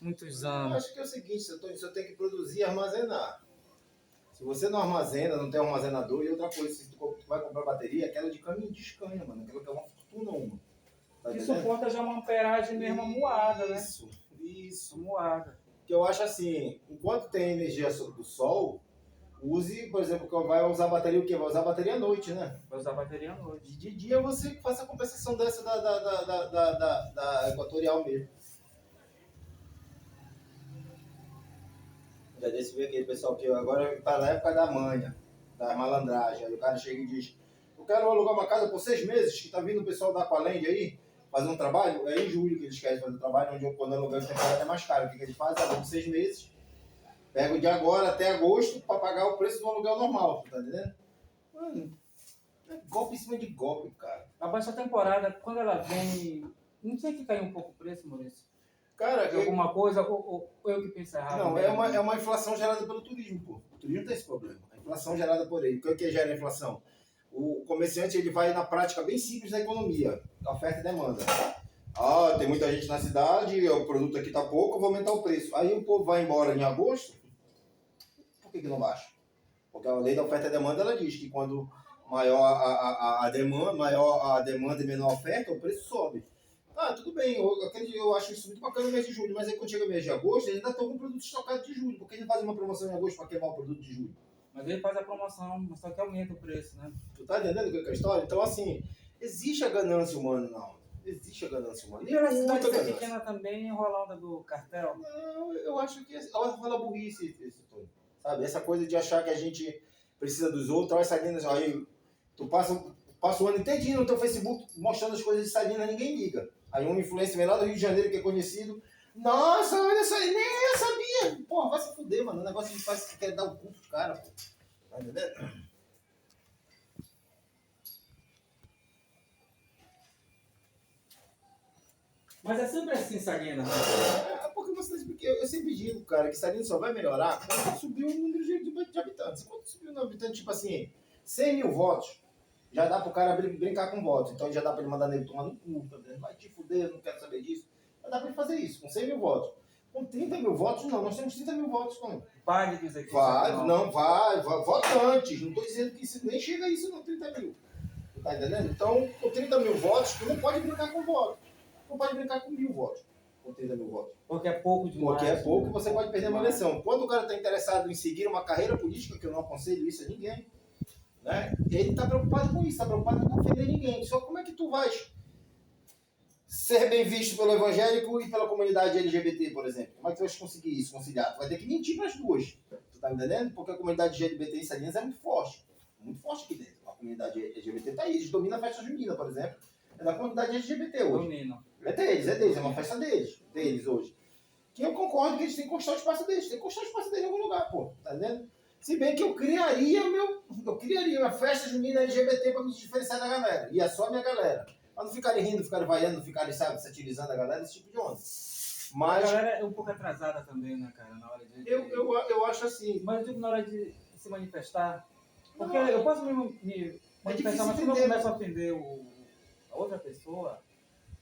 muitos Eu anos. acho que é o seguinte, você tem que produzir e armazenar. Se você não armazena, não tem um armazenador, e outra coisa, se tu vai comprar bateria, aquela de caminho de escanha, mano. Aquela que é uma fortuna uma. Tá Que entendendo? suporta já uma amperagem mesmo moada, né? Isso. Moada. Que eu acho assim, enquanto tem energia do sol, use, por exemplo, que vai usar bateria o quê? Vai usar bateria à noite, né? Vai usar bateria à noite. De dia você faz a compensação dessa da equatorial mesmo. Já desse ver aquele pessoal que agora está na época da manha, da malandragem. Aí o cara chega e diz: eu quero alugar uma casa por 6 meses, que está vindo o pessoal da Aqualand aí, fazer um trabalho. É em julho que eles querem fazer o trabalho, onde quando alugar de temporada é mais caro. O que eles fazem? Alugam 6 meses, pegam de agora até agosto para pagar o preço do aluguel normal, tá entendendo? Mano, é golpe em cima de golpe, cara. A baixa temporada, quando ela vem, não tem que cair um pouco o preço, Maurício? Cara, De alguma coisa, ou eu que penso errado? Não, é uma inflação gerada pelo turismo, pô. O turismo tem esse problema. A inflação gerada por ele. O que gera a inflação? O comerciante ele vai na prática bem simples da economia, oferta e demanda. Ah, tem muita gente na cidade, o produto aqui tá pouco, eu vou aumentar o preço. Aí o povo vai embora em agosto, por que não baixa? Porque a lei da oferta e demanda ela diz que quando maior a demanda e menor a oferta, o preço sobe. Ah, tudo bem, eu acho isso muito bacana no mês de julho, mas aí quando chega o mês de agosto, eles ainda estão com produto estocado de julho, porque eles fazem uma promoção em agosto para queimar o produto de julho. Mas ele faz a promoção, só que aumenta o preço, né? Tu tá entendendo o que é a história? Então, assim, existe a ganância humana, não. Existe a ganância humana. E pela cidade ser ganância. pequena também rola a onda do cartel? Não, eu acho que rola burrice esse tom. Sabe? Essa coisa de achar que a gente precisa dos outros, olha Salinas, aí tu passa o ano inteirinho no teu Facebook mostrando as coisas de Salinas, ninguém liga. Aí um influencer lá do Rio de Janeiro que é conhecido, nossa, olha só, nem eu sabia. Porra, vai se fuder, mano. O negócio de faz que quer dar o cu pros caras, pô. Tá entendendo? Mas é sempre assim, Salinas. Porque eu sempre digo, cara, que Salinas só vai melhorar quando subir o número de habitantes. Quando subir o número de habitantes, tipo assim, 100 mil votos, já dá pro cara brincar com votos. Então já dá pra ele mandar nele tomar no cu, tá vendo? Vai te fuder, eu não quero saber disso. Já dá pra ele fazer isso, com 100 mil votos. Com 30 mil votos, não. Nós temos 30 mil votos, como? Pare de dizer que Vai, não, vai, votantes. Não tô dizendo que isso, nem chega a isso, não, 30 mil. Tá entendendo? Então, com 30 mil votos, tu não pode brincar com voto. Não pode brincar com 1.000 votos. Com 30 mil votos. Porque é pouco demais. Porque é pouco, você pode perder uma eleição. Quando o cara está interessado em seguir uma carreira política, que eu não aconselho isso a ninguém, né? Ele está preocupado com isso, está preocupado em não ofender ninguém. Só como é que tu vais ser bem visto pelo evangélico e pela comunidade LGBT, por exemplo? Como é que tu vais conseguir isso, conciliar? Tu vai ter que mentir para as duas. Tu tá me entendendo? Porque a comunidade LGBT em Salinas é muito forte. Muito forte aqui dentro. A comunidade LGBT está aí. Eles dominam a festa junina, por exemplo. É da comunidade LGBT hoje. Domino. É deles, é uma festa deles hoje. Que eu concordo que eles têm que constar o espaço deles, tem que constar o espaço deles em algum lugar, pô, tá entendendo? Se bem que eu criaria uma festa junina LGBT pra me diferenciar da galera, e é só a minha galera. Pra não ficarem rindo, ficarem vaiando, não ficarem, sabe, satirizando a galera, esse tipo de onda. Mas a galera é um pouco atrasada também, né, cara, na hora de... eu acho assim... Mas eu digo na hora de se manifestar, porque eu posso me manifestar, mas quando eu começo a ofender a outra pessoa...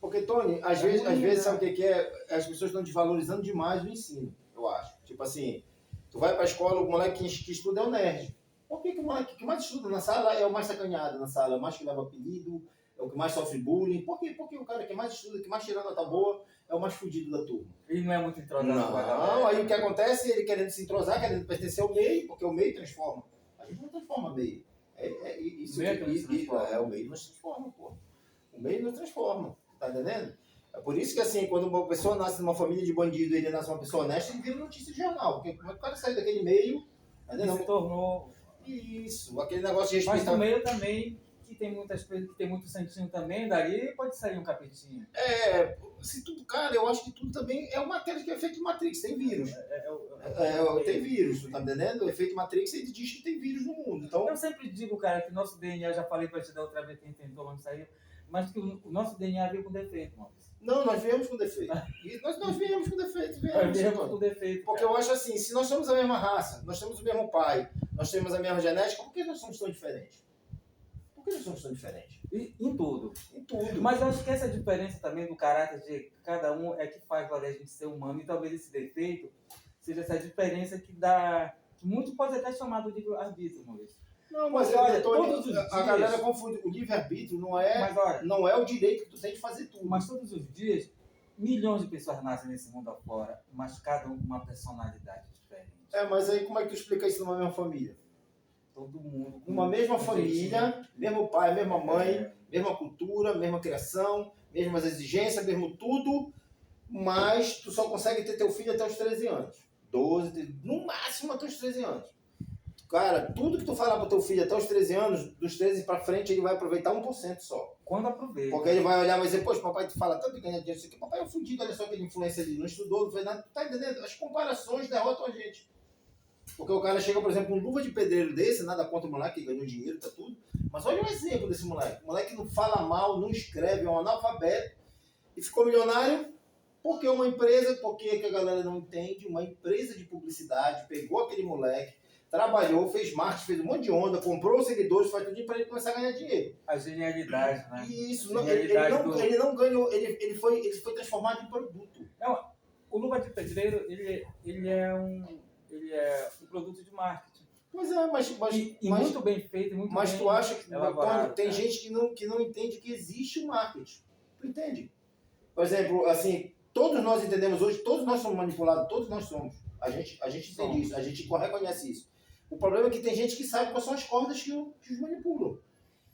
Porque, Tony, às vezes sabe o que é? As pessoas estão desvalorizando demais o ensino, eu acho. Tipo assim, tu vai pra escola, o moleque que estuda é o nerd. Por que o moleque que mais estuda na sala é o mais sacaneado na sala? É o mais que leva apelido, é o que mais sofre bullying. Por quê? Porque o cara que mais estuda, que mais tira nota boa, é o mais fudido da turma. Ele não é muito entrosado. Não, aí o que acontece? Ele querendo se entrosar, querendo pertencer ao meio, porque o meio transforma. A gente não transforma meio. O meio nos transforma, pô. O meio nos transforma. Tá entendendo? É por isso que, assim, quando uma pessoa nasce numa família de bandido e ele nasce uma pessoa honesta, ele vira notícia de jornal. Porque como é que o cara sai daquele meio... Ele se tornou... Isso, aquele negócio de respeitar... Mas no meio também, que tem muitas coisas, que tem muito santinho também, dali pode sair um capetinho. Se tudo, cara, eu acho que tudo também é uma aquela que é efeito Matrix, tem vírus. Tem vírus, tu tá entendendo? O efeito Matrix, ele diz que tem vírus no mundo. Então... Eu sempre digo, cara, que o nosso DNA, eu já falei pra te da outra vez que a gente tentou, mas saiu, mas que o nosso DNA veio com defeito, mano. Não, nós viemos com defeito. Nós viemos com defeito. Viemos com defeito. Porque eu acho assim, se nós somos a mesma raça, nós temos o mesmo pai, nós temos a mesma genética, por que nós somos tão diferentes? Por que nós somos tão diferentes? Em tudo. Em tudo. Mas eu acho que essa diferença também do caráter de cada um é que faz valer a gente ser humano. E talvez esse defeito seja essa diferença que dá... Que muito pode até chamar do livre-arbítrio, Maurício. Não, mas Porque, olha, Tony, todos os a dias- galera confunde. O livre-arbítrio não é, Mas olha, não é o direito que tu tem de fazer tudo. mas todos os dias, milhões de pessoas nascem nesse mundo afora, mas cada um com uma personalidade diferente. Mas aí como é que tu explica isso numa mesma família? Todo mundo. Numa mesma com família, jeitinho. mesmo pai, mesma mãe, É. mesma cultura, mesma criação, mesmas exigências, mesmo tudo, mas tu só consegue ter teu filho até os 13 anos. 12, no máximo até os 13 anos. Cara, tudo que tu falar pro teu filho até os 13 anos, dos 13 pra frente, ele vai aproveitar 1% só. Quando aproveita. Porque ele vai olhar e vai dizer, poxa, papai tu fala tanto de ganhar dinheiro, isso aqui, papai é um fudido, olha só aquele influência ali, não estudou, não fez nada, tu tá entendendo? As comparações derrotam a gente. Porque o cara chega, por exemplo, com luva de pedreiro desse, nada contra o moleque que ganhou dinheiro, tá tudo. Mas olha um exemplo desse moleque. O moleque não fala mal, não escreve, é um analfabeto e ficou milionário porque uma empresa, porque que a galera não entende, uma empresa de publicidade pegou aquele moleque, trabalhou, fez marketing, fez um monte de onda, comprou os seguidores, faz tudo para ele começar a ganhar dinheiro. A genialidade, né? E isso, A não, ele genialidade não ganhou, ele foi transformado em produto. Não, o luva de pedreiro, ele é um produto de marketing. Pois é, mas muito bem feito, muito mas bem tu acha que elaborado, tem cara. gente que não entende que existe o marketing. Tu entende? Por exemplo, assim, todos nós entendemos hoje, todos nós somos manipulados, todos nós somos. A gente entende isso, a gente reconhece isso. O problema é que tem gente que sabe quais são as cordas que os manipulam.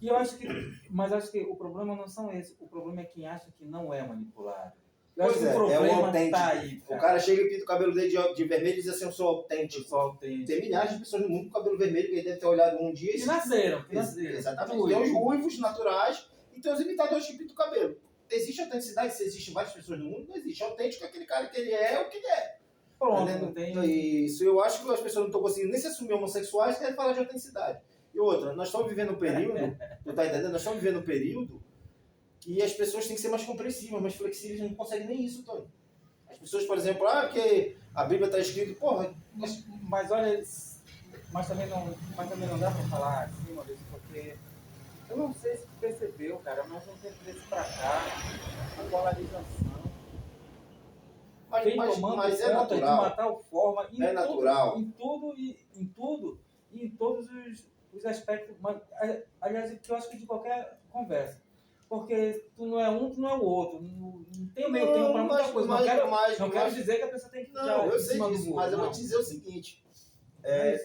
E eu acho que, mas acho que o problema não são esses. O problema é quem acha que não é manipulado. Eu acho Pois que é, o problema o autêntico. tá aí, O cara chega e pinta o cabelo dele de vermelho e diz assim, eu sou autêntico. Pessoal tem. Tem milhares de pessoas no mundo com cabelo vermelho que ele deve ter olhado um dia Que nasceram. Exatamente. Tem os ruivos naturais e tem os imitadores que pintam o cabelo. Existe autenticidade? Se existem várias pessoas no mundo, não existe. Autêntico é aquele cara que ele é o que ele é. Pronto, Tá não tem. Isso, eu acho que as pessoas não estão conseguindo nem se assumir homossexuais, querem falar de autenticidade. E outra, nós estamos vivendo um período, tu tá entendendo? Nós estamos vivendo um período que as pessoas têm que ser mais compreensivas, mais flexíveis, não conseguem nem isso, Tony. As pessoas, por exemplo, porque a Bíblia está escrito, porra, Mas olha, mas também não dá para falar assim, Maurício, porque eu não sei se tu percebeu, cara, mas um tempo desse pra cá, a polarização vem tomando mas é conta de natural. uma tal forma É natural. em tudo e em todos os aspectos, aliás, que eu acho que de qualquer conversa. Porque tu não é um, tu não é o outro. Não tem o meio termo para muita coisa. Não quero dizer que a pessoa tem que ficar Não, eu em sei cima do disso, muro, mas eu não. vou te dizer o seguinte.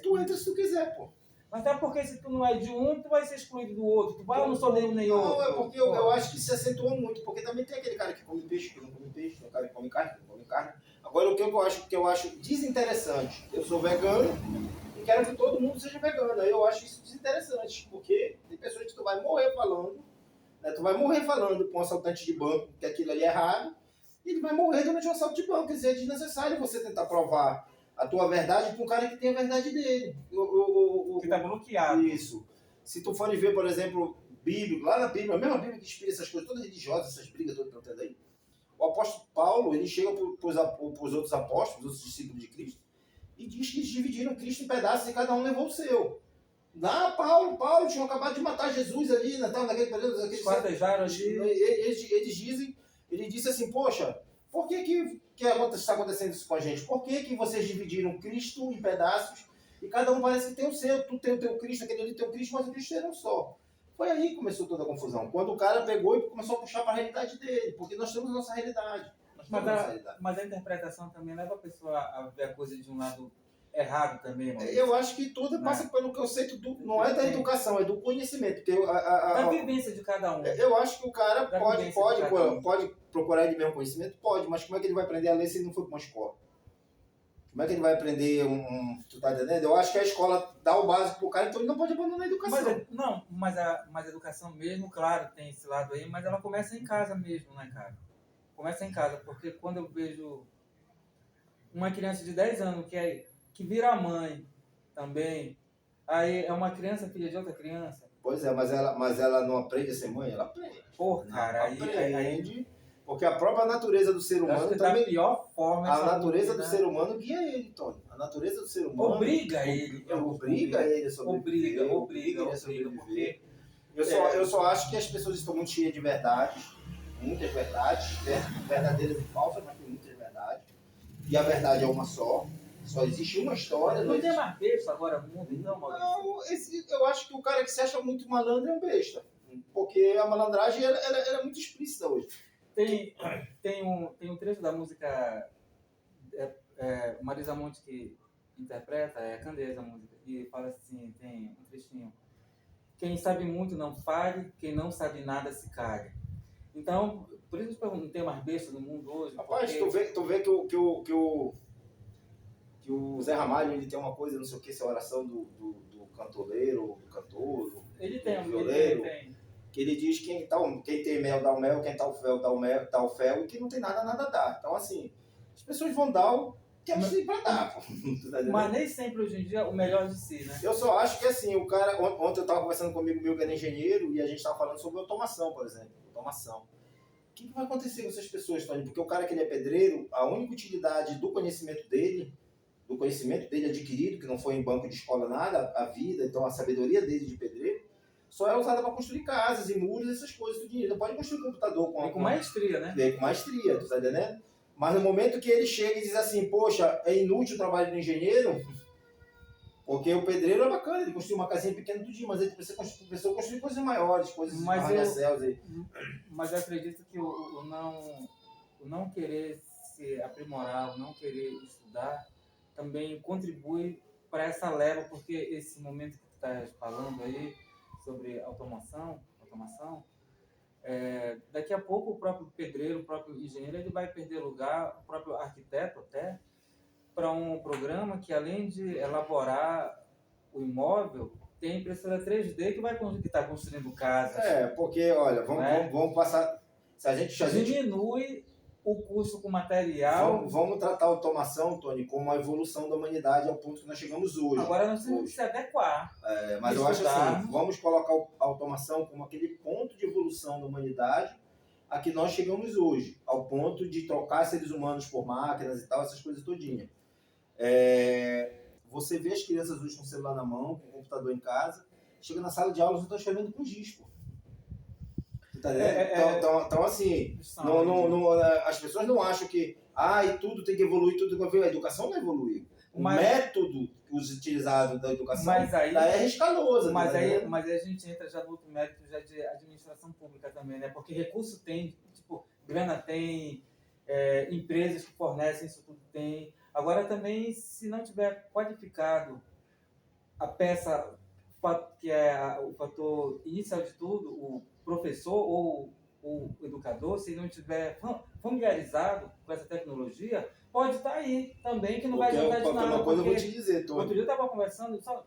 Tu entra se tu quiser, pô. Mas até porque se tu não é de um, tu vai ser excluído do outro. Tu vai, eu não sou nenhum nem outro. Não, é porque eu acho que se acentuou muito, porque também tem aquele cara que come peixe, que não come peixe, tem o cara que come carne, que não come carne. Agora, o que eu acho desinteressante, eu sou vegano e quero que todo mundo seja vegano. Aí eu acho isso desinteressante, porque tem pessoas que tu vai morrer falando, né? Tu vai morrer falando com um assaltante de banco que aquilo ali é errado, e ele vai morrer durante um assalto de banco. Quer dizer, é desnecessário você tentar provar a tua verdade para um cara que tem a verdade dele. Que tá bloqueado. Isso. Se tu for ver, por exemplo, Bíblia, lá na Bíblia, a mesma Bíblia que inspira essas coisas todas religiosas, essas brigas todas que estão tendo aí, o apóstolo Paulo, ele chega para os outros apóstolos, os outros discípulos de Cristo, e diz que eles dividiram Cristo em pedaços e cada um levou o seu. Lá, Paulo tinha acabado de matar Jesus ali, naquele período. Esquartejaram ali. Eles dizem, ele disse assim, poxa, por que está acontecendo isso com a gente? Por que vocês dividiram Cristo em pedaços e cada um parece que tem o seu? Tu tem o teu Cristo, aquele ali tem o Cristo, mas o Cristo era um só. Foi aí que começou toda a confusão. Quando o cara pegou e começou a puxar para a realidade dele, porque nós temos a nossa realidade. Mas a interpretação também leva a pessoa a ver a coisa de um lado errado também, mano. Eu acho que tudo passa pelo conceito não é da educação, é do conhecimento. Porque da vivência de cada um. Eu acho que o cara pode procurar ele mesmo conhecimento? Pode, mas como é que ele vai aprender a ler se ele não for para uma escola? Como é que ele vai aprender tu tá entendendo? Eu acho que a escola dá o básico pro cara, então ele não pode abandonar a educação. Mas a educação mesmo, claro, tem esse lado aí, mas ela começa em casa mesmo, né, cara? Começa em casa, porque quando eu vejo uma criança de 10 anos que vira mãe também, aí é uma criança filha de outra criança. Pois é, mas ela não aprende a ser mãe? Ela aprende. Porra, cara, aí porque a própria natureza do ser humano também... Da pior forma... A natureza do ser humano guia ele, Tony. A natureza do ser humano... Obriga ele. Obriga ele a sobreviver. Obriga, porque Eu só acho que as pessoas estão muito cheias de verdades, muitas verdades, verdadeiras e falsas, mas tem muitas verdades. E a verdade é uma só. Só existe uma história. Não tem mais besta agora no mundo, então, Maurício? Não, eu acho que o cara que se acha muito malandro é um besta. Porque a malandragem ela é muito explícita hoje. Tem um trecho da música Marisa Monte que interpreta, é Candeias a música, que fala assim, tem um trechinho. Quem sabe muito não fale, quem não sabe nada se cague. Então, por isso que eu não tem mais besta no mundo hoje. Rapaz, porque... tu vê que o Zé Ramalho ele tem uma coisa, não sei o que, se é a oração do cantoleiro, do cantor, ele tem, violeiro, que ele diz que quem tem mel dá o mel, quem tá o fel dá o fel, e quem não tem nada, nada dá. Então, assim, as pessoas vão dar o que elas têm pra dar. Pô. Mas nem sempre hoje em dia o melhor de si, né? Eu só acho que, assim, o cara... Ontem eu estava conversando com um amigo meu que era engenheiro e a gente estava falando sobre automação, por exemplo. Automação. O que vai acontecer com essas pessoas, Tony? Porque o cara que ele é pedreiro, a única utilidade do conhecimento dele adquirido, que não foi em banco de escola nada, a vida, então a sabedoria dele de pedreiro, só é usada para construir casas e muros, essas coisas, tudo. Ele não pode construir um computador com maestria, né? Com maestria, tu tá entendendo? Mas no momento que ele chega e diz assim, poxa, é inútil o trabalho do engenheiro, porque o pedreiro é bacana, ele construiu uma casinha pequena tudinho, mas ele precisa construir coisas maiores, coisas arranha-céus aí. Mas eu acredito que o não querer se aprimorar, o não querer estudar, também contribui para essa leva, porque esse momento que tu estás falando aí sobre automação, daqui a pouco o próprio pedreiro, o próprio engenheiro, ele vai perder lugar, o próprio arquiteto até, para um programa que, além de elaborar o imóvel, tem impressora 3D que está construindo casa. Porque, olha, vamos passar... Se a gente diminui o custo com material... Vamos tratar a automação, Tony, como a evolução da humanidade ao ponto que nós chegamos hoje. Agora nós temos que se adequar. Mas eu acho assim, vamos colocar a automação como aquele ponto de evolução da humanidade a que nós chegamos hoje, ao ponto de trocar seres humanos por máquinas e tal, essas coisas todinhas. Você vê as crianças hoje com o celular na mão, com o computador em casa, chega na sala de aula e estão escrevendo com giz, pô. Tá então, assim, as pessoas não acham que tudo tem que evoluir, tudo tem que evoluir. A educação não evoluiu. O método utilizado da educação é escaloso. Mas aí a gente entra já no outro método já de administração pública também, né? Porque recurso tem, tipo, grana tem, empresas que fornecem isso tudo tem. Agora também, se não tiver qualificado a peça, que é o fator inicial de tudo, o professor ou o educador, se não estiver familiarizado com essa tecnologia, pode estar aí também, que não vai ajudar de nada. Uma coisa eu vou te dizer, Tony. Outro dia eu estava conversando, só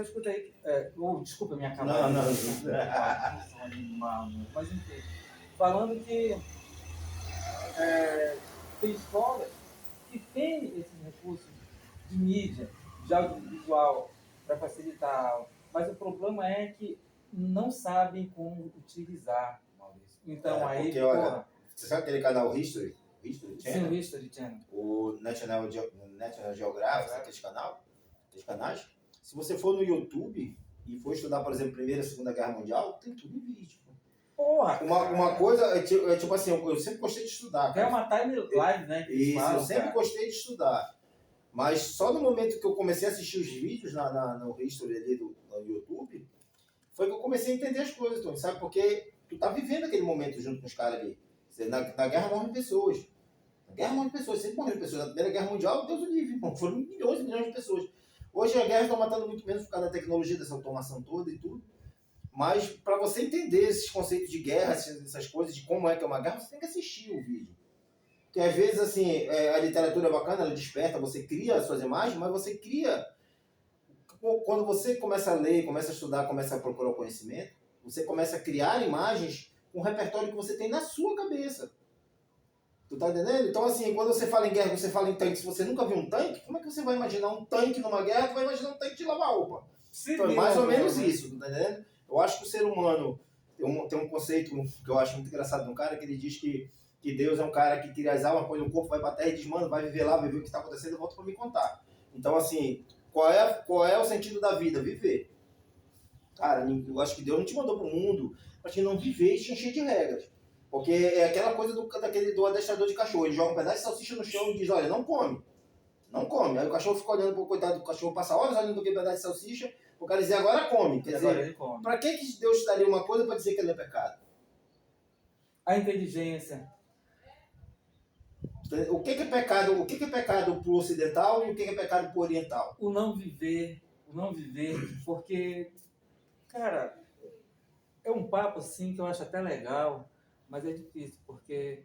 escuta aí, desculpa a minha câmera. Não. Mas enfim, falando que tem escolas que têm esses recursos de mídia, de audiovisual, para facilitar a aula, mas o problema é que não sabem como utilizar, Maurício. Então aí... Porque, olha, você sabe aquele canal History? History Channel? Sim, History Channel. O National Geographic, aqueles canais. Se você for no YouTube e for estudar, por exemplo, Primeira e Segunda Guerra Mundial, tem tudo em vídeo. Porra! Uma coisa, tipo assim, eu sempre gostei de estudar. É uma timeline, né? Eu sempre gostei de estudar. Mas só no momento que eu comecei a assistir os vídeos no History ali do YouTube, foi que eu comecei a entender as coisas, Tony, sabe? Porque tu tá vivendo aquele momento junto com os caras ali. Na guerra morrem pessoas. Na guerra morrem pessoas, sempre morreram pessoas. Na Primeira Guerra Mundial, Deus o livre, foram milhões e milhões de pessoas. Hoje a guerra está matando muito menos por causa da tecnologia, dessa automação toda e tudo. Mas para você entender esses conceitos de guerra, essas coisas, de como é que é uma guerra, você tem que assistir o vídeo. Porque às vezes, assim, a literatura é bacana, ela desperta, você cria as suas imagens, mas você cria... Quando você começa a ler, começa a estudar, começa a procurar o conhecimento, você começa a criar imagens com o repertório que você tem na sua cabeça. Tu tá entendendo? Então, assim, quando você fala em guerra, você fala em tanque, se você nunca viu um tanque, como é que você vai imaginar um tanque numa guerra? Tu vai imaginar um tanque de lavar roupa. Então, é mais ou menos isso, tu tá entendendo? Eu acho que o ser humano tem um conceito que eu acho muito engraçado de um cara, que ele diz que Deus é um cara que tira as almas, põe no corpo, vai pra terra e diz, mano, vai viver lá, vai ver o que tá acontecendo e volta pra me contar. Então, assim, qual é o sentido da vida? Viver. Cara, eu acho que Deus não te mandou pro mundo pra te não viver e te encher de regras. Porque é aquela coisa do adestrador de cachorro. Ele joga um pedaço de salsicha no chão e diz, olha, não come. Não come. Aí o cachorro fica olhando pro coitado do cachorro, passa horas olhando aquele pedaço de salsicha, o cara dizer, agora come. Quer Agora dizer, ele come. pra que Deus te daria uma coisa pra dizer que ele é pecado? A inteligência. O que é pecado? O que é pecado pro ocidental e o que é pecado pro oriental? O não viver, porque, cara, é um papo assim que eu acho até legal, mas é difícil, porque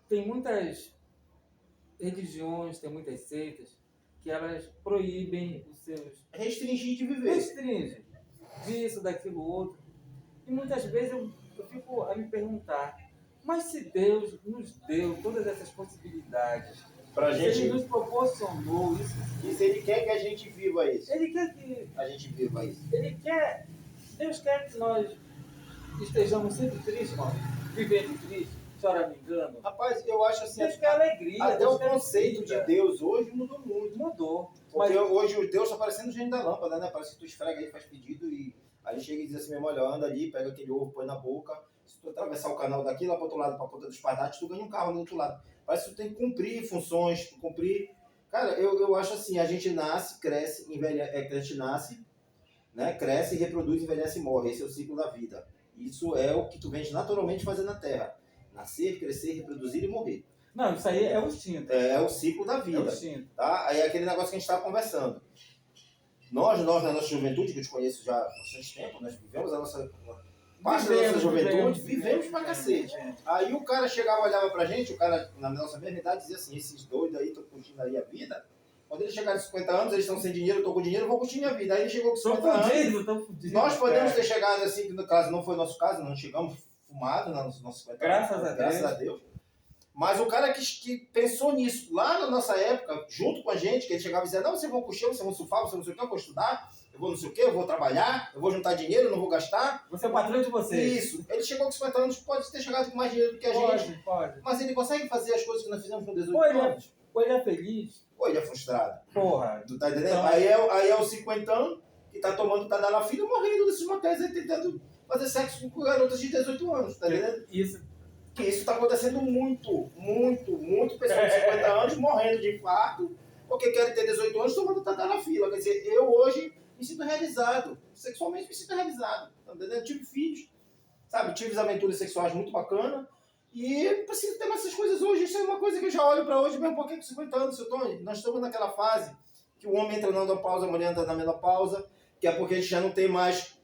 tem muitas religiões, tem muitas seitas que elas proíbem os seus... Restringir de viver. Restringem disso, daquilo, outro. E muitas vezes eu fico a me perguntar, mas se Deus nos deu todas essas possibilidades, Pra se Ele gente. nos proporcionou isso, E se ele quer que a gente viva isso? Ele quer que... A gente viva isso. Deus quer que nós estejamos sempre tristes, mano, vivendo triste, choramingando. Rapaz, eu acho assim, Deus quer alegria. até Deus o quer conceito vida. de Deus hoje mudou muito. Mudou. Porque Mas hoje o Deus está parecendo o gênio da lâmpada, né? Parece que tu esfrega aí, faz pedido e aí chega e diz assim mesmo, olha, anda ali, pega aquele ovo, põe na boca. Se tu atravessar o canal daqui lá para outro lado, para a ponta dos Pardais, tu ganha um carro do outro lado. Parece que tu tem que cumprir funções, tu cumprir... Cara, eu acho assim, a gente nasce, cresce, envelhece, a gente nasce, né? Cresce, reproduz, envelhece e morre. Esse é o ciclo da vida. Isso é o que tu vens naturalmente fazer na Terra. Nascer, crescer, reproduzir e morrer. não, isso aí é o instinto. É o ciclo da É o vida. instinto. Tá? Aí é aquele negócio que a gente estava conversando. Nós, na nossa juventude, que eu te conheço já há bastante tempo, nós vivemos a nossa... Parte da nossa juventude, vivemos pra cacete. Aí o cara chegava, olhava pra gente, o cara, na nossa mesma idade, dizia assim, esses doidos aí estão curtindo aí a vida. Quando eles chegarem aos 50 anos, eles estão sem dinheiro, eu tô com dinheiro, eu vou curtir minha vida. Aí ele chegou com 50 anos. Tô fudido. Nós podemos ter chegado assim, que no caso não foi nosso caso, não chegamos fumados nos nossos 50 anos. Graças a Deus. Mas o cara que pensou nisso lá na nossa época, junto com a gente, que ele chegava e dizia, não, vocês vão curtir, vocês vão surfar, vocês não sei o que, eu vou estudar, eu vou não sei o que, eu vou trabalhar, eu vou juntar dinheiro, eu não vou gastar. Você é o patrão de vocês. Isso. Ele chegou com 50 anos, pode ter chegado com mais dinheiro do que a gente. Pode. Mas ele consegue fazer as coisas que nós fizemos com 18 Ou anos. ele é feliz. Ou ele é frustrado. Porra. Tu tá entendendo? Então- Aí é o 50 que tá tomando tadalafila morrendo desses motéis aí, tentando fazer sexo com garotas de 18 anos, tá entendendo? Isso tá acontecendo muito pessoas de 50 anos morrendo de infarto, porque querem ter 18 anos tomando tadalafila. Quer dizer, eu hoje me sinto realizado, sexualmente me sinto realizado, tá entendendo? Eu tive filhos, sabe? Tive aventuras sexuais muito bacanas, e eu preciso ter mais essas coisas hoje. Isso é uma coisa que eu já olho pra hoje, mesmo porque com 50 anos, seu Tony, nós estamos naquela fase que o homem entra na menopausa, a mulher entra na menopausa, que é porque a gente já não tem mais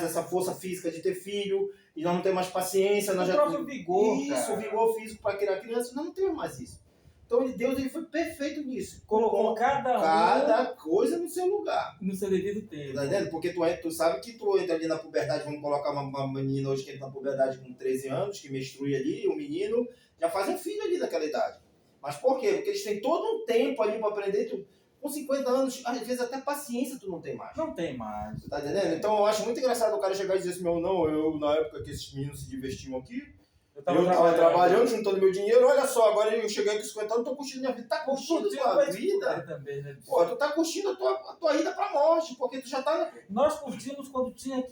essa força física de ter filho, e nós não temos mais paciência. Nós O já próprio vigor, isso, cara. o vigor físico para criar criança, nós não temos mais isso. Então Deus ele foi perfeito nisso. Colocou Cada coisa no seu lugar. no seu devido tempo. Tá entendendo? Porque tu sabe que tu entra ali na puberdade, vamos colocar uma menina hoje que entra na puberdade com 13 anos, que menstrui ali, o menino já faz um filho ali naquela idade. Mas por quê? Porque eles têm todo um tempo ali para aprender tudo. Com 50 anos, às vezes até paciência tu não tem mais. Não tem mais. Tá entendendo? Então eu acho muito engraçado o cara chegar e dizer assim, eu na época que esses meninos se divertiam aqui, eu tava trabalhando, juntando meu dinheiro, olha só, agora eu cheguei com 50 anos, tô curtindo minha vida. Tá curtindo a tua vida? Também, né? Pô, tu tá curtindo a tua ida pra morte, porque tu já tá... Nós curtimos quando tinha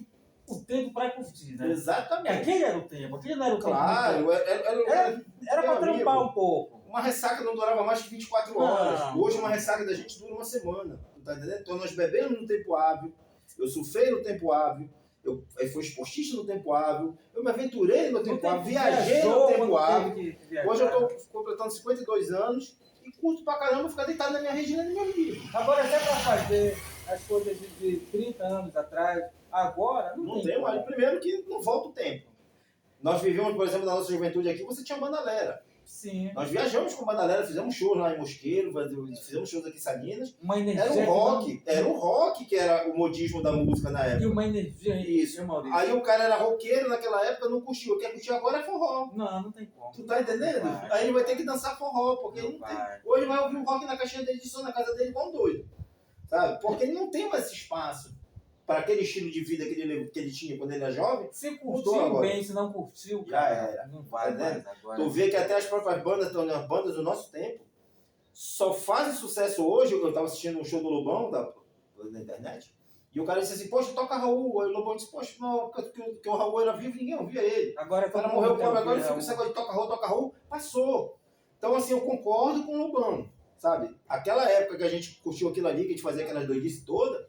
o tempo para curtir, né? Exatamente. Aquele era o tempo, aquele não era o tempo. Claro, Era para trampar um pouco. Uma ressaca não durava mais que 24 horas. Não. Hoje uma ressaca da gente dura uma semana. Tu tá entendendo? Então nós bebemos no tempo hábil, eu surfei no tempo hábil, eu fui esportista no tempo hábil, eu me aventurei no tempo hábil, viajei no tempo hábil. Hoje eu tô completando 52 anos e curto pra caramba ficar deitado na minha Regina e no meu livro. Agora, até para fazer as coisas de 30 anos atrás, agora Não tem mais. Primeiro que não volta o tempo. Nós vivemos, por exemplo, na nossa juventude aqui, você tinha Bandalera. Sim. Nós viajamos com Bandalera, fizemos shows lá em Mosqueiro, fizemos shows aqui em Salinas. Uma energia. Era o rock que era o modismo da música na época. E uma energia. Isso. Maurício. Aí o cara era roqueiro naquela época, não curtiu. Quer curtir agora é forró. Não tem como. Tu tá entendendo? Vai. Aí ele vai ter que dançar forró, porque ele não tem. Hoje vai ouvir um rock na caixinha dele de som na casa dele igual um doido. Sabe? Porque ele não tem mais esse espaço para aquele estilo de vida que ele tinha quando ele era jovem. Se curtiu bem, se não curtiu, já cara, era. Não vai mais agora. Tu vê que até as próprias bandas, as bandas do nosso tempo, só fazem sucesso hoje. Eu estava assistindo um show do Lobão na internet, E o cara disse assim, poxa, toca Raul. Aí o Lobão disse, poxa, não, porque o Raul era vivo, ninguém ouvia ele. Agora O cara morreu pobre, agora ele fica com esse negócio de toca Raul, passou. Então, assim, eu concordo com o Lobão, sabe? Aquela época que a gente curtiu aquilo ali, que a gente fazia aquelas doidices todas,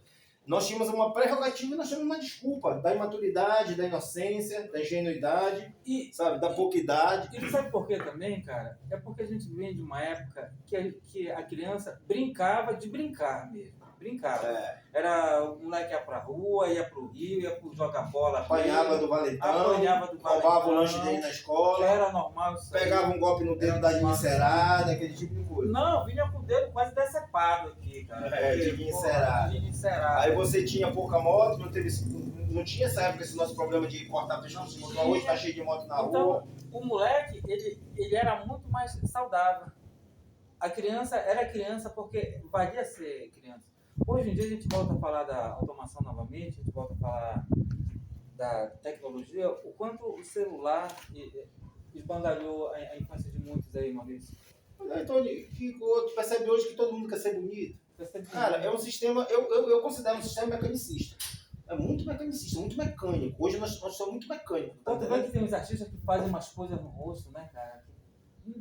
nós tínhamos uma prerrogativa e nós tínhamos uma desculpa da imaturidade, da inocência, da ingenuidade, sabe? Da pouca idade. E sabe por quê também, cara? É porque a gente vem de uma época que a criança brincava de brincar mesmo. Brincava. Era o moleque ia pra rua, ia pro rio, ia pro jogar bola. Apanhava do valentão, roubava o lanche dele na escola. Era normal isso. Pegava um golpe no dedo da encerada, aquele tipo de coisa. Não, vinha com o dedo quase decepado aqui, cara. De encerada. Aí você tinha pouca moto, não tinha essa época esse nosso problema de cortar peixe no cima. Hoje tá cheio de moto na rua. Então, o moleque, ele era muito mais saudável. A criança era criança porque valia ser criança. Hoje em dia a gente volta a falar da automação novamente, a gente volta a falar da tecnologia, o quanto o celular esbandalhou a infância de muitos aí, Maurício. Então, tu percebe hoje que todo mundo quer ser bonito. Cara, é um sistema, eu considero um sistema mecanicista. É muito mecanicista, muito mecânico. Hoje nós somos muito mecânicos. Tá vendo que tem uns artistas que fazem umas coisas no rosto, né, cara?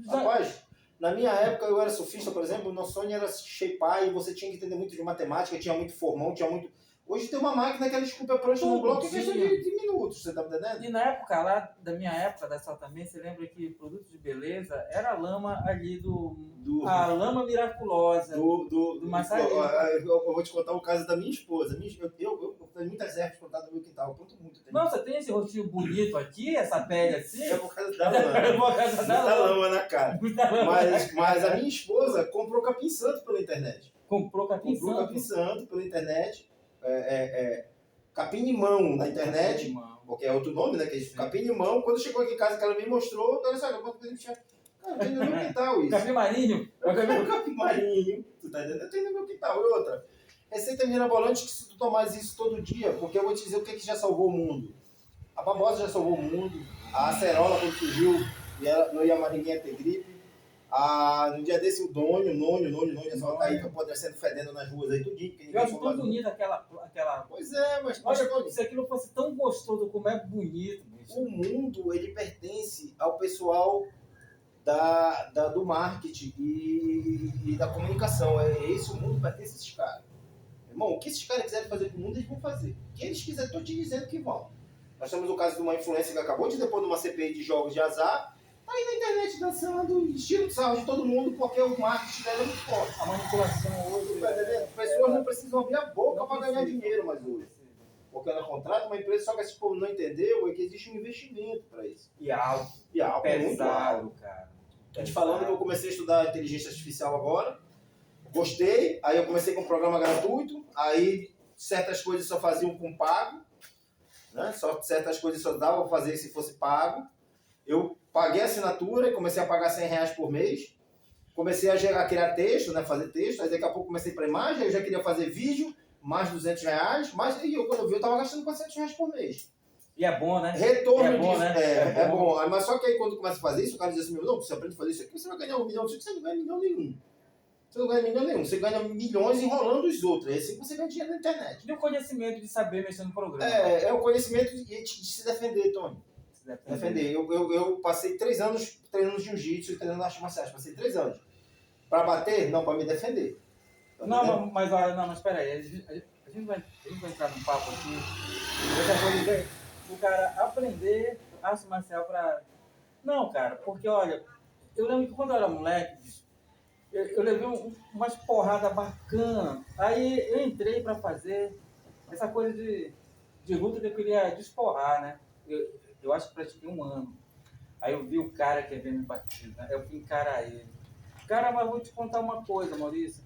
Rapaz, na minha época eu era surfista, por exemplo, o nosso sonho era shapear e você tinha que entender muito de matemática, tinha muito formão, tinha muito... Hoje tem uma máquina que ela esculpe a prancha no bloco em questão de minutos, você tá me entendendo? E na época lá, da minha época, dessa também, você lembra que produto de beleza era a lama ali a lama miraculosa do maçarico. Eu vou te contar o caso da minha esposa. Eu tenho muitas ervas plantadas no meu quintal, eu planto muito. Nossa, tem esse rostinho bonito aqui, essa pele assim? É por causa da lama. Muita lama na cara. Mas a minha esposa comprou capim santo pela internet. Comprou capim santo pela internet. Capim-limão na internet, porque é outro nome, né? Que é capim-limão. Quando chegou aqui em casa, que ela me mostrou, ela disse, olha, eu tenho no meu quintal isso. Capim-marinho? Capim-marinho, tu tá entendendo? Eu tenho no meu quintal. E outra, receita mirabolante que se tu tomares isso todo dia, porque eu vou te dizer o que já salvou o mundo. A babosa já salvou o mundo, a acerola quando surgiu, e ela não ia mais ninguém ter gripe. No dia desse, o nônio, essa altaíca apodrecendo, fedendo nas ruas aí, tudinho. Eu acho tão bonita aquela... Pois é, mas... Olha, se aquilo fosse tão gostoso como é bonito, bicho. O mundo, ele pertence ao pessoal do marketing e da comunicação. Esse o mundo pertence a esses caras. Irmão, o que esses caras quiserem fazer pro mundo, eles vão fazer. O que eles quiserem, estou te dizendo que vão. Nós temos o caso de uma influencer que acabou de depor numa CPI de jogos de azar, tá aí na internet dançando, estilo de sarro de todo mundo, porque o marketing dela é muito forte. A manipulação hoje... Pessoas não precisam abrir a boca para ganhar dinheiro mais hoje. Porque ela contrata uma empresa, só que esse povo não entendeu, é que existe um investimento para isso. E alto. É muito alto, cara. Tô te falando que eu comecei a estudar inteligência artificial agora, gostei, aí eu comecei com um programa gratuito, aí certas coisas só faziam com pago, né? Certas coisas só dava para fazer se fosse pago. Eu paguei a assinatura e comecei a pagar R$100 por mês. Comecei a criar texto, né? Fazer texto. Aí daqui a pouco comecei para imagem, aí eu já queria fazer vídeo, mais R$200. Quando eu vi, eu estava gastando R$400 por mês. E é bom, né? Retorno é bom, disso. Né? É bom. Mas só que aí quando começa a fazer isso, o cara diz assim, não, você aprende a fazer isso aqui, você vai ganhar 1 milhão. Você não ganha milhão nenhum. Você ganha milhões enrolando os outros. É assim que você ganha dinheiro na internet. E o conhecimento de saber mexer no programa. É o conhecimento de se defender, Tony. Defender. Eu passei 3 anos treinando jiu-jitsu e treinando artes marciais. Passei 3 anos. Para bater? Não, para me defender. Mas espera aí. A gente vai entrar num papo aqui. Essa coisa o cara aprender arte marcial para... Não, cara, porque olha, eu lembro que quando eu era moleque, eu levei umas porradas bacanas. Aí eu entrei para fazer essa coisa de luta que eu queria desporrar, né? Eu acho que pratiquei 1 ano. Aí eu vi o cara que veio me bater, né? Eu fui encarar ele. Cara, mas vou te contar uma coisa, Maurício.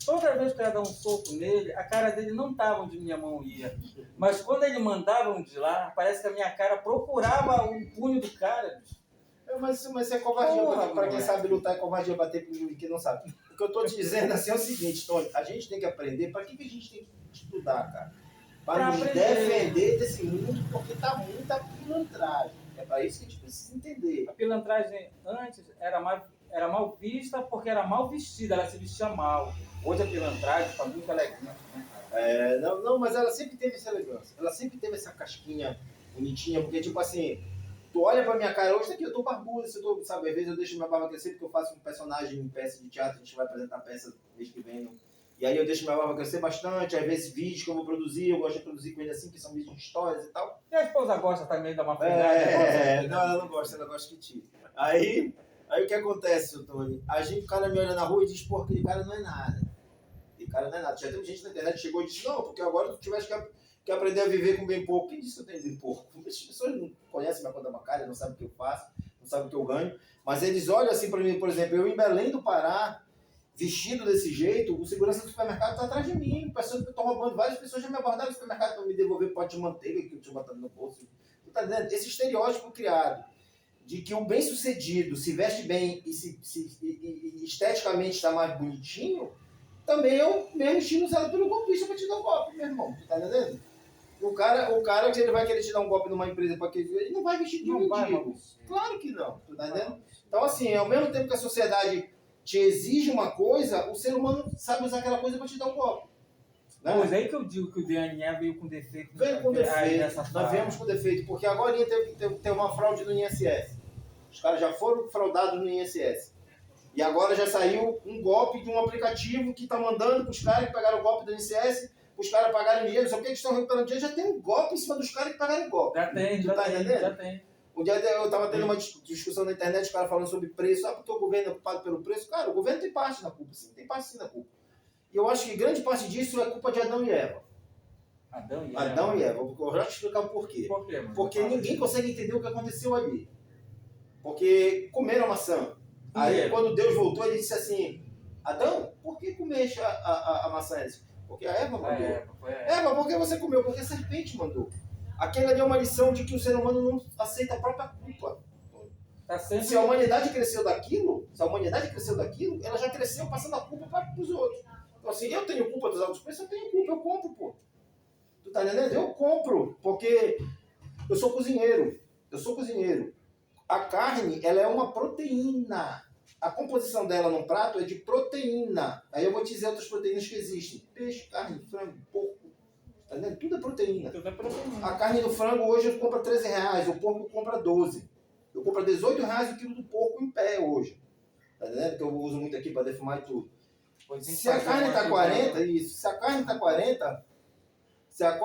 Toda vez que eu ia dar um soco nele, a cara dele não estava onde minha mão ia. Mas quando ele mandava um de lá, parece que a minha cara procurava o punho do cara, bicho. Mas isso é covardia. Para quem sabe lutar, é covardia bater com quem não sabe. O que eu estou te dizendo assim é o seguinte, Tony. A gente tem que aprender. Para que a gente tem que estudar, cara? Para nos defender desse mundo, porque tá muita pilantragem. É para isso que a gente precisa entender. A pilantragem antes era mal vista porque era mal vestida, ela se vestia mal. Hoje a pilantragem está muito elegante, né, cara? Não, mas ela sempre teve essa elegância. Ela sempre teve essa casquinha bonitinha, porque, tipo assim, tu olha pra minha cara, hoje aqui eu tô barbudo, sabe? Às vezes eu deixo minha barba crescer porque eu faço um personagem em peça de teatro, a gente vai apresentar peça mês que vem. E aí eu deixo minha barba crescer bastante, às vezes vídeos que eu vou produzir, eu gosto de produzir com ele assim, que são vídeos de histórias e tal. E a esposa gosta também de dar uma Não, ela não gosta, ela gosta que tire. Aí o que acontece, seu Tony? O cara me olha na rua e diz, pô, aquele cara não é nada. Aquele cara não é nada. Já tem gente na internet que chegou e disse, não, porque agora tu tivesse que aprender a viver com bem pouco. Quem disse que eu tenho bem pouco? As pessoas não conhecem minha conta bancária, não sabem o que eu faço, não sabem o que eu ganho. Mas eles olham assim pra mim, por exemplo, eu em Belém do Pará, vestido desse jeito, o segurança do supermercado está atrás de mim, pessoas que estão roubando, várias pessoas já me abordaram no supermercado para me devolver pote de manteiga que eu tinha botado no bolso. Tu tá entendendo? Esse estereótipo criado de que o bem-sucedido se veste bem e esteticamente está mais bonitinho, também é o mesmo estilo usado pelo golpista para te dar um golpe, meu irmão. Tu tá entendendo? O cara que ele vai querer te dar um golpe numa empresa para que ele não vai vestir de mendigo. Claro que não, tu tá entendendo? Então, assim, ao mesmo tempo que a sociedade te exige uma coisa, o ser humano sabe usar aquela coisa para te dar um golpe. Né? Pois é aí que eu digo que o DNA veio com defeito. Veio com defeito, nós viemos com defeito, porque agora tem uma fraude no INSS. Os caras já foram fraudados no INSS. E agora já saiu um golpe de um aplicativo que está mandando para os caras que pagaram o golpe do INSS, os caras pagarem dinheiro, só que eles estão recuperando dinheiro, já tem um golpe em cima dos caras que pagaram o golpe. Já tem, já tem. Um dia eu estava tendo uma discussão na internet, os caras falando sobre preço. Porque o governo é culpado pelo preço? Cara, o governo tem parte na culpa, sim. Tem parte sim na culpa. E eu acho que grande parte disso é culpa de Adão e Eva. Adão e Eva. Eu já vou te explicar o porquê. Por quê, mano? Porque ninguém consegue entender o que aconteceu ali. Porque comeram a maçã. Aí quando Deus voltou, ele disse assim, Adão, por que comeste a maçã? Porque a Eva mandou. Eva, por que você comeu? Porque a serpente mandou. Aquela ali é uma lição de que o ser humano não aceita a própria culpa. Tá sempre... Se a humanidade cresceu daquilo, ela já cresceu passando a culpa para os outros. Então, assim, eu tenho culpa dos altos preços, eu tenho culpa, eu compro, pô. Tu tá entendendo? Eu compro, porque eu sou cozinheiro. A carne, ela é uma proteína. A composição dela num prato é de proteína. Aí eu vou te dizer outras proteínas que existem. Peixe, carne, frango, porco. Tá entendendo? Tudo é proteína. A carne do frango hoje eu compro R$13, o porco compra 12. Eu compro R$18 o quilo do porco em pé hoje. Tá entendendo? Que eu uso muito aqui para defumar e tudo. Se a carne tá 40, isso. Se a carne tá 40, se a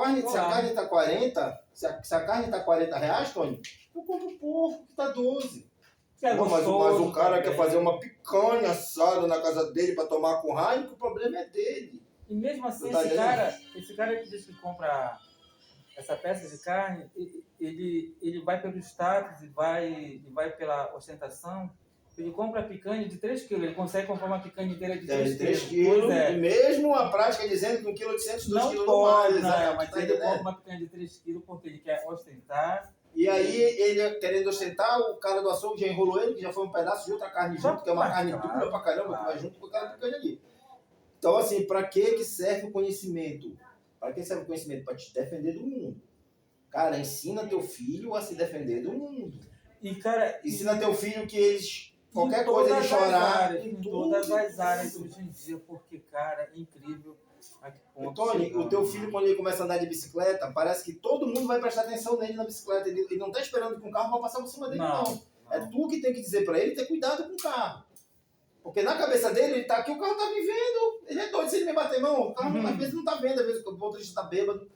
carne tá 40 reais, Tony, eu compro o porco que tá 12. Mas o cara quer fazer uma picanha assada na casa dele para tomar com raiva, que o problema é dele. E mesmo assim, esse cara que diz que compra essa peça de carne, ele vai pelo status e vai pela ostentação. Ele compra a picanha de 3 quilos, ele consegue comprar uma picanha inteira de 3 quilos. E mesmo a prática dizendo que 1,8 kg, 2 kg não mais. Mas ele compra uma picanha de 3 quilos porque ele quer ostentar. E aí, ele querendo ostentar, o cara do açougue já enrolou ele, que já foi um pedaço de outra carne junto, que é uma carne dura pra caramba, que vai junto com aquela picanha ali. Então, assim, pra que serve o conhecimento? Para que serve o conhecimento? Para te defender do mundo. Cara, ensina teu filho a se defender do mundo. E, cara, ensina teu filho que eles... Qualquer coisa ele chorar. Em todas as áreas hoje em dia, porque, cara, é incrível. Tony, o teu filho, quando ele começa a andar de bicicleta, parece que todo mundo vai prestar atenção nele na bicicleta. Ele não está esperando que um carro vá passar por cima dele, não. É tu que tem que dizer para ele ter cuidado com o carro. Porque na cabeça dele, ele tá aqui, o carro tá me vendo. Ele é doido, se ele me bater mão, o carro às vezes não tá vendo, às vezes o motorista tá bêbado.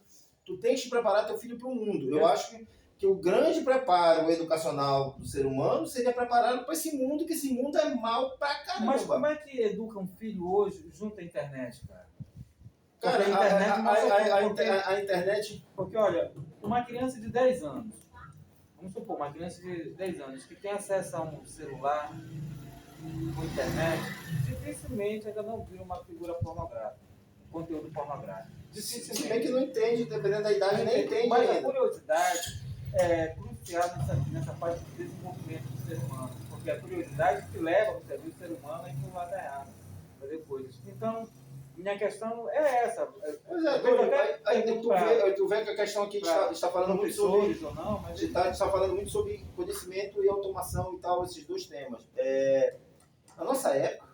Tu tens que preparar teu filho para o mundo. Eu acho que o grande preparo educacional do ser humano seria prepará-lo para esse mundo, que esse mundo é mal pra caramba. Mas como é que educa um filho hoje junto à internet, cara? Cara, a internet... Porque, olha, uma criança de 10 anos, vamos supor, uma criança de 10 anos que tem acesso a um celular, com internet, dificilmente ainda não vira uma figura pornográfica, conteúdo pornográfico. Se bem que não entende, dependendo da idade, nem entende. Mas a curiosidade é crucial nessa parte do desenvolvimento do ser humano, porque a curiosidade que leva o ser humano a ir para o lado errado, fazer coisas. Então, minha questão é essa. Pois é, tu vê que a questão aqui está falando muito sobre... ou não, mas está falando muito sobre conhecimento e automação e tal, esses dois temas. Na nossa época,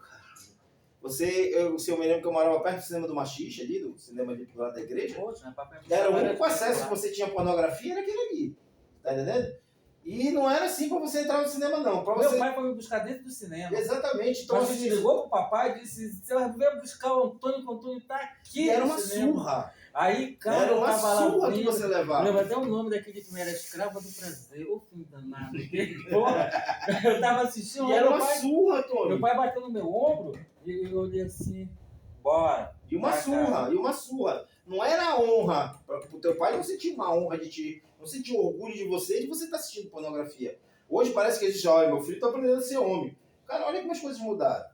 Eu me lembro que eu morava perto do cinema do Machixe ali, do cinema ali do lado da igreja. Poxa, né, papai? Era o único acesso que você tinha à pornografia, era aquele ali. Tá entendendo? E não era assim pra você entrar no cinema, não. Pra Meu você... pai foi me buscar dentro do cinema. Exatamente. Então, Mas a gente ligou pro papai e disse: você vai buscar o Antônio, que o Antônio tá aqui. E era uma cinema. surra. Aí, cara, Era uma tava surra lá que vindo, você levava. lembra até o nome daquele que era Escrava do Prazer. Ô, filho danado. Porra, eu tava assistindo. E era uma pai, surra, Antônio. meu pai bateu no meu ombro e eu olhei assim: bora. E uma surra, e uma surra. Não era honra. Pro teu pai não sentia uma honra de ti. Não sentia orgulho de você estar assistindo pornografia. Hoje parece que existe, olha, meu filho tá aprendendo a ser homem. Cara, olha como as coisas mudaram.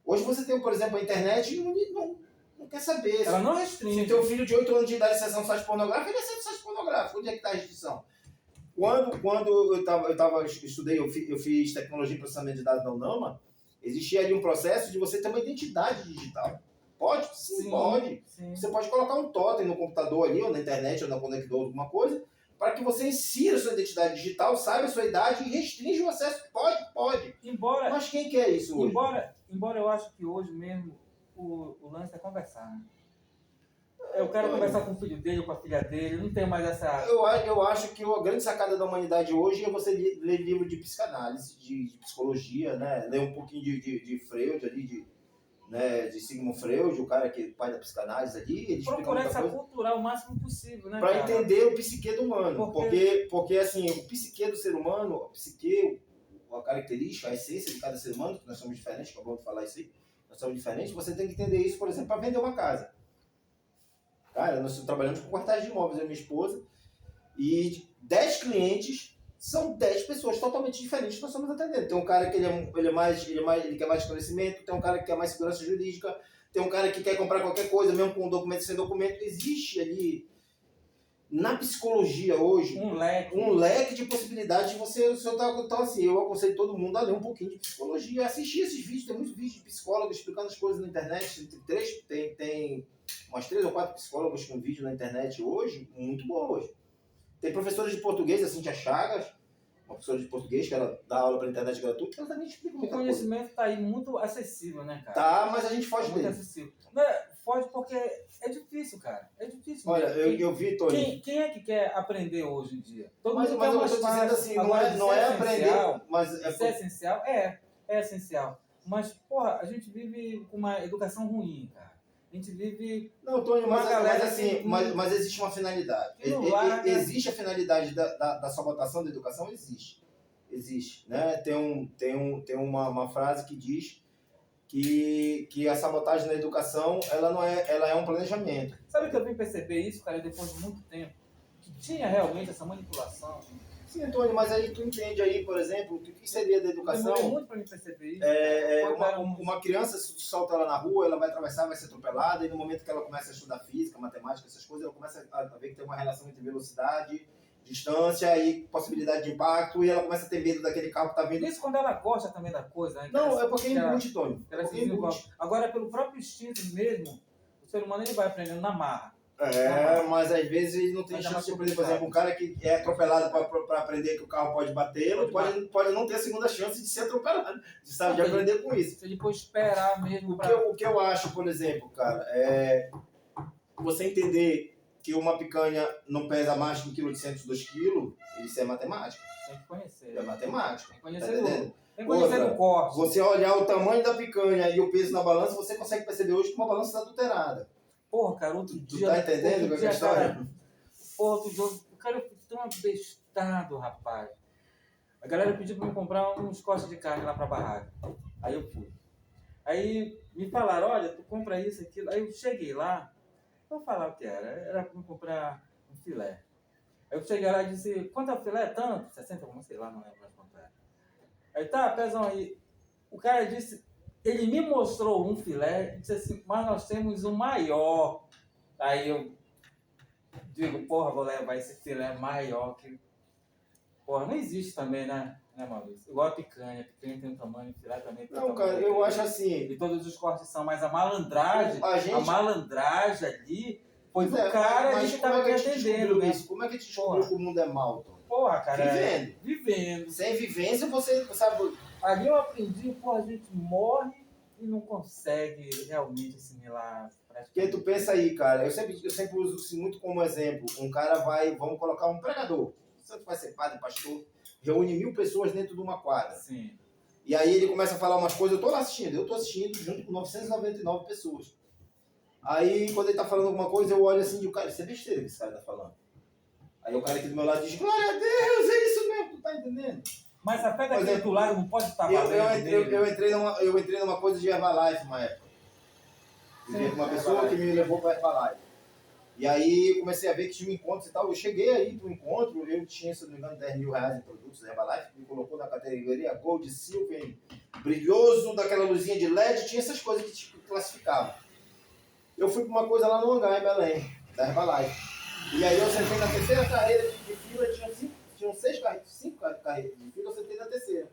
Hoje você tem, por exemplo, a internet e não quer saber. Ela não restringe. Se teu filho de 8 anos de idade acessar um site pornográfico, ele acessa um site pornográfico. Onde é que está a restrição? Quando eu fiz tecnologia e processamento de dados da UNAMA, existia ali um processo de você ter uma identidade digital. Pode? Sim, pode. Sim. Você pode colocar um totem no computador ali, ou na internet, ou na conector, alguma coisa, para que você insira sua identidade digital, saiba a sua idade e restringe o acesso. Pode. Mas quem quer isso hoje? Embora eu acho que hoje mesmo o lance é conversar, né? Eu quero conversar com o filho dele, com a filha dele, não tem mais essa... Eu acho que a grande sacada da humanidade hoje é você ler livro de psicanálise, de psicologia, né? Ler um pouquinho de Freud ali, de Sigmund Freud, o cara que é pai da psicanálise ali. Ele procurar essa cultural o máximo possível, né? Para entender o psique do humano. Porque assim, o psique do ser humano, a característica, a essência de cada ser humano, que nós somos diferentes, acabamos de falar isso aí, nós somos diferentes, você tem que entender isso, por exemplo, para vender uma casa. Cara, nós trabalhamos com quartais de imóveis, eu e minha esposa, e 10 clientes são 10 pessoas totalmente diferentes que nós estamos atendendo. Tem um cara que ele quer mais conhecimento, tem um cara que quer mais segurança jurídica, tem um cara que quer comprar qualquer coisa, mesmo com documento sem documento. Existe ali, na psicologia hoje, um leque de possibilidades de você... Então, assim, eu aconselho todo mundo a ler um pouquinho de psicologia, assistir esses vídeos, tem muitos vídeos de psicólogos explicando as coisas na internet, tem umas 3 ou 4 psicólogos com vídeo na internet hoje, muito boas. Tem professores de português, a Cíntia Chagas, uma professora de português que ela dá aula para internet gratuita, ela também explica muita coisa. O conhecimento está aí muito acessível, né, cara? Tá, mas a gente foge dele. Muito acessível. Não, foge porque é difícil, cara. É difícil. Olha, eu vi, Tony. Quem é que quer aprender hoje em dia? Mas eu estou dizendo assim, não é aprender, mas... Isso é essencial? É essencial. Mas, porra, a gente vive com uma educação ruim, cara. A gente vive... Não, Tony, mas existe uma finalidade. Existe a finalidade da sabotação da educação? Existe. Né? Tem uma frase que diz que a sabotagem da educação ela é um planejamento. Sabe que eu vim perceber isso, cara, depois de muito tempo? Que tinha realmente essa manipulação. Sim, Antônio, mas aí tu entende aí, por exemplo, o que seria da educação? Demorei muito para me perceber isso. Uma criança, se tu solta ela na rua, ela vai atravessar, vai ser atropelada, e no momento que ela começa a estudar física, matemática, essas coisas, ela começa a ver que tem uma relação entre velocidade, distância e possibilidade de impacto, e ela começa a ter medo daquele carro que tá vindo. Isso quando ela gosta também da coisa, né? Não, é porque embute, Tony. Agora, pelo próprio instinto mesmo, o ser humano ele vai aprendendo na marra. Mas às vezes não tem chance de aprender. Por exemplo, um cara que é atropelado para aprender que o carro pode bater, pode não ter a segunda chance de ser atropelado, de aprender com isso. Se ele for esperar mesmo. O que eu acho, por exemplo, cara, é você entender que uma picanha não pesa mais de 1,1 kg, 2 kg, isso é matemática. Tem que conhecer. É matemática. Tem que conhecer o corte. Você olhar o tamanho da picanha e o peso na balança, você consegue perceber hoje que uma balança está adulterada. Porra, cara, outro dia... Tu tá entendendo a história? Outro dia, o cara, eu fiquei tão abestado, rapaz. A galera pediu pra me comprar uns cortes de carne lá pra barraca. Aí eu fui. Aí me falaram, olha, tu compra isso, aquilo. Aí eu cheguei lá, vou falar o que era pra me comprar um filé. Aí eu cheguei lá e disse, quanto é o filé? Tanto? 60, sei lá, não lembro mais quanto era. Aí tá, pesam aí. O cara disse... Ele me mostrou um filé e disse assim, mas nós temos um maior. Aí eu digo, porra, vou levar esse filé maior que... Porra, não existe também, né Maurício? Igual a picanha tem um tamanho, o filé também tem um tamanho. Não, cara, eu acho assim... E todos os cortes são, mas a malandragem ali, foi do cara ali que estava me atendendo, né? Como é que a gente descobriu que o mundo é mal, Tom? Porra, cara. Vivendo. Sem vivência, você sabe... Ali eu aprendi, porra, a gente morre e não consegue realmente assimilar. Porque tu pensa aí, cara, eu sempre uso isso muito como exemplo. Um cara vamos colocar um pregador. Você vai ser padre, pastor, reúne 1000 pessoas dentro de uma quadra. Sim. E aí ele começa a falar umas coisas, eu tô assistindo junto com 999 pessoas. Aí quando ele tá falando alguma coisa, eu olho assim e digo, cara, isso é besteira que esse cara tá falando. Aí o cara aqui do meu lado diz, glória a Deus, é isso mesmo, tu tá entendendo? Mas a fé daquele do lado não pode estar valendo eu entrei numa coisa de Herbalife uma época. Com uma pessoa que me levou para Herbalife. E aí comecei a ver que tinha um encontro e tal. Eu cheguei aí pro encontro, eu tinha, se não me engano, 10 mil reais em produtos da Herbalife, me colocou na categoria Gold, Silver, brilhoso, daquela luzinha de LED, tinha essas coisas que te classificavam. Eu fui para uma coisa lá no hangar, em Belém, da Herbalife. E aí eu sentei na terceira carreira de fila, tinham 5 carreiras de fila, eu sentei na terceira.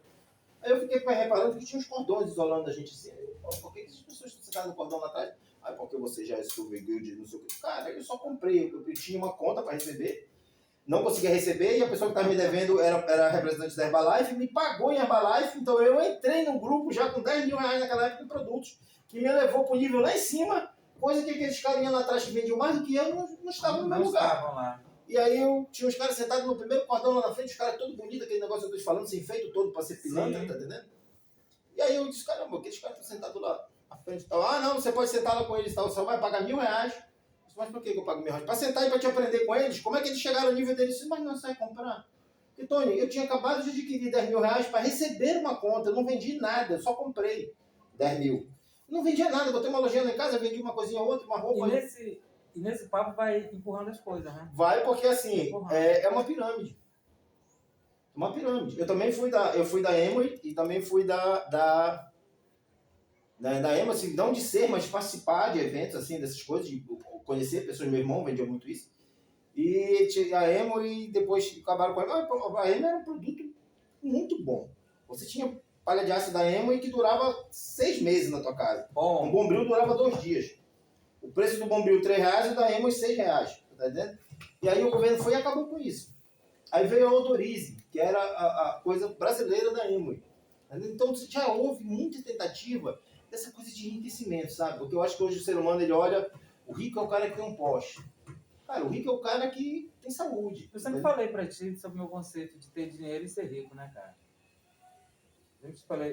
Aí eu fiquei reparando que tinha uns cordões isolando a gente assim. Por que as pessoas estão sentadas no cordão lá atrás? Aí porque você já é Silver Guild, não sei o que. Cara, eu só comprei, eu tinha uma conta para receber, não conseguia receber, e a pessoa que estava me devendo era representante da Herbalife, me pagou em Herbalife, então eu entrei num grupo já com 10 mil reais naquela época em produtos, que me levou para o nível lá em cima, coisa que aqueles carinhas lá atrás que vendiam mais do que eu não estavam no meu lugar. Lá. E aí eu tinha os caras sentados no primeiro cordão lá na frente, os caras todos bonitos, aquele negócio que eu estou falando, sem feito todo para ser pilantra, tá entendendo? E aí eu disse, caramba, aqueles caras estão sentados lá à frente e tal. Ah, não, você pode sentar lá com eles e tal, você vai pagar 1000 reais. Mas por que eu pago 1000 reais? Para sentar e para te aprender com eles, como é que eles chegaram ao nível deles? Eu disse, mas não sai comprar. Porque, Tony, eu tinha acabado de adquirir 10 mil reais para receber uma conta, eu não vendi nada, eu só comprei 10 mil. Não vendia nada, botei uma lojinha lá em casa, vendi uma coisinha ou outra, uma roupa. E nesse papo vai empurrando as coisas, né? Vai, porque assim, é uma pirâmide. Uma pirâmide. Eu também fui da Emory e também fui da Emory, assim, não de ser, mas participar de eventos, assim, dessas coisas, de conhecer pessoas, meu irmão vendia muito isso. E a Emory, depois acabaram com a Emory. A Emory era um produto muito bom. Você tinha palha de aço da Emory que durava 6 meses na tua casa. Um bombril durava 2 dias. O preço do bombril R$3 e o da Emory R$6. Tá entendendo? E aí o governo foi e acabou com isso. Aí veio a Odorize, que era a coisa brasileira da Emory. Então já houve muita tentativa dessa coisa de enriquecimento, sabe? Porque eu acho que hoje o ser humano, ele olha, o rico é o cara que tem um Porsche. Cara, o rico é o cara que tem saúde. Eu sempre falei pra ti sobre o meu conceito de ter dinheiro e ser rico, né, cara?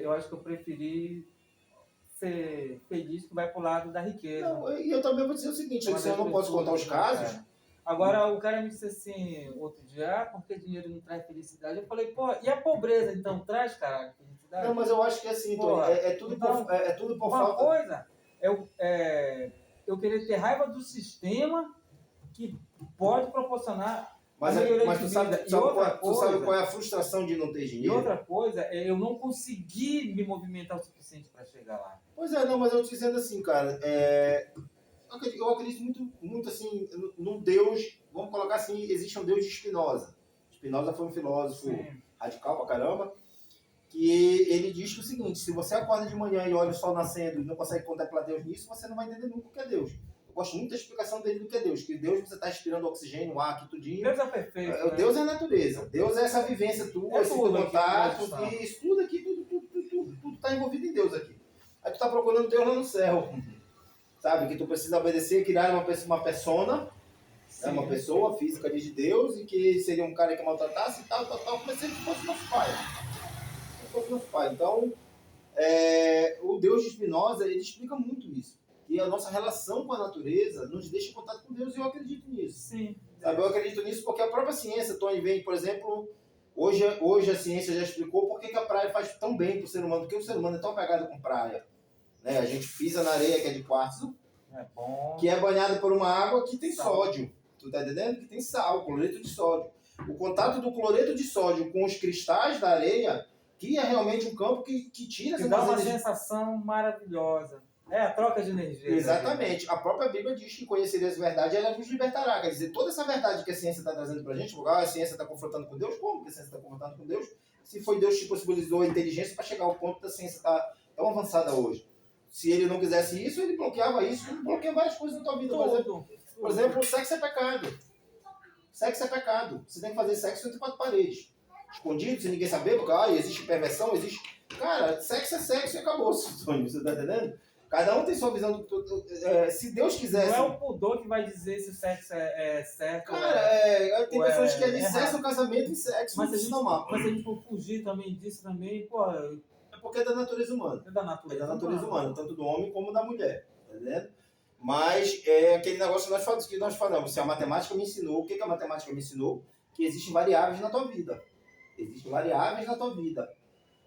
Eu acho que eu preferi ser feliz que vai pro lado da riqueza. Não, e eu também vou dizer o seguinte, eu não posso contar os casos. Cara. Agora, o cara me disse assim, outro dia, porque dinheiro não traz felicidade. Eu falei, pô, e a pobreza, então, traz, cara, felicidade? Não, mas eu acho que é assim, Tony, é tudo por uma falta... Uma coisa, eu querer ter raiva do sistema que pode proporcionar mas a melhoria mas de tu vida. tu sabe qual é a frustração de não ter dinheiro? E outra coisa é eu não conseguir me movimentar o suficiente para chegar lá. Pois é, não, mas eu te dizendo assim, cara, eu acredito muito assim, num Deus, vamos colocar assim, existe um Deus de Spinoza. Spinoza foi um filósofo radical pra caramba, que ele diz que é o seguinte, se você acorda de manhã e olha o sol nascendo e não consegue contemplar Deus nisso, você não vai entender nunca o que é Deus. Eu gosto muito da explicação dele do que é Deus, que Deus você está respirando oxigênio, ar aqui, tudinho. Deus é perfeito. Né? Deus é a natureza, Deus é essa vivência tua, esse teu contato, isso tudo aqui, tudo está envolvido em Deus aqui. Aí tu tá procurando Deus lá no céu. Sabe? Que tu precisa obedecer, criar uma persona, né? Uma pessoa física de Deus, e que seria um cara que maltratasse e tal, como se ele fosse nosso pai. Então, o Deus de Spinoza, ele explica muito isso. Que a nossa relação com a natureza nos deixa em contato com Deus, e eu acredito nisso. Sim. Sabe? Eu acredito nisso porque a própria ciência, Tony, vem, por exemplo, hoje a ciência já explicou por que a praia faz tão bem pro ser humano, porque o ser humano é tão apegado com praia. Né? A gente pisa na areia que é de quartzo, que é banhada por uma água que tem sódio. Tu tá entendendo? Que tem sal, cloreto de sódio. O contato do cloreto de sódio com os cristais da areia cria realmente um campo que tira essa dá uma sensação maravilhosa. É a troca de energia. Exatamente. A própria Bíblia diz que conhecereis a verdade e ela nos libertará. Quer dizer, toda essa verdade que a ciência está trazendo pra gente, a ciência está confrontando com Deus, como que a ciência está confrontando com Deus? Se foi Deus que possibilitou a inteligência para chegar ao ponto da ciência estar tão avançada hoje. Se ele não quisesse isso, ele bloqueava isso, ele bloqueia várias coisas na tua vida. Por exemplo, o sexo é pecado. Sexo é pecado. Você tem que fazer sexo entre 4 paredes. Escondido, sem ninguém saber, porque existe perversão, existe Cara, sexo é sexo e acabou, Tony, você tá entendendo? Cada um tem sua visão se Deus quisesse. Não é o pudor que vai dizer se o sexo é certo. Cara, tem pessoas que alicerçam o casamento em sexo. Mas se a gente for fugir também disso também, pô. É porque é da natureza humana. É da natureza. É da natureza humana, tanto do homem como da mulher. Tá entendendo? Mas é aquele negócio que nós falamos. Se a matemática me ensinou, o que a matemática me ensinou? Que existem variáveis na tua vida. Existem variáveis na tua vida.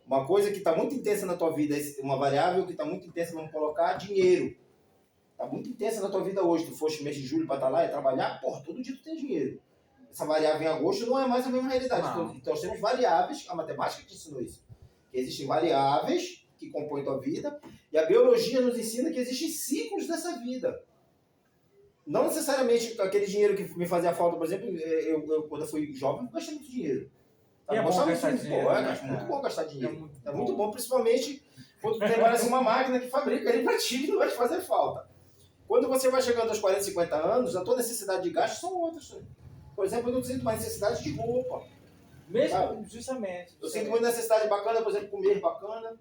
Uma coisa que está muito intensa na tua vida, uma variável que está muito intensa, vamos colocar, dinheiro. Está muito intensa na tua vida hoje. Tu foste mês de julho para estar lá e trabalhar, porra, todo dia tu tem dinheiro. Essa variável em agosto não é mais a mesma realidade. Então nós temos variáveis, a matemática te ensinou isso. Que existem variáveis que compõem tua vida e a biologia nos ensina que existem ciclos dessa vida. Não necessariamente aquele dinheiro que me fazia falta, por exemplo, quando eu fui jovem, eu gastei muito dinheiro. É bom gastar dinheiro. Muito bom gastar dinheiro. É muito bom, principalmente quando tem parece uma máquina que fabrica ele para ti e não vai te fazer falta. Quando você vai chegando aos 40, 50 anos, a tua necessidade de gasto são outras. Por exemplo, eu não sinto mais necessidade de roupa. Mesmo, sabe? Justamente. Eu sinto muita necessidade bacana, por exemplo, comer bacana,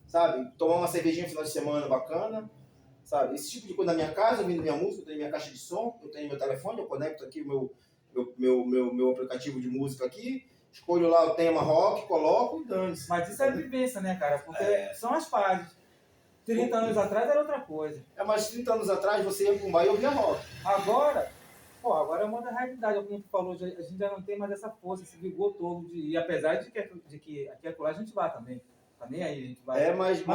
sabe? Tomar uma cervejinha no final de semana bacana, sabe? Esse tipo de coisa na minha casa, ouvindo minha música, eu tenho minha caixa de som, eu tenho meu telefone, eu conecto aqui o meu aplicativo de música aqui, escolho lá o tema rock, coloco e dane-se. Mas isso é vivência, né, cara? Porque são as fases. 30 anos atrás era outra coisa. Mas 30 anos atrás você ia para um bar e ouvia rock. Agora é uma da realidade. Como tu falou, a gente já não tem mais essa força, esse vigor todo de ir. Apesar de que aqui e acolá a gente vai também. Tá nem aí, a gente vai. Mas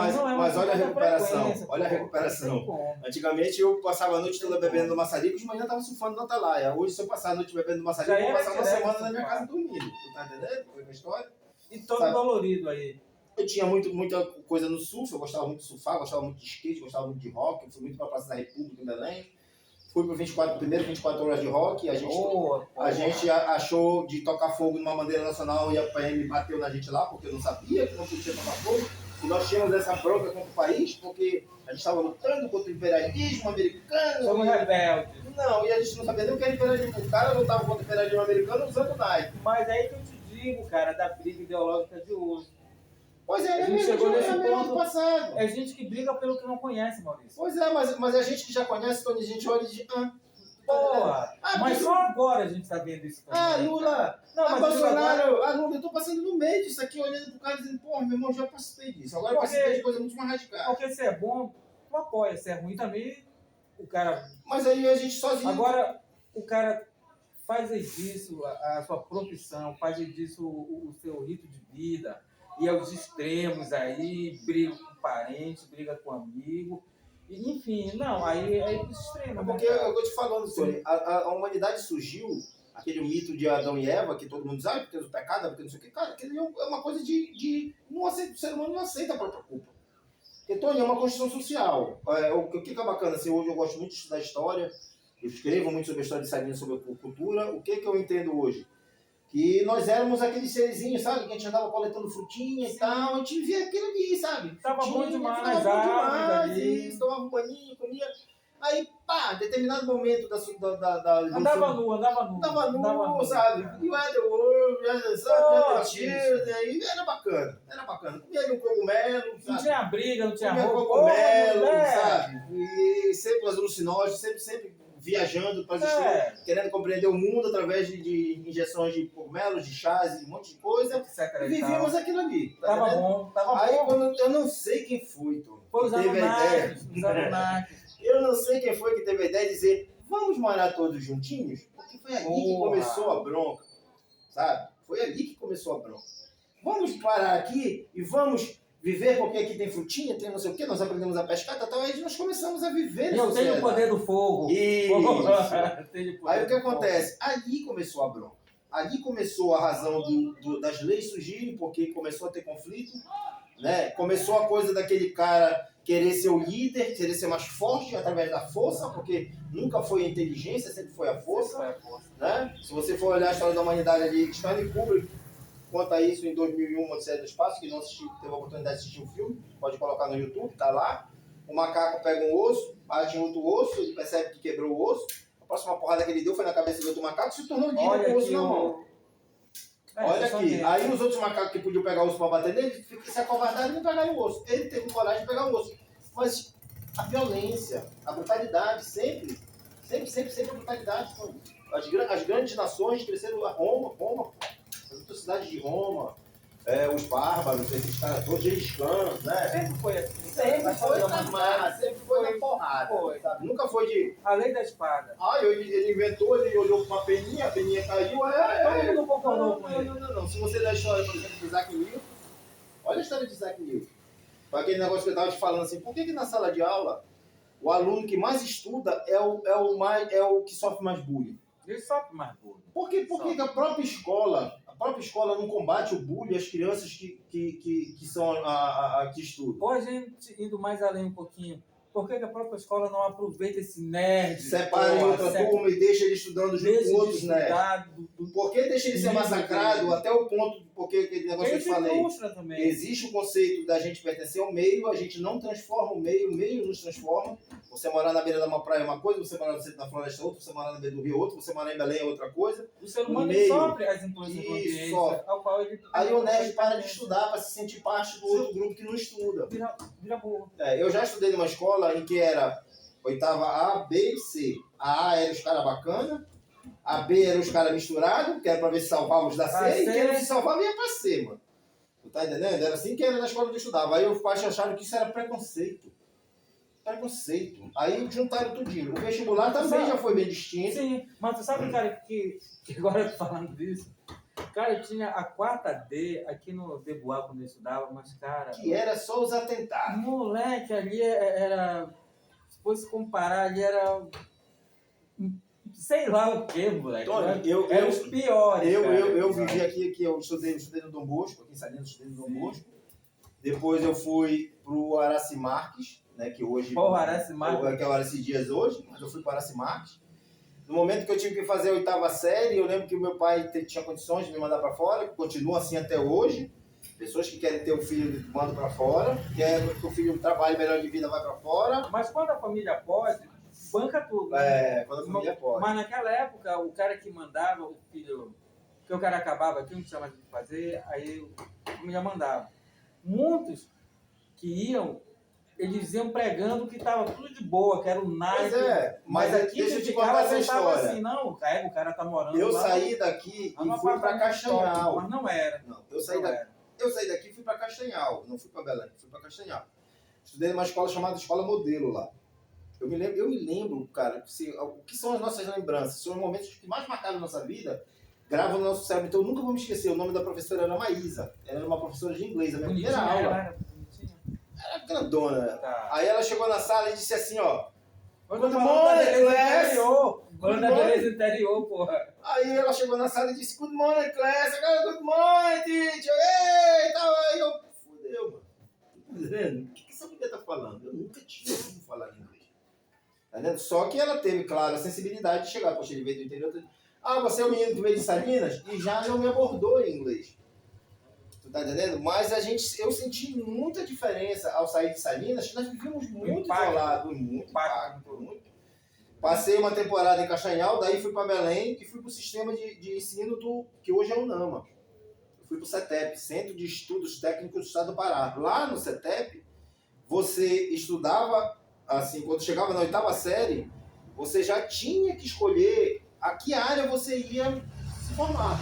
olha a recuperação. Olha a recuperação. Antigamente eu passava a noite toda bebendo no maçarico, de manhã eu tava surfando no Atalaia. Hoje, se eu passar a noite bebendo no maçarico, eu vou passar uma semana na minha casa dormindo. Tu tá entendendo? Foi a história. E todo dolorido aí. Eu tinha muita coisa no surf, eu gostava muito de surfar, gostava muito de skate, gostava muito de rock, eu fui muito pra Praça da República em Belém. Fui pro primeiro 24 horas de rock, a gente achou de tocar fogo numa bandeira nacional e a PM bateu na gente lá, porque eu não sabia que não podia tocar fogo. E nós tínhamos essa bronca contra o país, porque a gente estava lutando contra o imperialismo americano. Somos rebeldes. Não, e a gente não sabia nem o que era imperialismo. O cara lutava contra o imperialismo americano usando Nike. Mas é aí que eu te digo, cara, da briga ideológica de hoje. Pois é, a gente chegou nesse ponto passado. É gente que briga pelo que não conhece, Maurício. Pois é, mas a gente que já conhece, Tony, a gente olha e diz, mas só agora a gente tá vendo isso também. Lula, Bolsonaro, Lula, eu tô passando no meio disso aqui, olhando pro cara dizendo, porra, meu irmão, já participei disso. Agora eu participei de coisa muito mais radical. Porque se é bom, tu apoia. Se é ruim também, o cara... Mas aí a gente sozinho... Agora, o cara faz disso a sua profissão, faz disso o seu rito de vida, e aos extremos aí, briga com parente, briga com amigo, enfim, não, aí é extremo. Porque eu tô te falando, Tony, a humanidade surgiu, aquele mito de Adão e Eva, que todo mundo diz, porque o pecado, porque não sei o que, cara, aquilo é uma coisa de não aceita, o ser humano não aceita a própria culpa. Porque, Tony, é uma construção social. O que é bacana, assim, hoje eu gosto muito de estudar história, eu escrevo muito sobre a história de Sabino, sobre a cultura, o que eu entendo hoje? Que nós éramos aqueles serizinhos, sabe? Que a gente andava coletando frutinha e tal, a gente vivia aquilo ali, sabe? Tava bom demais, isso, tomava um paninho, comia. Aí, pá, determinado momento da andava nu, sabe? E o Edward, sabe? Aí era bacana. Comia ali um cogumelo, sabe? Não tinha briga, não tinha roupa. Cogumelo, sabe? E sempre os alucinógenos, sempre viajando para as querendo compreender o mundo através de injeções de cogumelos, de chás, de um monte de coisa. E vivíamos aquilo ali. Tava bom. Aí quando eu não sei quem foi, Tom. Foi os Anunnakis. Eu não sei quem foi que teve a ideia de dizer, vamos morar todos juntinhos? Porque foi ali que começou a bronca, sabe? Foi ali que começou a bronca. Vamos parar aqui e vamos viver porque aqui tem frutinha, tem não sei o quê, nós aprendemos a pescar, tal, aí nós começamos a viver. Eu tenho o poder do fogo. Isso. Aí o que acontece? Ali começou a bronca. Ali começou a razão das leis surgirem, porque começou a ter conflito, né? Começou a coisa daquele cara querer ser o líder, querer ser mais forte através da força, porque nunca foi a inteligência, sempre foi a força. Né? Se você for olhar a história da humanidade ali, Stanley Kubrick conta isso em 2001, Odisseia do Espaço, que não assistiu, teve a oportunidade de assistir o filme, pode colocar no YouTube, tá lá. O macaco pega um osso, bate em outro osso, ele percebe que quebrou o osso. A próxima porrada que ele deu foi na cabeça do outro macaco e se tornou líder com o osso na mão. Olha aqui, justamente. aí os outros macacos que podiam pegar o osso para bater nele, se acovardaram e não pegaram o osso. Ele teve coragem de pegar o osso. Mas a violência, a brutalidade, sempre a brutalidade. As grandes nações cresceram a Roma, as outras cidades de Roma, os bárbaros, esses caras todos, Gengis Khan, né? Sempre foi assim. Sempre foi na Mas marra, sempre foi na porrada, Foi. sabe? Nunca foi de... a lei da espada. ele inventou, ele olhou para uma peninha, a peninha caiu, Todo mundo não concordou com ele. Não. Se você ler a história, por exemplo, do Isaac Newton, olha a história de Isaac Newton. Foi aquele negócio que eu estava te falando assim, por que na sala de aula o aluno que mais estuda é o que sofre mais bullying? Ele sofre mais bullying. Por que a própria escola não combate o bullying às crianças que são que estudam? Ou a gente indo mais além um pouquinho, por que a própria escola não aproveita esse nerd? Separa em outra turma e deixa ele estudando junto com outros nerds. Por que deixa ele ser massacrado até o ponto, porque aquele negócio que eu te falei, também. existe o conceito da gente pertencer ao meio, a gente não transforma o meio nos transforma. Você morar na beira de uma praia é uma coisa, você morar no centro da floresta é outra, você morar na beira do rio é outra, você morar em Belém é outra coisa. O ser humano meio, sofre as influências do ambiente, ao qual ele... Aí o nerd para de estudar para se sentir parte do outro grupo que não estuda. Vira burro. Eu já estudei numa escola em que era oitava A, B e C. A A era os caras bacanas, a B era os caras misturados, que era para ver se salvava os da C, e quem não se salvava ia para C, mano. Tu tá entendendo? Era assim que era na escola que eu estudava. Aí os pais acharam que isso era preconceito. Aí juntaram tudinho. O vestibular também já foi bem distinto. Sim, mas tu sabe, cara, que agora eu tô falando disso, cara, eu tinha a 4D aqui no Debois quando eu estudava, mas, cara... Que era só os atentados. Moleque, ali era... Se fosse comparar, ali era... Sei lá o que, moleque. Tony, eram os piores, eu vivi aqui, eu estudei no Dom Bosco, aqui em Salinas, estudei no Dom Bosco. Depois eu fui pro Araci Marques, né, que hoje... Qual Araci Marques? Que é o Araci Dias hoje, mas eu fui para o Araci Marques. No momento que eu tive que fazer a 8ª série, eu lembro que o meu pai tinha condições de me mandar para fora, que continua assim até hoje. Pessoas que querem ter o filho mandam para fora, querem que o filho trabalhe melhor de vida, vai para fora. Mas quando a família pode, banca tudo. Né? Quando a família pode. Mas naquela época, o cara que mandava o filho, que o cara acabava aqui, não tinha mais o que fazer, aí a família mandava. Muitos que iam, eles iam pregando que estava tudo de boa, que era o Nike. Mas aqui deixa eu te contar essa história. Assim, não, o cara tá morando eu lá. Eu saí daqui e fui para Castanhal. Mas não era. Não, eu saí daqui e fui para Castanhal. Não fui para Belém, fui para Castanhal. Estudei numa escola chamada Escola Modelo lá. Eu me lembro, cara, o que são as nossas lembranças? São os momentos que mais marcaram a nossa vida, gravam no nosso cérebro. Então eu nunca vou me esquecer. O nome da professora era Maísa. Ela era uma professora de inglês. A minha primeira aula. Era grandona. Tá. Aí ela chegou na sala e disse assim, ó. Good morning, class. Falando da beleza interior, porra. Aí ela chegou na sala e disse, good morning, class. Good morning, teacher. Ei, tal. Aí eu, fudeu, mano. Tá vendo? O que essa mulher tá falando? Eu nunca tinha ouvido falar em inglês. Tá vendo? Só que ela teve, claro, a sensibilidade de chegar. Poxa, ele veio do interior. Você é o menino que veio de Salinas? E já não me abordou em inglês. Tu tá entendendo? Mas eu senti muita diferença ao sair de Salinas, que nós vivíamos muito isolados, muito impacto. Passei uma temporada em Castanhal, daí fui para Belém e fui para o sistema de ensino que hoje é o UNAMA. Eu fui para o CETEP, Centro de Estudos Técnicos do Estado do Pará. Lá no CETEP, você estudava, assim, quando chegava na 8ª série, você já tinha que escolher a que área você ia se formar.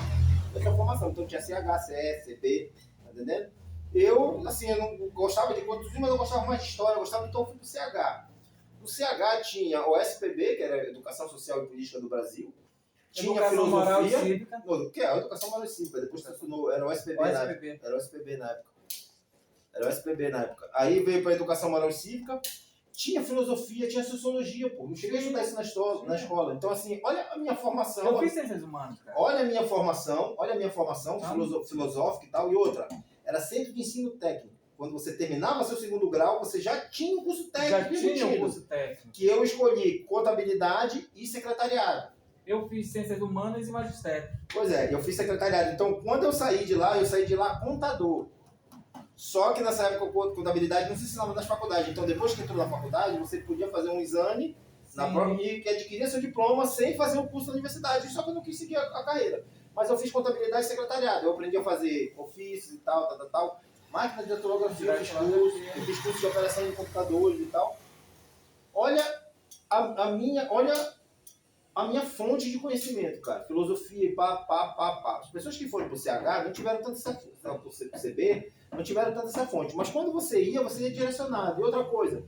Essa formação. Então tinha CH, CS, CP, tá entendendo? Eu não gostava de quantos, mas eu gostava mais de história, então eu fui pro CH. No CH tinha o SPB, que era Educação Social e Política do Brasil. Tinha Educação Filosofia. Moral e Cívica. Que é a Educação Moral e Cívica. Depois era o SPB, Era o SPB na época. Aí veio para Educação Moral e Cívica. Tinha filosofia, tinha sociologia, pô. Não cheguei a estudar isso na escola. Então, assim, olha a minha formação. Eu fiz ciências humanas, cara. Olha a minha formação filosófica e tal. E outra, era centro de ensino técnico. Quando você terminava seu 2º grau, você já tinha um curso técnico. Que eu escolhi contabilidade e secretariado. Eu fiz ciências humanas e magistério. Pois é, eu fiz secretariado. Então, quando eu saí de lá contador. Só que nessa época, contabilidade não se ensinava nas faculdades. Então, depois que entrou na faculdade, você podia fazer um exame e que adquiria seu diploma sem fazer um curso na universidade. Só que eu não quis seguir a carreira. Mas eu fiz contabilidade e secretariado. Eu aprendi a fazer ofícios e tal. Máquina de datilografia, eu fiz curso de operação de computadores e tal. Olha a minha fonte de conhecimento, cara. Filosofia e pá. As pessoas que foram pro CH não tiveram tanto essa pro CB, não tiveram tanta essa fonte. Mas quando você ia direcionado. E outra coisa,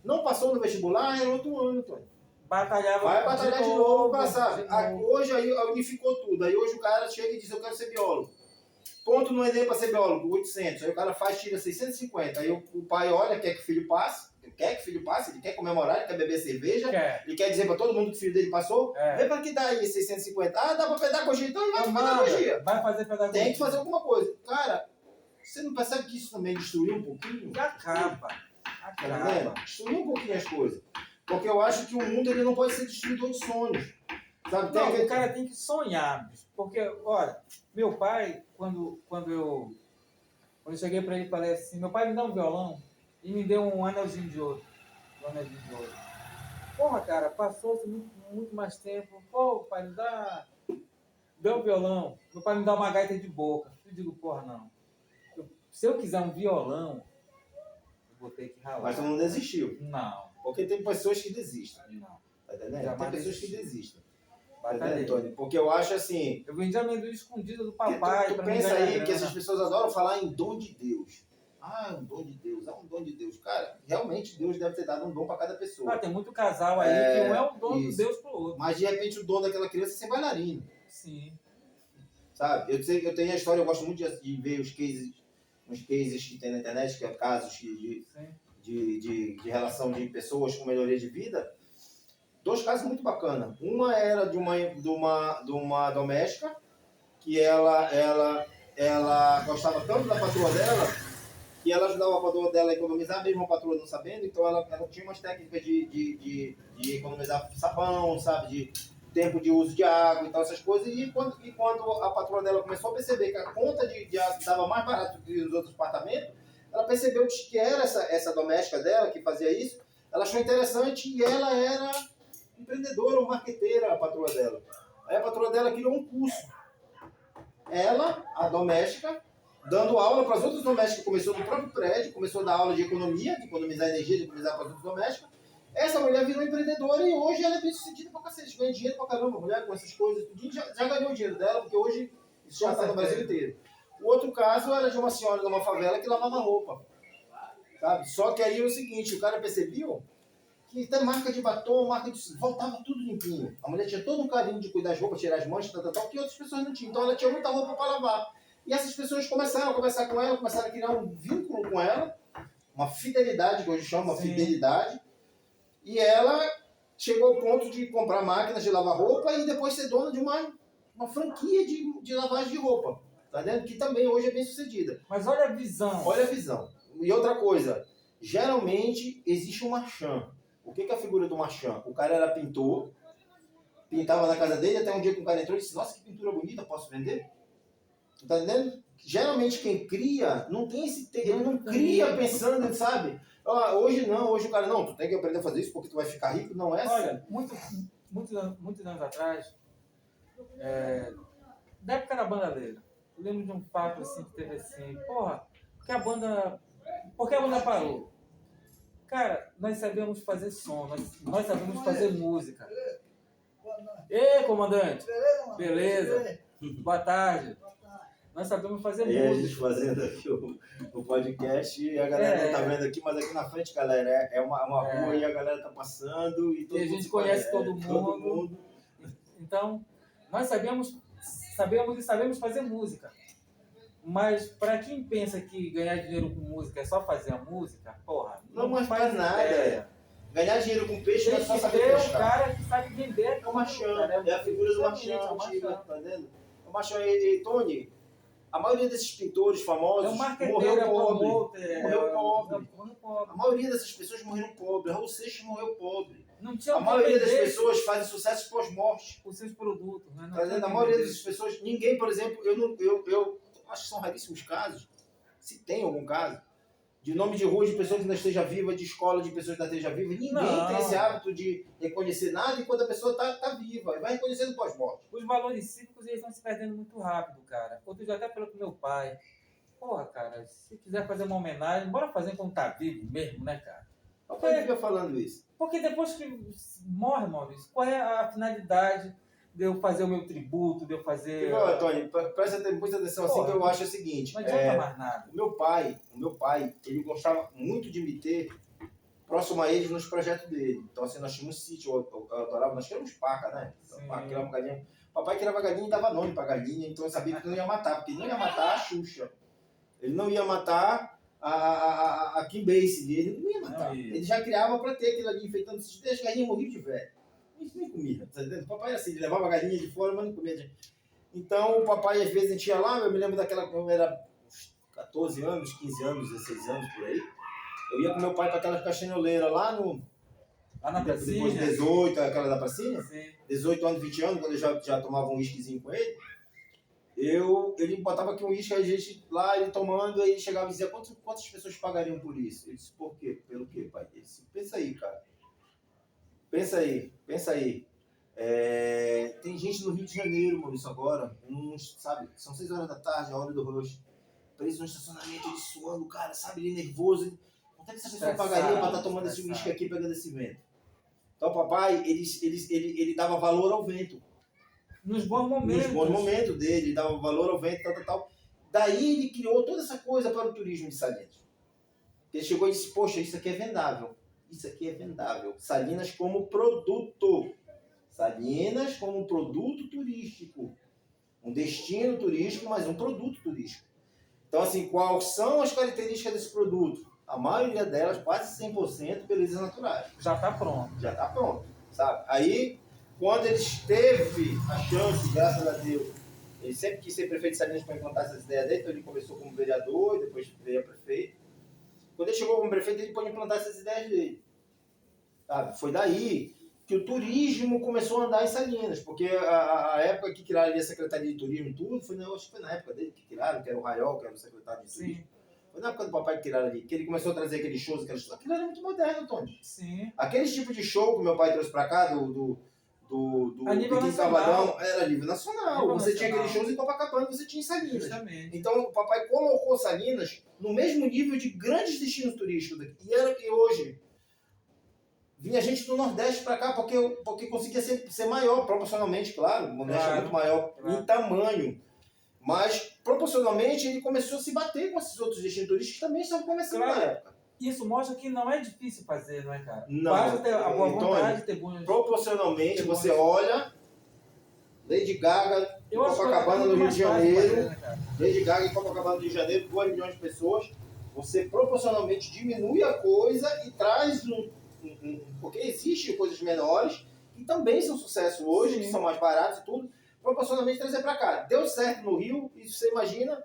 não passou no vestibular, era outro ano, Tony. Batalhava. Vai batalhar de novo, passar. Hoje aí unificou tudo. Aí hoje o cara chega e diz, eu quero ser biólogo. Ponto no Enem para ser biólogo, 800. Aí o cara tira 650. Aí o pai olha, quer que o filho passe. Ele quer comemorar, ele quer beber cerveja. Ele quer dizer para todo mundo que o filho dele passou. Vê para que dá aí 650. Ah, dá para pedagogia. Então ele vai para pedagogia. Vai fazer pedagogia. Tem que fazer alguma coisa. Cara, você não percebe que isso também destruiu um pouquinho? Acaba. Destruiu um pouquinho as coisas. Porque eu acho que o mundo ele não pode ser destruidor de sonhos. Sabe? Não, o cara tem que sonhar. Porque, olha, meu pai, quando eu cheguei para ele e falei assim, meu pai me dá um violão e me deu um anelzinho de ouro. Porra, cara, passou-se muito mais tempo. Pô, pai, me dá... Deu um violão. Meu pai me dá uma gaita de boca. Eu digo, porra, não. Se eu quiser um violão, eu vou ter que ralar. Mas tu não desistiu. Não. Porque tem pessoas que desistem. Não. Tá entendendo? Tem pessoas que desistem. Batalhei. Porque eu acho assim... Eu vendi amendoim escondido do papai. Tu pensa aí que essas pessoas adoram falar em dom de Deus. Ah, um dom de Deus. Ah, um dom de Deus. Cara, realmente Deus deve ter dado um dom para cada pessoa. Tem muito casal aí que um é o dom de Deus pro outro. Mas de repente o dom daquela criança é ser bailarino. Sim. Sabe? Eu tenho a história, eu gosto muito de ver os cases que tem na internet, que é casos de relação de pessoas com melhoria de vida. 2 casos muito bacanas. Uma era de uma doméstica que ela gostava tanto da patroa dela que ela ajudava a patroa dela a economizar, mesmo a patroa não sabendo. Então ela tinha umas técnicas de economizar sabão, sabe? De tempo de uso de água e tal, essas coisas. E quando a patroa dela começou a perceber que a conta de água estava mais barato que os outros apartamentos, ela percebeu que era essa doméstica dela que fazia isso. Ela achou interessante e ela era empreendedora ou marqueteira, a patroa dela. Aí a patroa dela criou um curso. Ela, a doméstica, dando aula para as outras domésticas, começou no próprio prédio, começou a dar aula de economia, de economizar energia, de economizar para as outras domésticas. Essa mulher virou empreendedora e hoje ela é bem sucedida pra cacete, ganha dinheiro pra caramba. A mulher com essas coisas, já ganhou o dinheiro dela, porque hoje isso já está no Brasil inteiro. O outro caso era de uma senhora de uma favela que lavava roupa. Sabe? Só que aí é o seguinte, o cara percebeu que tem marca de batom, voltava tudo limpinho. A mulher tinha todo um carinho de cuidar das roupas, tirar as manchas, que outras pessoas não tinham. Então ela tinha muita roupa para lavar. E essas pessoas começaram a conversar com ela, começaram a criar um vínculo com ela, uma fidelidade, que hoje chama fidelidade. E ela chegou ao ponto de comprar máquinas de lavar roupa e depois ser dona de uma franquia de lavagem de roupa. Tá vendo? Que também hoje é bem sucedida. Mas olha a visão. Olha a visão. E outra coisa, geralmente existe um marchand. O que é a figura do marchand? O cara era pintor, pintava na casa dele, até um dia que o cara entrou e disse, nossa, que pintura bonita, posso vender? Tá entendendo? Geralmente quem cria, não tem ele não cria pensando, sabe? Hoje não, hoje o cara, não, tu tem que aprender a fazer isso porque tu vai ficar rico, não é assim. Olha, muitos anos atrás, da época da bandadeira, eu lembro de um fato assim que teve assim, porra, por que a banda parou? Cara, nós sabemos fazer som, nós sabemos fazer música. Ei, comandante! Beleza? Boa tarde. Nós sabemos fazer música. E a gente fazendo aqui o podcast e a galera não tá vendo aqui, mas aqui na frente, galera, é uma rua e a galera tá passando. E a gente conhece todo mundo. Então, nós sabemos fazer música. Mas para quem pensa que ganhar dinheiro com música é só fazer a música, porra, não faz nada. Ganhar dinheiro com peixe não é só saber pescar. É o cara que sabe vender. É o marchand, é a figura do marchand antiga, tá vendo? O marchand e Tony, a maioria desses pintores famosos morreu pobre. A maioria dessas pessoas morreram pobre. Raul Seixas morreu pobre. A maioria das pessoas fazem sucesso pós-morte. Os seus produtos, né? Tá vendo? A maioria dessas pessoas, ninguém, por exemplo, eu acho que são raríssimos casos, se tem algum caso, de nome de rua de pessoas que ainda esteja viva, de escola de pessoas que ainda esteja viva. Ninguém Não. tem esse hábito de reconhecer nada enquanto a pessoa tá viva. Vai reconhecendo pós-morte. Os valores cívicos, eles estão se perdendo muito rápido, cara. Outro dia até falei pro meu pai, porra, cara, se quiser fazer uma homenagem, bora fazer quando tá vivo mesmo, né, cara? O pai fica falando isso. Porque depois que morre, Maurício, qual é a finalidade de eu fazer o meu tributo, de eu fazer... Não, Antônio, presta muita atenção assim, Porra, que eu acho o seguinte. Não adianta mais nada. O meu pai, ele gostava muito de me ter próximo a ele nos projetos dele. Então, assim, nós tínhamos um sítio, eu adorava, nós tínhamos paca, né? Então, paca, criava galinha. Papai criava galinha e dava nome pra galinha, então eu sabia que não ia matar, porque ele não ia matar a Xuxa. Ele não ia matar a Kim Basinger, ele não ia matar. Ele já criava pra ter aquilo ali enfeitando o sítio, as galinhas morriam de velho. A gente nem comia, tá entendendo? O papai era assim, ele levava a galinha de fora, mas não comia. Então, o papai, às vezes, a gente ia lá, eu me lembro daquela, quando eu era 14 anos, 15 anos, 16 anos, por aí. Eu ia com meu pai para aquela castanholeira lá no... Lá na pracinha? Depois de 18, aquela da pracinha? Sim. 18 anos, 20 anos, quando eu já tomava um whiskyzinho com ele. Ele botava aqui um whisky, a gente lá, ele tomando, aí ele chegava e dizia, quantas pessoas pagariam por isso? Eu disse, por quê? Pelo quê, pai? Ele disse, pensa aí, cara. Pensa aí. Tem gente no Rio de Janeiro, Maurício, agora, sabe, são 6 horas da tarde, a hora do rush, preso no estacionamento, ele suando, cara, sabe, ele nervoso. Quanto é que essa pessoa pagaria para estar tomando esse whisky aqui, pegando esse vento? Então, o papai, ele dava valor ao vento. Nos bons momentos. Nos bons momentos dele, ele dava valor ao vento, tal. Daí ele criou toda essa coisa para o turismo de Salinas. Ele chegou e disse, poxa, isso aqui é vendável. Isso aqui é vendável. Salinas como produto. Salinas como um produto turístico. Um destino turístico, mas um produto turístico. Então, assim, quais são as características desse produto? A maioria delas, quase 100%, belezas naturais. Já está pronto. Já está pronto, sabe? Aí, quando ele teve a chance, graças a Deus, ele sempre quis ser prefeito de Salinas para implantar essas ideias dele, então ele começou como vereador, depois veio a prefeito. Quando ele chegou como prefeito, ele pôde implantar essas ideias dele. Sabe? Foi daí que o turismo começou a andar em Salinas, porque a época que criaram ali a Secretaria de Turismo e tudo, acho que foi na época dele que criaram, que era o Raiol, que era o secretário de Turismo. Sim. Foi na época do papai que criaram ali, que ele começou a trazer aqueles shows, aquilo era muito moderno, Antônio. Sim. Aquele tipo de show que o meu pai trouxe pra cá, do Piquim Cavadão, era nível nacional. Nível você nacional. tinha aqueles shows em Copacabana, você tinha em Salinas. Justamente. Então o papai colocou Salinas no mesmo nível de grandes destinos turísticos daqui. E era que hoje vinha gente do Nordeste para cá porque conseguia ser maior, proporcionalmente, claro. O Nordeste é muito maior em tamanho. Mas, proporcionalmente, ele começou a se bater com esses outros destinos turísticos que também estavam começando na época. Isso mostra que não é difícil fazer, não é, cara? Não. Basta ter a boa Então, vontade de ter bons... proporcionalmente, você olha Lady Gaga em Eu acho que Copacabana, é no Rio mais de fácil Janeiro. fazer, né, cara? Lady Gaga em Copacabana, no Rio de Janeiro, 2 milhões de pessoas. Você proporcionalmente diminui a coisa e traz porque existem coisas menores que também são sucesso hoje, Sim. que são mais baratos e tudo, proporcionalmente trazer para cá. Deu certo no Rio, e você imagina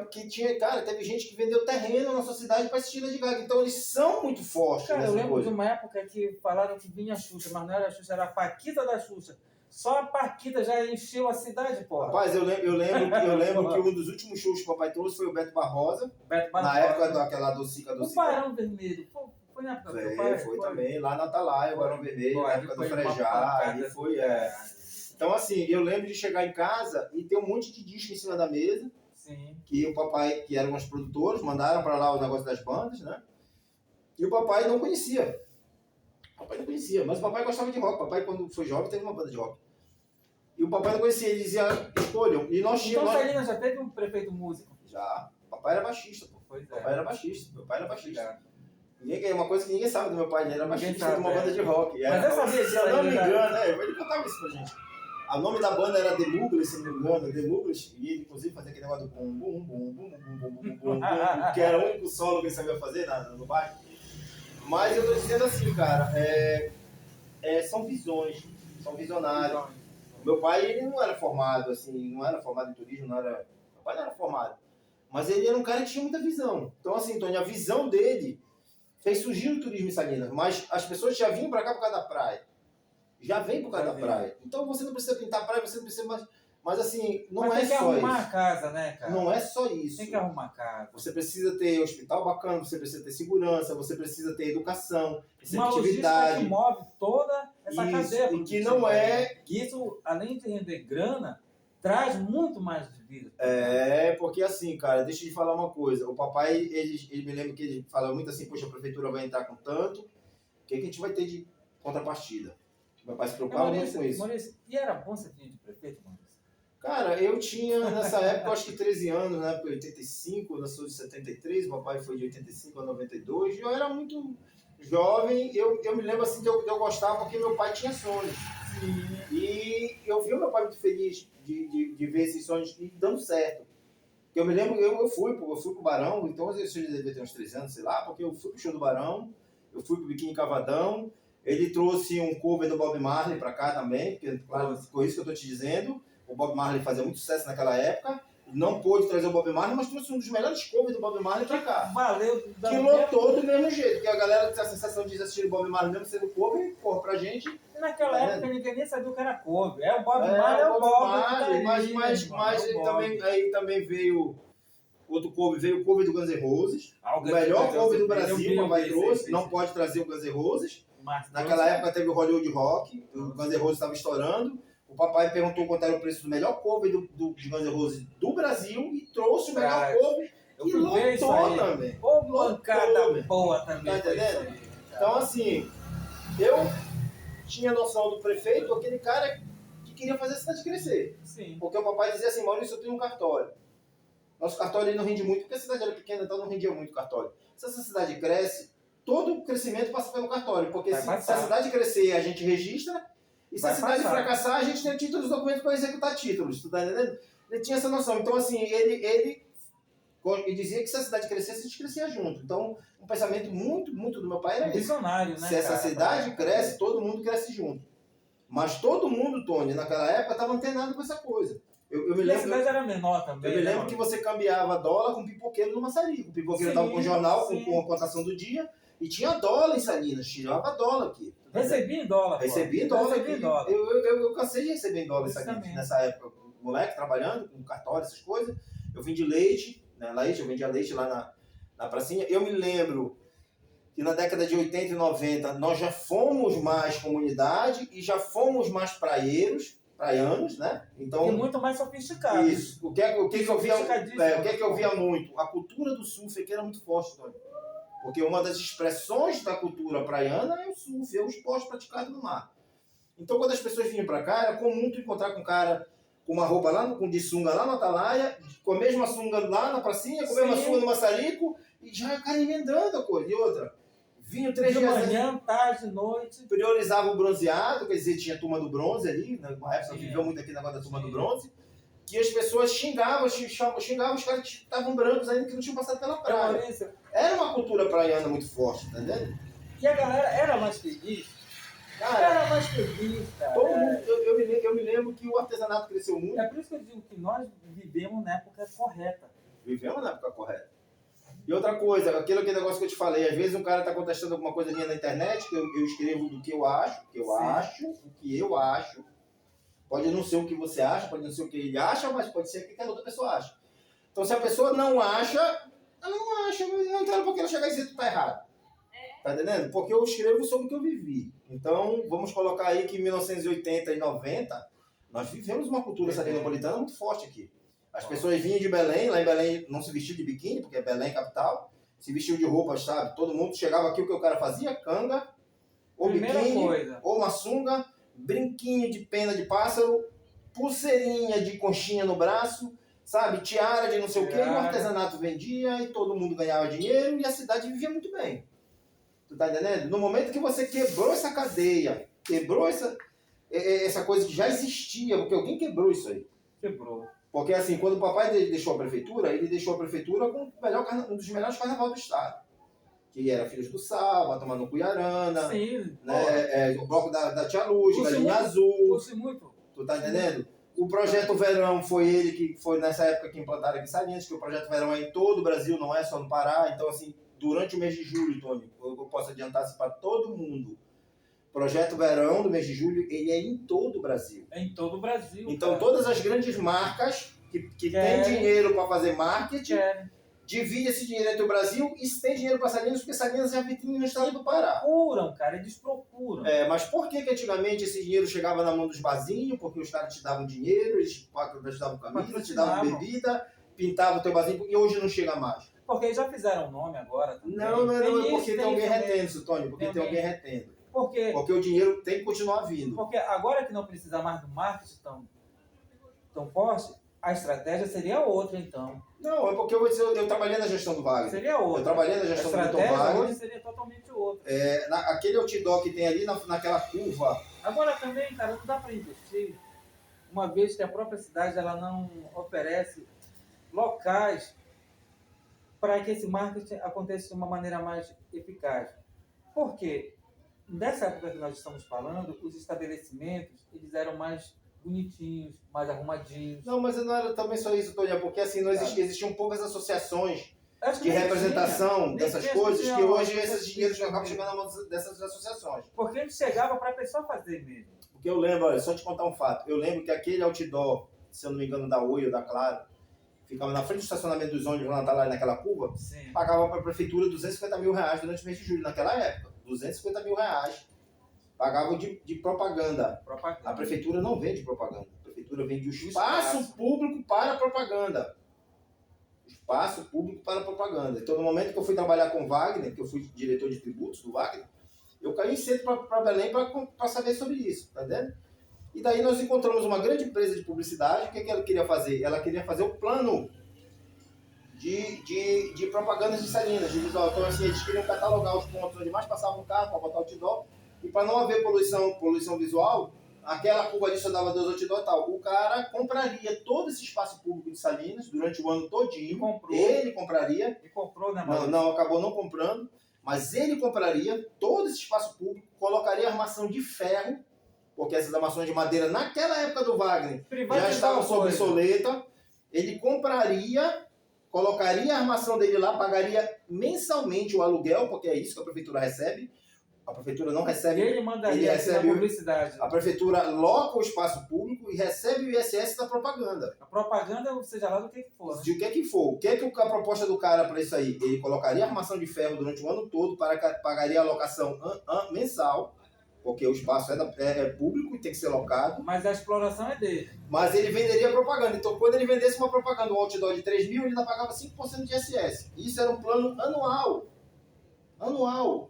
que tinha, cara, teve gente que vendeu terreno na sua cidade para assistir Lady Gaga. Então eles são muito fortes. Cara, eu nessa lembro coisa. de uma época que falaram que vinha a Xuxa, mas não era a Xuxa, era a Paquita da Xuxa. Só a Paquita já encheu a cidade, porra. Rapaz, eu lembro que um dos últimos shows que o papai trouxe foi o Beto Barbosa. Beto Barbosa. Na época daquela docica. O Barão Vermelho. Foi na época do teu pai? Foi também, lá na Atalaia, o Barão Vermelho, na época do Frejá, ali foi, Então, assim, eu lembro de chegar em casa e ter um monte de disco em cima da mesa. Sim. Que o papai, que eram os produtores, mandaram para lá o negócio das bandas, né? E o papai não conhecia. Mas o papai gostava de rock. O papai, quando foi jovem, teve uma banda de rock. E o papai não conhecia, ele dizia, escolham. E nós tínhamos... Então, Salinas já teve um prefeito músico? Já. O papai era baixista, pô. Pois é. Meu pai era baixista. Meu pai era baixista. Obrigado. É uma coisa que ninguém sabe do meu pai, ele era baixista de uma banda de rock. Mas eu sabia se eu não me engano, ele contava isso pra gente. O nome da banda era The Muggles, se não me engano, The Muggles, e ele inclusive fazia aquele negócio do bum bum bum bum bum bum bum bum, que era o único solo que ele sabia fazer no bairro. Mas eu tô dizendo assim, cara, são visões, são visionários. Meu pai, ele não era formado, assim, não era formado em turismo, meu pai não era formado. Mas ele era um cara que tinha muita visão. Então, assim, Tony, a visão dele fez surgir o turismo em Salinas, mas as pessoas já vinham para cá por causa da praia. Já vem por causa da praia. Então você não precisa pintar a praia, você não precisa mais... Mas assim, não Mas é tem que só arrumar isso. a casa, né, cara? Não é só isso. Tem que arrumar a casa. Você precisa ter hospital bacana, você precisa ter segurança, você precisa ter educação, Uma logística que receptividade. move toda essa cadeia Isso, e que produtiva, não né? é... Que isso, além de render grana, traz muito mais de vida. Porque assim, cara, deixa eu te falar uma coisa. O papai, ele me lembra que ele fala muito assim, poxa, a prefeitura vai entrar com tanto, o que a gente vai ter de contrapartida? Meu pai se preocupava muito com isso. Maurício, e era bom ser filho de prefeito, Maurício? Cara, eu tinha, nessa época, acho que 13 anos, né? 85, eu sou de 73, o papai foi de 85 a 92, e eu era muito jovem, eu me lembro assim de eu gostar porque meu pai tinha sonhos. Sim. E eu vi o meu pai muito feliz de ver esses sonhos dando certo. Eu me lembro, eu fui pro Barão, então eu devia ter uns 3 anos, sei lá, porque eu fui pro show do Barão, eu fui pro Biquíni Cavadão, ele trouxe um cover do Bob Marley pra cá também, porque, claro, foi isso que eu tô te dizendo. O Bob Marley fazia muito sucesso naquela época, não pôde trazer o Bob Marley, mas trouxe um dos melhores covers do Bob Marley pra cá. Valeu. Que lotou do mesmo jeito, porque a galera tem a sensação de assistir o Bob Marley mesmo sendo cover, porra, pra gente. E naquela época ninguém nem sabia o que era cover. É o Bob Marley, é o Bob Marley, mas ele também veio outro cover, veio o cover do Guns N' Roses, o melhor cover do Brasil, o papai trouxe, não pode trazer o Guns N' Roses. Naquela época teve o Hollywood Rock, o Guns N' Roses estava estourando. O papai perguntou quanto era o preço do melhor cover do Guns N' Roses do Brasil e trouxe o melhor cover e lotou também. Ou bancada boa também. Tá entendendo? Então, assim, eu tinha noção do prefeito, aquele cara que queria fazer a cidade crescer. Sim. Porque o papai dizia assim, Maurício, eu tenho um cartório. Nosso cartório ele não rende muito, porque a cidade era pequena, então não rendia muito cartório. Se essa cidade cresce, todo o crescimento passa pelo cartório. Porque se a cidade crescer, a gente registra. E se a cidade fracassar, a gente tem títulos, documentos para executar títulos. Tu tá entendendo? Ele tinha essa noção. Então, assim, ele dizia que se a cidade crescesse, a gente crescia junto. Então, um pensamento muito do meu pai era esse. Visionário, né? Se essa cidade cresce, todo mundo cresce junto. Mas todo mundo, Tony, naquela época, estava antenado com essa coisa. Eu me lembro, a cidade era menor também. Eu me lembro que você cambiava dólar com pipoqueiro no Maçarico. O pipoqueiro estava com o jornal, com a cotação do dia. E tinha dólar em Salinas, tirava dólar aqui. Recebia em dólar. Recebia em dólar aqui. Eu cansei de receber em dólar isso aqui. Nessa época, moleque, trabalhando com cartório, essas coisas. Eu vendi leite, né? Eu vendia leite lá na pracinha. Eu me lembro que na década de 80 e 90 nós já fomos mais comunidade e já fomos mais praianos, né? Então, e muito mais sofisticado. Isso. O que eu via muito? A cultura do surf aqui era muito forte, Tony. Porque uma das expressões da cultura praiana é o surf, é o esporte praticado no mar. Então, quando as pessoas vinham para cá, era comum tu encontrar com um cara com uma roupa lá, de sunga lá no Atalaia, com a mesma sunga lá na pracinha, com a mesma sunga no Maçarico, e já o cara emendando a coisa. E outra, vinha 3 dias... De manhã, tarde, noite. Priorizava o bronzeado, quer dizer, tinha a turma do bronze ali, na época viveu muito aqui na negócio da turma do bronze, que as pessoas xingavam os caras que estavam brancos ainda, que não tinham passado pela praia. Era uma cultura praiana muito forte, tá entendendo? E a galera era mais feliz. Cara, era mais feliz, cara. Todo mundo, eu me lembro que o artesanato cresceu muito. É por isso que eu digo que nós vivemos na época correta. Vivemos na época correta. E outra coisa, aquele negócio que eu te falei, às vezes um cara está contestando alguma coisa minha na internet, que eu escrevo do que eu acho, o que eu acho. Pode não ser o que você acha, pode não ser o que ele acha, mas pode ser o que aquela outra pessoa acha. Então, se a pessoa não acha, ela não acha, mas não entendo porque ela chegar e dizer que tu tá errado. Tá entendendo? Porque eu escrevo sobre o que eu vivi. Então, vamos colocar aí que em 1980 e 90, nós vivemos uma cultura sarinopolitana muito forte aqui. As pessoas vinham de Belém, lá em Belém não se vestiu de biquíni, porque Belém é capital, se vestiu de roupa, sabe? Todo mundo chegava aqui, o que o cara fazia? Canga, ou biquíni, ou uma sunga, brinquinho de pena de pássaro, pulseirinha de conchinha no braço, sabe? Tiara de não sei o quê, e o artesanato vendia, e todo mundo ganhava dinheiro, e a cidade vivia muito bem. Tu tá entendendo? No momento que você quebrou essa cadeia, quebrou essa coisa que já existia, porque alguém quebrou isso aí. Quebrou. Porque assim, quando o papai deixou a prefeitura, ele deixou a prefeitura com um dos melhores carnaval do estado. Que era Filhos do Sal, Matomar no Cuiarana, sim, né, o bloco da Tia Luz, Galinha Azul. Muito. Tu tá entendendo? O Projeto Verão foi ele que foi nessa época que implantaram aqui em Salinas, que o Projeto Verão é em todo o Brasil, não é só no Pará. Então, assim, durante o mês de julho, Tony, eu posso adiantar assim, para todo mundo. Projeto Verão, do mês de julho, ele é em todo o Brasil. É em todo o Brasil. Então, cara. todas as grandes marcas que têm dinheiro para fazer marketing, divide esse dinheiro entre o Brasil e se tem dinheiro para Salinas, porque Salinas é a vitrine no estado do Pará. Procuram, cara, eles procuram. Mas por que antigamente esse dinheiro chegava na mão dos barzinhos? Porque os caras te davam dinheiro, eles te davam camisa, te davam bebida, pintavam o teu barzinho, e hoje não chega mais. Porque eles já fizeram o nome agora também. Não é porque tem alguém retendo, Sutônio, porque tem alguém retendo. Porque o dinheiro tem que continuar vindo. Porque agora que não precisa mais do marketing tão forte, a estratégia seria outra, então. Não, é porque eu trabalhei na gestão do Wagner. Seria outra. Eu trabalhei na gestão do Wagner. A estratégia hoje seria totalmente outra. Aquele outdoor que tem ali naquela curva. Agora também, cara, não dá para investir, uma vez que a própria cidade ela não oferece locais para que esse marketing aconteça de uma maneira mais eficaz. Por quê? Nessa época que nós estamos falando, os estabelecimentos eles eram mais bonitinhos, mais arrumadinhos. Não, mas não era também só isso, Tônia, porque assim, não existiam poucas associações de representação dessas coisas, que hoje esses dinheiros acabam chegando na mão dessas associações. Porque ele chegava para a pessoa fazer mesmo. Porque eu lembro, olha, só te contar um fato, eu lembro que aquele outdoor, se eu não me engano, da Oi ou da Claro, ficava na frente do estacionamento dos ônibus lá naquela curva, pagava para a prefeitura R$250 mil durante o mês de julho, naquela época. R$250 mil pagavam de propaganda. A prefeitura não vende propaganda. A prefeitura vende o espaço público para propaganda. Espaço público para propaganda. Então, no momento que eu fui trabalhar com o Wagner, que eu fui diretor de tributos do Wagner, eu caí cedo para Belém para saber sobre isso, tá entendendo? E daí nós encontramos uma grande empresa de publicidade. O que ela queria fazer? Ela queria fazer o plano de propagandas de Salinas. Então, assim, eles queriam catalogar os pontos onde mais passava um carro para botar outdoor. E para não haver poluição visual, aquela curva ali só dava 2 outdoor e tal. O cara compraria todo esse espaço público de Salinas durante o ano todinho. Ele compraria. E comprou, né, Não, acabou não comprando. Mas ele compraria todo esse espaço público, colocaria armação de ferro, porque essas armações de madeira, naquela época do Wagner, já estavam obsoleta. Ele compraria, colocaria a armação dele lá, pagaria mensalmente o aluguel, porque é isso que a prefeitura recebe. A prefeitura não recebe. E ele mandaria recebe a publicidade. A prefeitura loca o espaço público e recebe o ISS da propaganda. A propaganda, seja lá do que for. De o que for. O que é a proposta do cara para isso aí? Ele colocaria armação de ferro durante o ano todo, pagaria a locação mensal, porque o espaço é público e tem que ser locado. Mas a exploração é dele. Mas ele venderia propaganda. Então, quando ele vendesse uma propaganda, um outdoor de 3 mil, ele ainda pagava 5% de ISS. Isso era um plano anual. Anual.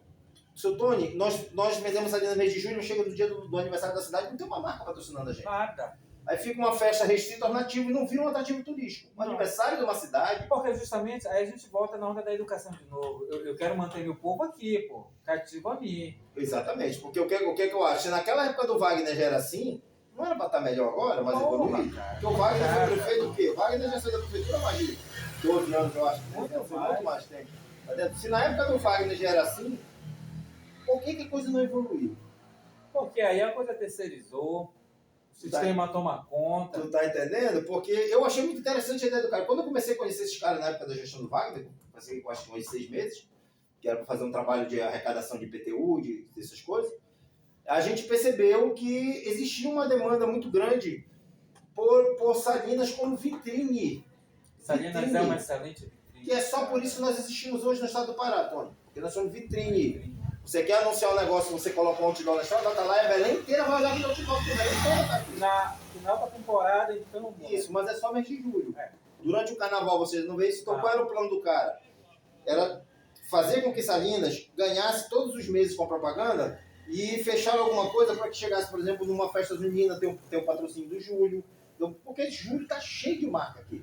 Seu Tony, nós vendemos ali no mês de julho, chega no dia do aniversário da cidade, não tem uma marca patrocinando a gente. Nada. Aí fica uma festa restrita ao nativo e não vira um atrativo turístico. Um aniversário de uma cidade. Porque justamente, aí a gente volta na onda da educação de novo. Eu quero manter meu povo aqui, pô. Cativo a mim. Exatamente. Porque o que eu acho? Se naquela época do Wagner já era assim, não era para estar melhor agora, mas evoluir. Porque o Wagner foi prefeito do quê? O Wagner já saiu da prefeitura há mais de 12 anos, eu acho. Muito mais tempo. Se na época do Wagner já era assim, por que a coisa não evoluiu? Porque aí a coisa terceirizou, o sistema toma conta. Tu tá entendendo? Porque eu achei muito interessante a ideia do cara. Quando eu comecei a conhecer esses caras na época da gestão do Wagner, passei acho que uns 6 meses, que era para fazer um trabalho de arrecadação de IPTU, dessas coisas, a gente percebeu que existia uma demanda muito grande por Salinas como vitrine. Salinas é uma excelente vitrine. Que é só por isso que nós existimos hoje no estado do Pará, Tony. Porque nós somos vitrine. Você quer anunciar um negócio, você coloca um outdoor na estrada, tá lá, a Belém inteira vai olhar aquele outdoor, porque Belém toda tá aqui. Na final da temporada, então... Isso, mas é só mês de julho. Durante o carnaval, vocês não veem isso? Então, qual era o plano do cara? Era fazer com que Salinas ganhasse todos os meses com a propaganda e fechar alguma coisa para que chegasse, por exemplo, numa festa junina, ter o patrocínio do Julho. Então, porque julho tá cheio de marca aqui.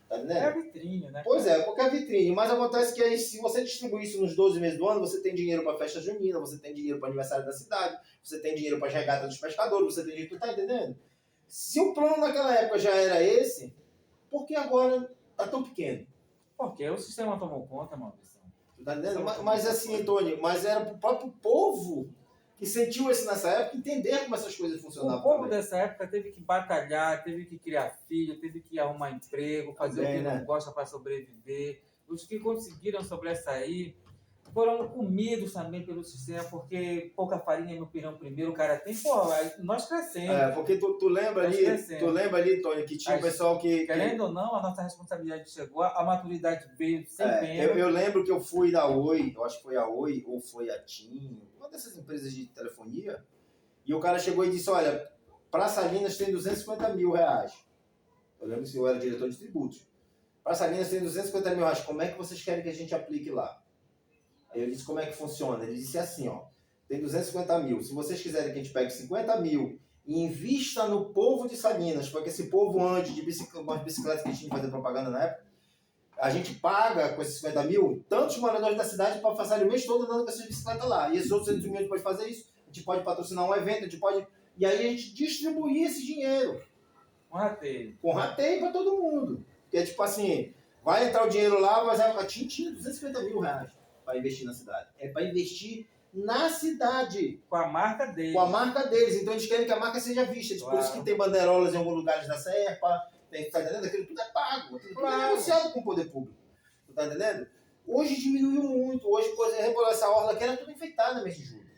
Tá entendendo? É a vitrine, né? Pois é, porque é a vitrine. Mas acontece que aí, se você distribuir isso nos 12 meses do ano, você tem dinheiro para festa junina, você tem dinheiro para aniversário da cidade, você tem dinheiro para regata dos pescadores, você tem dinheiro... Tu tá entendendo? Se o plano naquela época já era esse, por que agora tá tão pequeno? Porque o sistema tomou conta, Maurício. Tu tá entendendo? Mas assim, Tony, mas era pro próprio povo que sentiu isso nessa época entender como essas coisas funcionavam. O povo dessa época teve que batalhar, teve que criar filho, teve que arrumar emprego, fazer o que não gosta para sobreviver. Os que conseguiram sobressair foram comidos também pelo sistema, porque pouca farinha no pirão primeiro o cara tem, pô, aí nós crescemos. Porque tu lembra ali, Tony, que tinha um pessoal que... Querendo ou não, a nossa responsabilidade chegou, a maturidade veio sem pena. Eu lembro que eu fui da Oi, eu acho que foi a Oi ou foi a TIM, uma dessas empresas de telefonia, e o cara chegou e disse, olha, para Salinas tem 250 mil reais. Eu lembro que eu era diretor de tributos. Para Salinas tem 250 mil reais, como é que vocês querem que a gente aplique lá? Aí eu disse, como é que funciona? Ele disse assim, ó, tem 250 mil, se vocês quiserem que a gente pegue 50 mil e invista no povo de Salinas, para que esse povo ande de umas bicicletas que a gente tinha que fazer propaganda na época, a gente paga com esses 50 mil tantos moradores da cidade para passar o mês todo andando com essas bicicletas lá. E esses outros 100 mil a gente pode fazer isso, a gente pode patrocinar um evento, a gente pode... E aí a gente distribuir esse dinheiro. Com rateio. Com rateio para todo mundo. Porque é tipo assim, vai entrar o dinheiro lá, mas a TIM tinha 250 mil reais para investir na cidade. É para investir na cidade. Com a marca deles. Com a marca deles. Então eles querem que a marca seja vista. Claro. Por isso que tem bandeirolas em alguns lugares da Serpa, tá entendendo? Aquilo tudo é pago. Aquilo tudo é negociado com o poder público. Tu tá entendendo? Hoje diminuiu muito. Hoje, por exemplo, essa orla aqui era tudo enfeitada no mês de julho.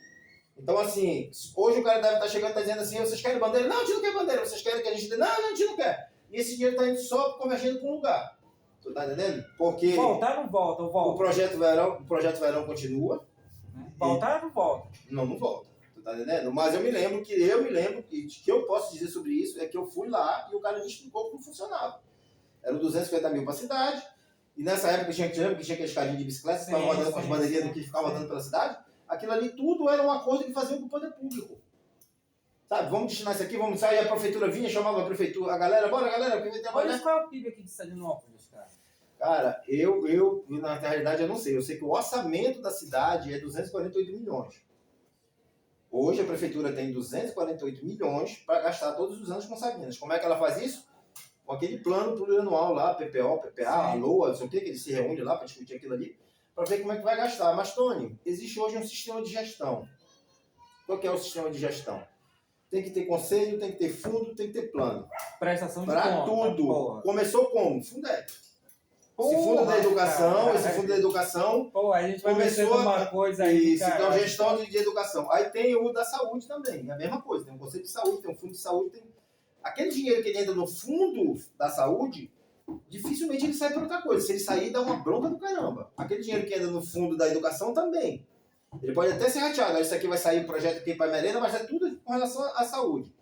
Então, assim, hoje o cara deve estar chegando e tá dizendo assim, vocês querem bandeira? Não, a gente não quer bandeira. Vocês querem que a gente dê? Não, a gente não quer. E esse dinheiro está indo só convergendo para um lugar. Tu tá entendendo? Porque voltar não volta, o projeto verão continua. Voltar não volta. Não volta. Tu tá entendendo? Mas eu me lembro que eu posso dizer sobre isso é que eu fui lá e o cara me explicou como funcionava. Eram 250 mil para a cidade. E nessa época tinha aqueles carinhos de bicicleta que ficavam rodando com as bandeirinhas do que ficavam rodando pela cidade. Aquilo ali tudo era um acordo que faziam com o poder público. Sabe, vamos destinar isso aqui, vamos sair, a prefeitura vinha, chamava a prefeitura, a galera, bora galera, que vai trabalhar. Olha qual é o PIB aqui de Salinópolis, cara. Cara, eu, na realidade, eu não sei. Eu sei que o orçamento da cidade é 248 milhões. Hoje a prefeitura tem 248 milhões para gastar todos os anos com Salinas. Como é que ela faz isso? Com aquele plano plurianual lá, PPO, PPA, a LOA, não sei o que eles se reúnem lá para discutir aquilo ali, para ver como é que vai gastar. Mas, Tony, existe hoje um sistema de gestão. Qual que é o sistema de gestão? Tem que ter conselho, tem que ter fundo, tem que ter plano. Prestação de conta. Para tudo. Porra. Começou como? Fundeb. Esse fundo da educação, Pô, a gente vai começou uma coisa aí. Isso, então gestão de educação. Aí tem o da saúde também, é a mesma coisa. Tem um conselho de saúde, tem um fundo de saúde. Tem... Aquele dinheiro que ele entra no fundo da saúde, dificilmente ele sai para outra coisa. Se ele sair, dá uma bronca do caramba. Aquele dinheiro que entra no fundo da educação também. Ele pode até ser rateado. Isso aqui vai sair projeto aqui para merenda, mas é tudo com relação à saúde.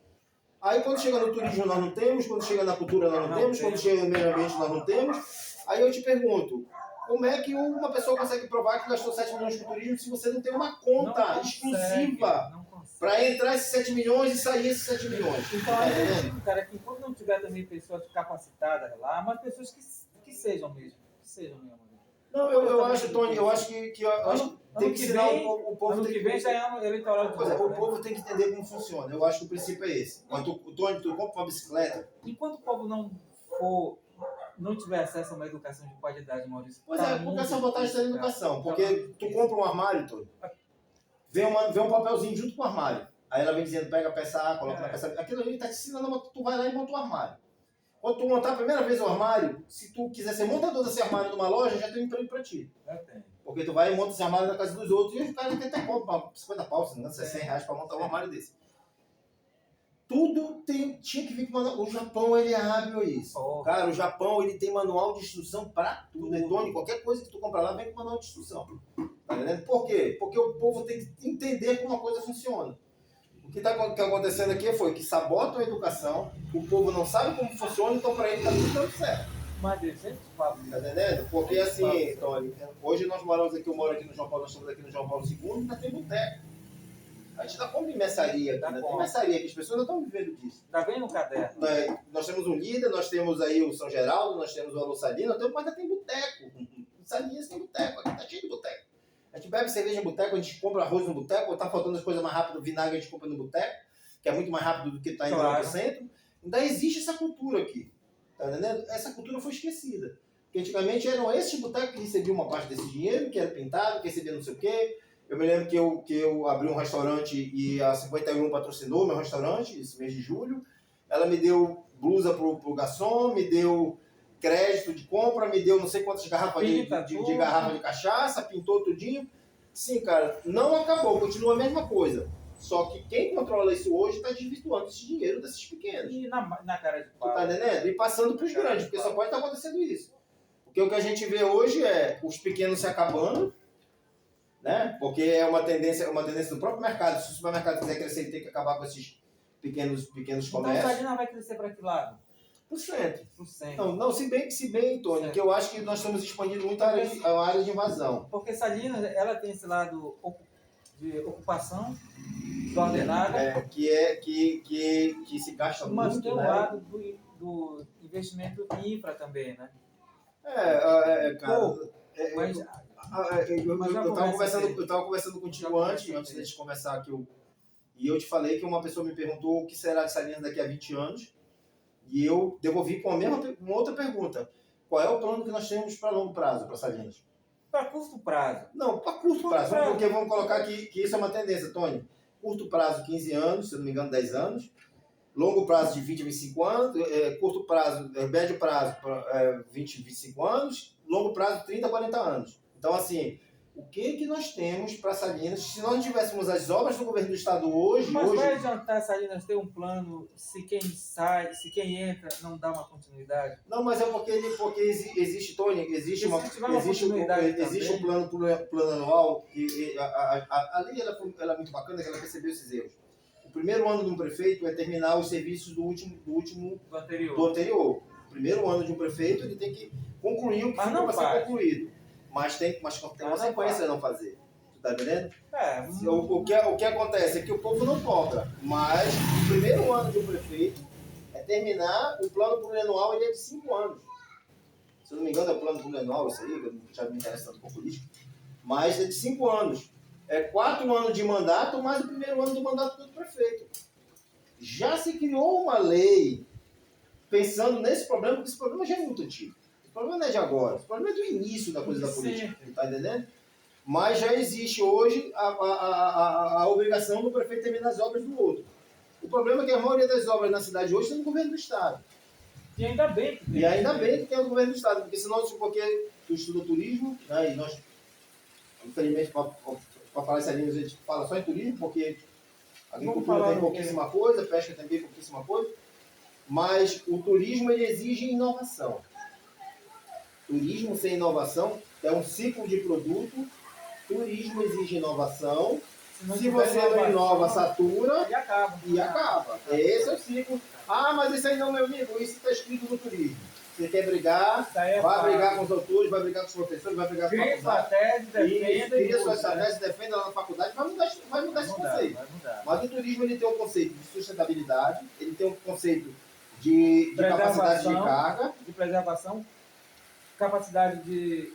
Aí quando chega no turismo nós não temos, quando chega na cultura nós não temos, quando chega no meio ambiente nós não temos. Aí eu te pergunto, como é que uma pessoa consegue provar que gastou 7 milhões com turismo se você não tem uma conta exclusiva para entrar esses 7 milhões e sair esses 7 milhões? Então, cara, que enquanto não tiver também pessoas capacitadas lá, mas pessoas que sejam mesmo. Não, eu acho, Tony, eu acho que tem que ensinar o povo. Ano que vem já é ano eleitoral de novo. O povo tem que entender como funciona. Eu acho que o princípio é esse. Quando Tony, tu compra uma bicicleta. Enquanto o povo não tiver acesso a uma educação de qualidade, Maurício. Pois é, porque essa vantagem está na educação. Porque tu compra um armário, Tony, vem um papelzinho junto com o armário. Aí ela vem dizendo, pega a peça A, coloca na peça B. Aquilo ali está te ensinando, tu vai lá e monta o armário. Quando tu montar a primeira vez o armário, se tu quiser ser montador desse armário numa loja, já tem um emprego para ti. Porque tu vai e monta esse armário na casa dos outros e os caras até compram 50 pau, se não engano, 100 reais para montar um armário desse. Tudo tinha que vir com manual. O Japão, ele é hábil a isso. Cara, o Japão, ele tem manual de instrução para tudo. Tony, qualquer coisa que tu comprar lá, vem com manual de instrução. Tá entendendo? Por quê? Porque o povo tem que entender como a coisa funciona. O que está acontecendo aqui foi que sabotam a educação, o povo não sabe como funciona, então para ele está tudo dando certo. Mas deixa tá entendendo? Porque assim, Tony, hoje nós moramos aqui, eu moro aqui no João Paulo, nós estamos aqui no João Paulo II, ainda tem boteco. A gente ainda compra em mercearia aqui, ainda tem mercearia aqui, as pessoas ainda estão vivendo disso. Está bem no caderno. Nós temos o Líder, nós temos aí o São Geraldo, nós temos o Alô Salina, mas ainda tem boteco. Salinhas tem boteco, aqui está cheio de boteco. A gente bebe cerveja em boteco, a gente compra arroz no boteco, ou tá faltando as coisas mais rápidas, vinagre a gente compra no boteco, que é muito mais rápido do que tá indo lá pro centro. Ainda existe essa cultura aqui, tá entendendo? Essa cultura foi esquecida. Porque antigamente eram esses botecos que recebiam uma parte desse dinheiro, que era pintado, que recebia não sei o quê. Eu me lembro que eu abri um restaurante e a 51 patrocinou meu restaurante, esse mês de julho. Ela me deu blusa pro garçom, me deu crédito de compra, me deu não sei quantas garrafas de garrafa de cachaça, pintou tudinho. Sim, cara, não acabou, continua a mesma coisa. Só que quem controla isso hoje está desvirtuando esse dinheiro desses pequenos. E na cara de Tu pau. tá entendendo? E passando para os grandes, porque só pode estar acontecendo isso. Porque o que a gente vê hoje é os pequenos se acabando, né? Porque é uma tendência do próprio mercado. Se o supermercado quiser crescer, ele tem que acabar com esses pequenos Então, comércios. a Salina vai crescer para que lado? Pro centro. Pro centro. Não, se bem, Tony, Certo. que eu acho que nós estamos expandindo muito a área de invasão. Porque Salinas, ela tem esse lado de ocupação desordenada, Que se gasta mas muito, tem o né? lado do investimento em infra também, né? Cara. Mas Eu estava conversando contigo antes de conversar aqui, e eu te falei que uma pessoa me perguntou o que será de Salinas daqui a 20 anos, e eu devolvi com uma outra pergunta. Qual é o plano que nós temos para longo prazo, para Salinas? para curto prazo. Não, para curto prazo, porque vamos colocar aqui que isso é uma tendência, Tony. Curto prazo, 15 anos, se eu não me engano, 10 anos. Longo prazo de 20 a 25 anos, curto prazo, médio prazo, 20 a 25 anos, longo prazo, 30 a 40 anos. Então, assim, o que nós temos para Salinas? Se nós tivéssemos as obras do governo do estado hoje... Mas vai adiantar Salinas ter um plano se quem sai, se quem entra não dá uma continuidade? Não, mas é porque existe, Tony, existe um plano anual, e a lei ela é muito bacana, que ela percebeu esses erros. O primeiro ano de um prefeito é terminar os serviços do anterior. O primeiro ano de um prefeito, ele tem que concluir o que ficou para ser concluído. Mas tem consequência não fazer. Tu tá entendendo? O que acontece é que o povo não cobra. Mas o primeiro ano de um prefeito é terminar o plano plurianual, ele é de 5 anos. Se eu não me engano, é o plano plurianual, isso aí, eu já me interesso tanto com política. Mas é de 5 anos. É 4 anos de mandato, mais o primeiro ano do mandato do prefeito. Já se criou uma lei pensando nesse problema, porque esse problema já é muito antigo. O problema não é de agora, o problema é do início da coisa da política, tá entendendo? Mas já existe hoje a obrigação do prefeito terminar as obras do outro. O problema é que a maioria das obras na cidade hoje está no governo do estado. E ainda bem que tem. E ainda bem que tem o governo do estado, porque senão, porque tu estuda turismo, né, e nós, infelizmente, para falar essa língua, a gente fala só em turismo, porque a agricultura tem pouquíssima coisa, pesca também pouquíssima coisa, mas o turismo ele exige inovação. Turismo sem inovação é um ciclo de produto, turismo exige inovação, se você não inova, satura e acaba. Esse é o ciclo. Ah, mas isso aí não, meu amigo, isso está escrito no turismo. Você quer brigar, vai brigar com os autores, vai brigar com os professores, vai brigar com a faculdade. Cria sua estratégia, defenda lá na faculdade, vai mudar esse conceito. Mas o turismo ele tem um conceito de sustentabilidade, ele tem um conceito de capacidade de carga. De preservação, capacidade de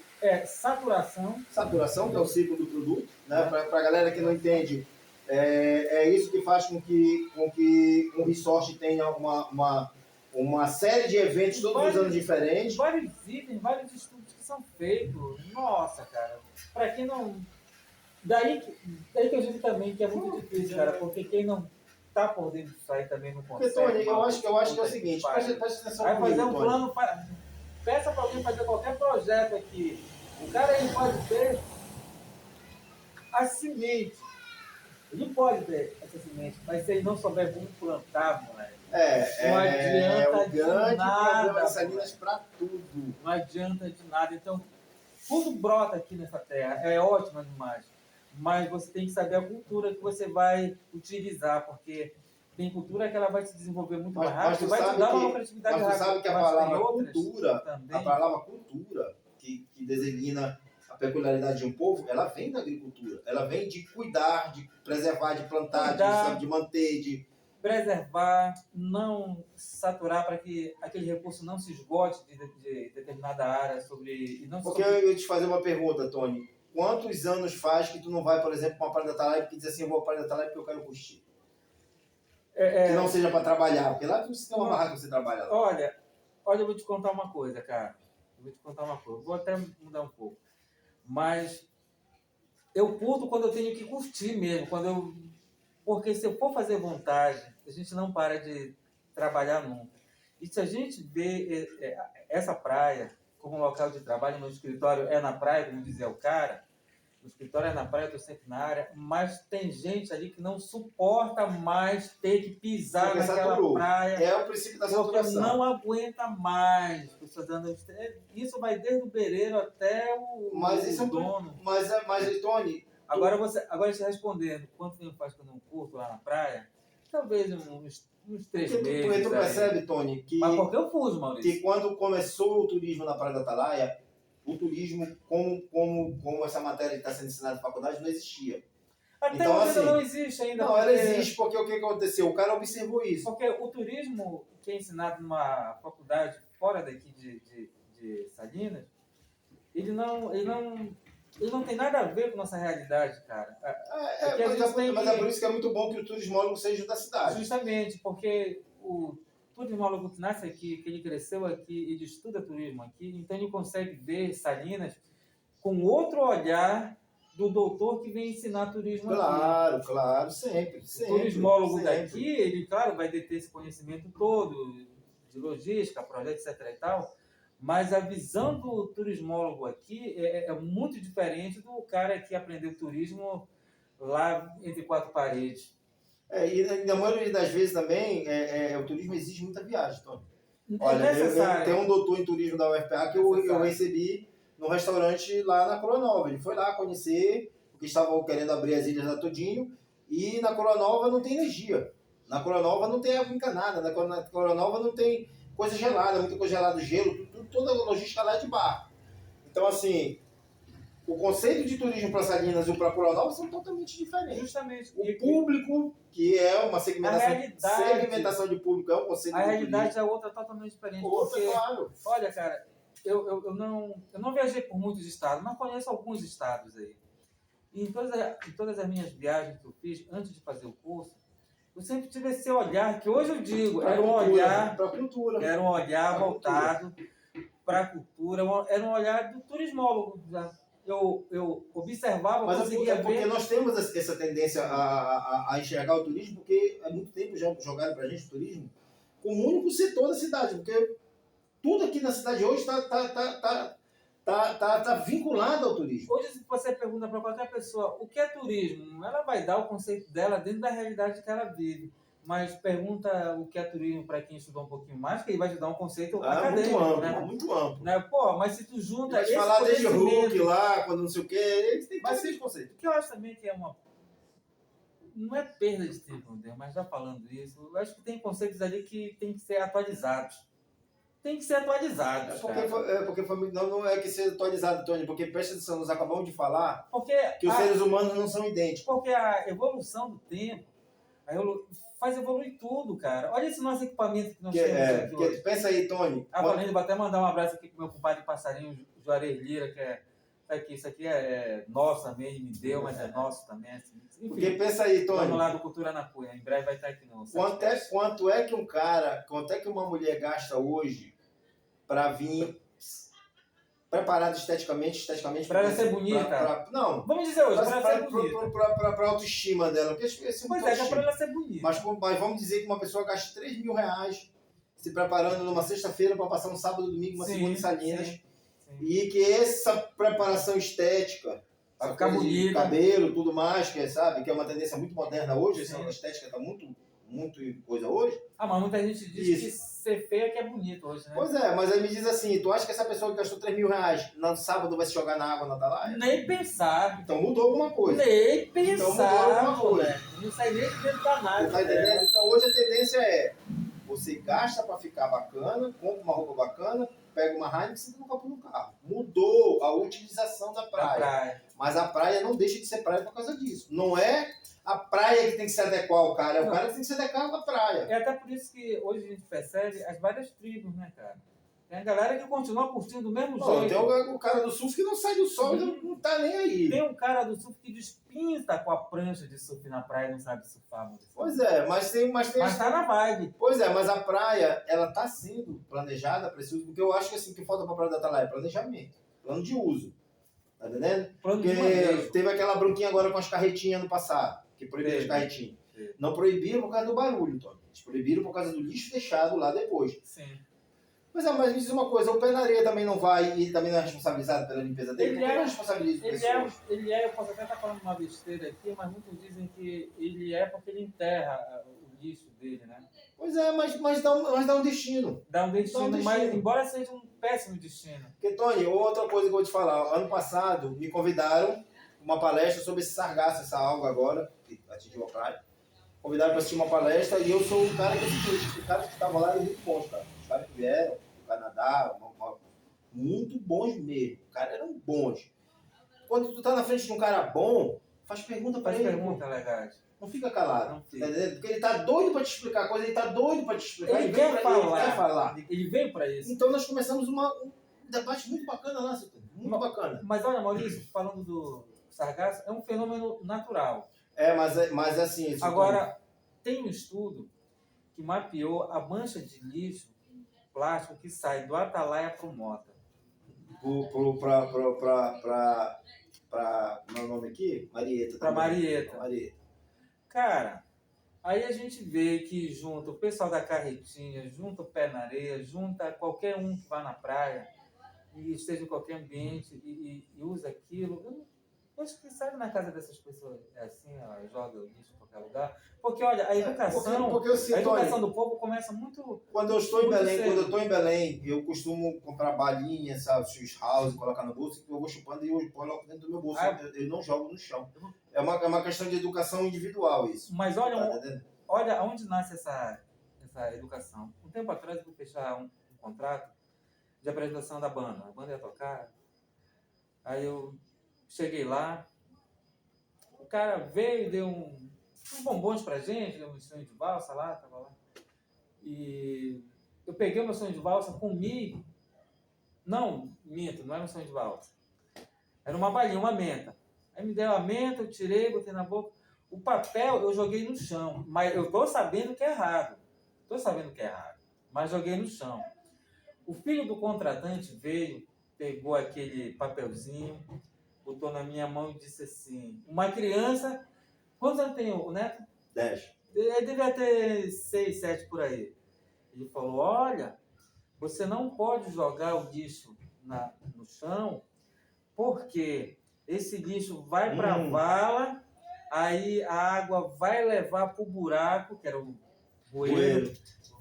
saturação. Saturação, que é o ciclo do produto. Né? Para a galera que não entende, é isso que faz com que um resort tenha uma série de eventos todos os anos diferentes. Vários itens, vários estudos que são feitos. Nossa, cara. Para quem não... Daí que eu digo também que é muito difícil, cara, porque quem não tá por dentro disso aí também não consegue. Porque, Tony, eu acho que é o seguinte, presta atenção vai comigo, fazer um plano, peça para alguém fazer qualquer projeto aqui. O cara ele pode ter a semente. Ele pode ter essa semente, mas se ele não souber como plantar, moleque. Não adianta de nada. Salinas para tudo. Não adianta de nada. Então, tudo brota aqui nessa terra. É ótimo demais. Mas você tem que saber a cultura que você vai utilizar, porque tem cultura que ela vai se desenvolver muito mais rápido, vai te dar uma criatividade rápida. Mas tu sabe que a palavra cultura, que designa a peculiaridade de um povo, ela vem da agricultura. Ela vem de cuidar, de preservar, de plantar, de manter, de... Preservar, não saturar para que aquele recurso não se esgote de determinada área. Porque eu ia te fazer uma pergunta, Tony. Quantos anos faz que tu não vai, por exemplo, para uma Praia da Atalaia e diz assim, eu vou para a Praia da Atalaia porque eu quero curtir? Que não seja para trabalhar, porque lá você tem uma barraca para você trabalhar. Olha, eu vou te contar uma coisa, cara. Vou até mudar um pouco. Mas eu curto quando eu tenho que curtir mesmo. Porque se eu for fazer vontade, a gente não para de trabalhar nunca. E se a gente vê essa praia como um local de trabalho, no escritório é na praia, como dizia o cara, O escritório é na praia, eu estou sempre na área, mas tem gente ali que não suporta mais ter que pisar Porque naquela saturou. praia. É o princípio da Porque saturação. não aguenta mais. Pessoas andando. Isso vai desde o bereiro até o dono. Mas, Tony... Agora te respondendo, quanto tempo faz que eu não curto lá na praia? Talvez uns 3 meses. Porque tu percebe, Tony, que... Mas porque eu fujo, Maurício. Que quando começou o turismo na Praia da Atalaia, o turismo, como essa matéria que está sendo ensinada na faculdade, não existia. Até então, hoje assim, não existe ainda. Não, ela existe porque o que aconteceu? O cara observou isso. Porque o turismo que é ensinado numa faculdade fora daqui de Salinas, ele não tem nada a ver com nossa realidade, cara. Mas é por isso que é muito bom que o turismólogo seja da cidade. Justamente, porque o turismólogo que nasce aqui, que ele cresceu aqui, ele estuda turismo aqui, então ele consegue ver Salinas com outro olhar do doutor que vem ensinar turismo aqui. Claro, sempre. O turismólogo daqui, ele, claro, vai ter esse conhecimento todo de logística, projeto, etc. e tal, mas a visão do turismólogo aqui é muito diferente do cara que aprendeu turismo lá entre 4 paredes. E na maioria das vezes também, o turismo exige muita viagem, Tony. Olha, tem um doutor em turismo da UFPA que eu recebi no restaurante lá na Coroa Nova. Ele foi lá conhecer, porque estavam querendo abrir as ilhas da Todinho, e na Coroa Nova não tem energia. Na Coroa Nova não tem água encanada, na Coroa Nova não tem coisa gelada, muita coisa gelada, gelo, toda a logística lá é de barco. Então, assim, o conceito de turismo para Salinas e para Coroa Nova são totalmente diferentes. Justamente. O público, que é uma segmentação de público, é um conceito de turismo. A realidade é outra totalmente diferente. Claro. Olha, cara, eu não viajei por muitos estados, mas conheço alguns estados aí. E em todas as minhas viagens que eu fiz, antes de fazer o curso, eu sempre tive esse olhar, que hoje eu digo, era um olhar para a cultura. Era um olhar voltado para a cultura, era um olhar do turismólogo. Eu observava, mas conseguia porque ver... nós temos essa tendência a enxergar o turismo, porque há muito tempo já jogaram para a gente o turismo como o único setor da cidade, porque tudo aqui na cidade hoje está vinculado ao turismo. Hoje, se você pergunta para qualquer pessoa o que é turismo, ela vai dar o conceito dela dentro da realidade que ela vive. Mas pergunta o que é turismo para quem estudou um pouquinho mais, que ele vai te dar um conceito acadêmico, muito amplo, né? Muito amplo. Né? Pô, mas se tu junta esse falar desde Hulk lá, quando não sei o quê, eles têm que ter esse conceito. O que eu acho também que é uma... Não é perda de tempo, mas já falando isso, eu acho que tem conceitos ali que tem que ser atualizados. Tem que ser atualizados. Não é que ser atualizado, Tony, porque presta atenção, nós acabamos de falar que os seres humanos não são idênticos. Porque a evolução do tempo faz evoluir tudo, cara. Olha esse nosso equipamento que nós temos aqui hoje. Pensa aí, Tony. Vou até mandar um abraço aqui pro meu compadre passarinho, Juarez Lira, que é... Isso aqui é nosso também, ele me deu, mas é nosso também. Assim. Enfim, porque pensa aí, Tony. Vamos lá do Cultura na Cunha, em breve vai estar aqui no... Quanto é que uma mulher gasta hoje para vir preparada esteticamente para ela ser bonita? Não. Vamos dizer hoje, para ela ser bonita. Para a autoestima dela. Pois é para ela ser bonita. Mas vamos dizer que uma pessoa gasta R$3.000 se preparando numa sexta-feira para passar um sábado, domingo, uma segunda em Salinas. Sim. E que essa preparação estética, para ficar bonita, cabelo, tudo mais, que é uma tendência muito moderna hoje, a estética está muito coisa hoje. Mas muita gente diz que ser feia que é bonito hoje, né? Pois é, mas aí me diz assim, tu acha que essa pessoa que gastou R$3.000 no sábado vai se jogar na água na Atalaia? Nem pensar. Então mudou alguma coisa. Nem pensar. Então mudou alguma coisa. Não sai nem de dentro da nave. Tá entendendo? Então hoje a tendência é, você gasta para ficar bacana, compra uma roupa bacana, pega uma Heineken e senta no capô do carro. Mudou a utilização da praia. Mas a praia não deixa de ser praia por causa disso. Não é a praia que tem que se adequar ao cara, é o cara que tem que se adequar à praia. É até por isso que hoje a gente percebe as várias tribos, né, cara? Tem a galera que continua curtindo do mesmo jeito. Tem o cara do surf que não sai do sol e não tá nem aí. Tem um cara do surf que despinta com a prancha de surf na praia e não sabe surfar. Pois é, mas tá na vibe. Pois é, mas a praia, ela tá sendo planejada para esse uso, porque eu acho que assim, o que falta pra Praia da Atalaia é planejamento, plano de uso. Tá entendendo? Porque teve aquela bronquinha agora com as carretinhas no passado, que proibiram as carretinhas. Não proibiram por causa do barulho, Tony. Eles proibiram por causa do lixo deixado lá depois. Sim. Pois é, mas me diz uma coisa, o pé na areia também não vai e também não é responsabilizado pela limpeza dele? Ele Por que é- não responsabiliza pessoas? eu posso até estar falando uma besteira aqui, mas muitos dizem que ele é porque ele enterra o lixo dele, né? Pois é, mas dá um destino. Dá um destino, mas destino. embora seja um péssimo destino. Porque, Tony, outra coisa que eu vou te falar. Ano passado, me convidaram uma palestra sobre esse sargaço, essa alga agora, que atingiu a praia. Convidaram para assistir uma palestra e eu sou o cara que assistiu. Os caras que estavam lá eram muito bons, cara. Os caras que vieram do Canadá, muito bons mesmo. Os caras eram bons. Quando tu tá na frente de um cara bom, faz pergunta para Faz ele. pergunta legais. Não fica calado. Não fica. Tá entendendo? Porque ele tá doido para te explicar a coisa, ele tá doido para te explicar. Ele veio quer pra- falar. Ele quer falar. Ele veio para isso. Então nós começamos um debate muito bacana lá, Cito. Muito bacana. Mas olha, Maurício, falando do sargaço, é um fenômeno natural. Mas assim... isso Agora, tem um estudo que mapeou a mancha de lixo plástico que sai do Atalaia para o Mota. Para meu nome aqui, Marieta. Para também. Marieta. Marieta. Cara, aí a gente vê que junta o pessoal da carretinha, junta o pé na areia, junta qualquer um que vá na praia e esteja em qualquer ambiente e usa aquilo. Eu acho que sabe na casa dessas pessoas é assim, ela joga o lixo em qualquer lugar. Porque, olha, a educação, Porque eu sinto, a educação do povo começa muito... quando eu estou em muito Belém, cedo. quando eu estou em Belém, eu costumo comprar balinhas, sabe, Swiss House, colocar no bolso, eu vou chupando e eu coloco dentro do meu bolso. Ah. Eu não jogo no chão. É uma questão de educação individual isso. Mas Tá olha, entendendo? olha onde nasce essa educação. Um tempo atrás eu fui fechar um contrato de apresentação da banda. A banda ia tocar. Aí eu cheguei lá, o cara veio e deu uns bombons pra gente, deu um sonho de valsa lá, tava lá. E eu peguei o meu sonho de valsa, comi. Não, minto, não era um sonho de valsa. Era uma balinha, uma menta. Aí me deu a menta, eu tirei, botei na boca. O papel eu joguei no chão, mas eu tô sabendo que é errado. Mas joguei no chão. O filho do contratante veio, pegou aquele papelzinho, botou na minha mão e disse assim, uma criança, quantos anos tem o neto? 10. Ele devia ter 6, 7 por aí. Ele falou, olha, você não pode jogar o lixo no chão, porque esse lixo vai para a vala, aí a água vai levar para o buraco, que era o bueiro,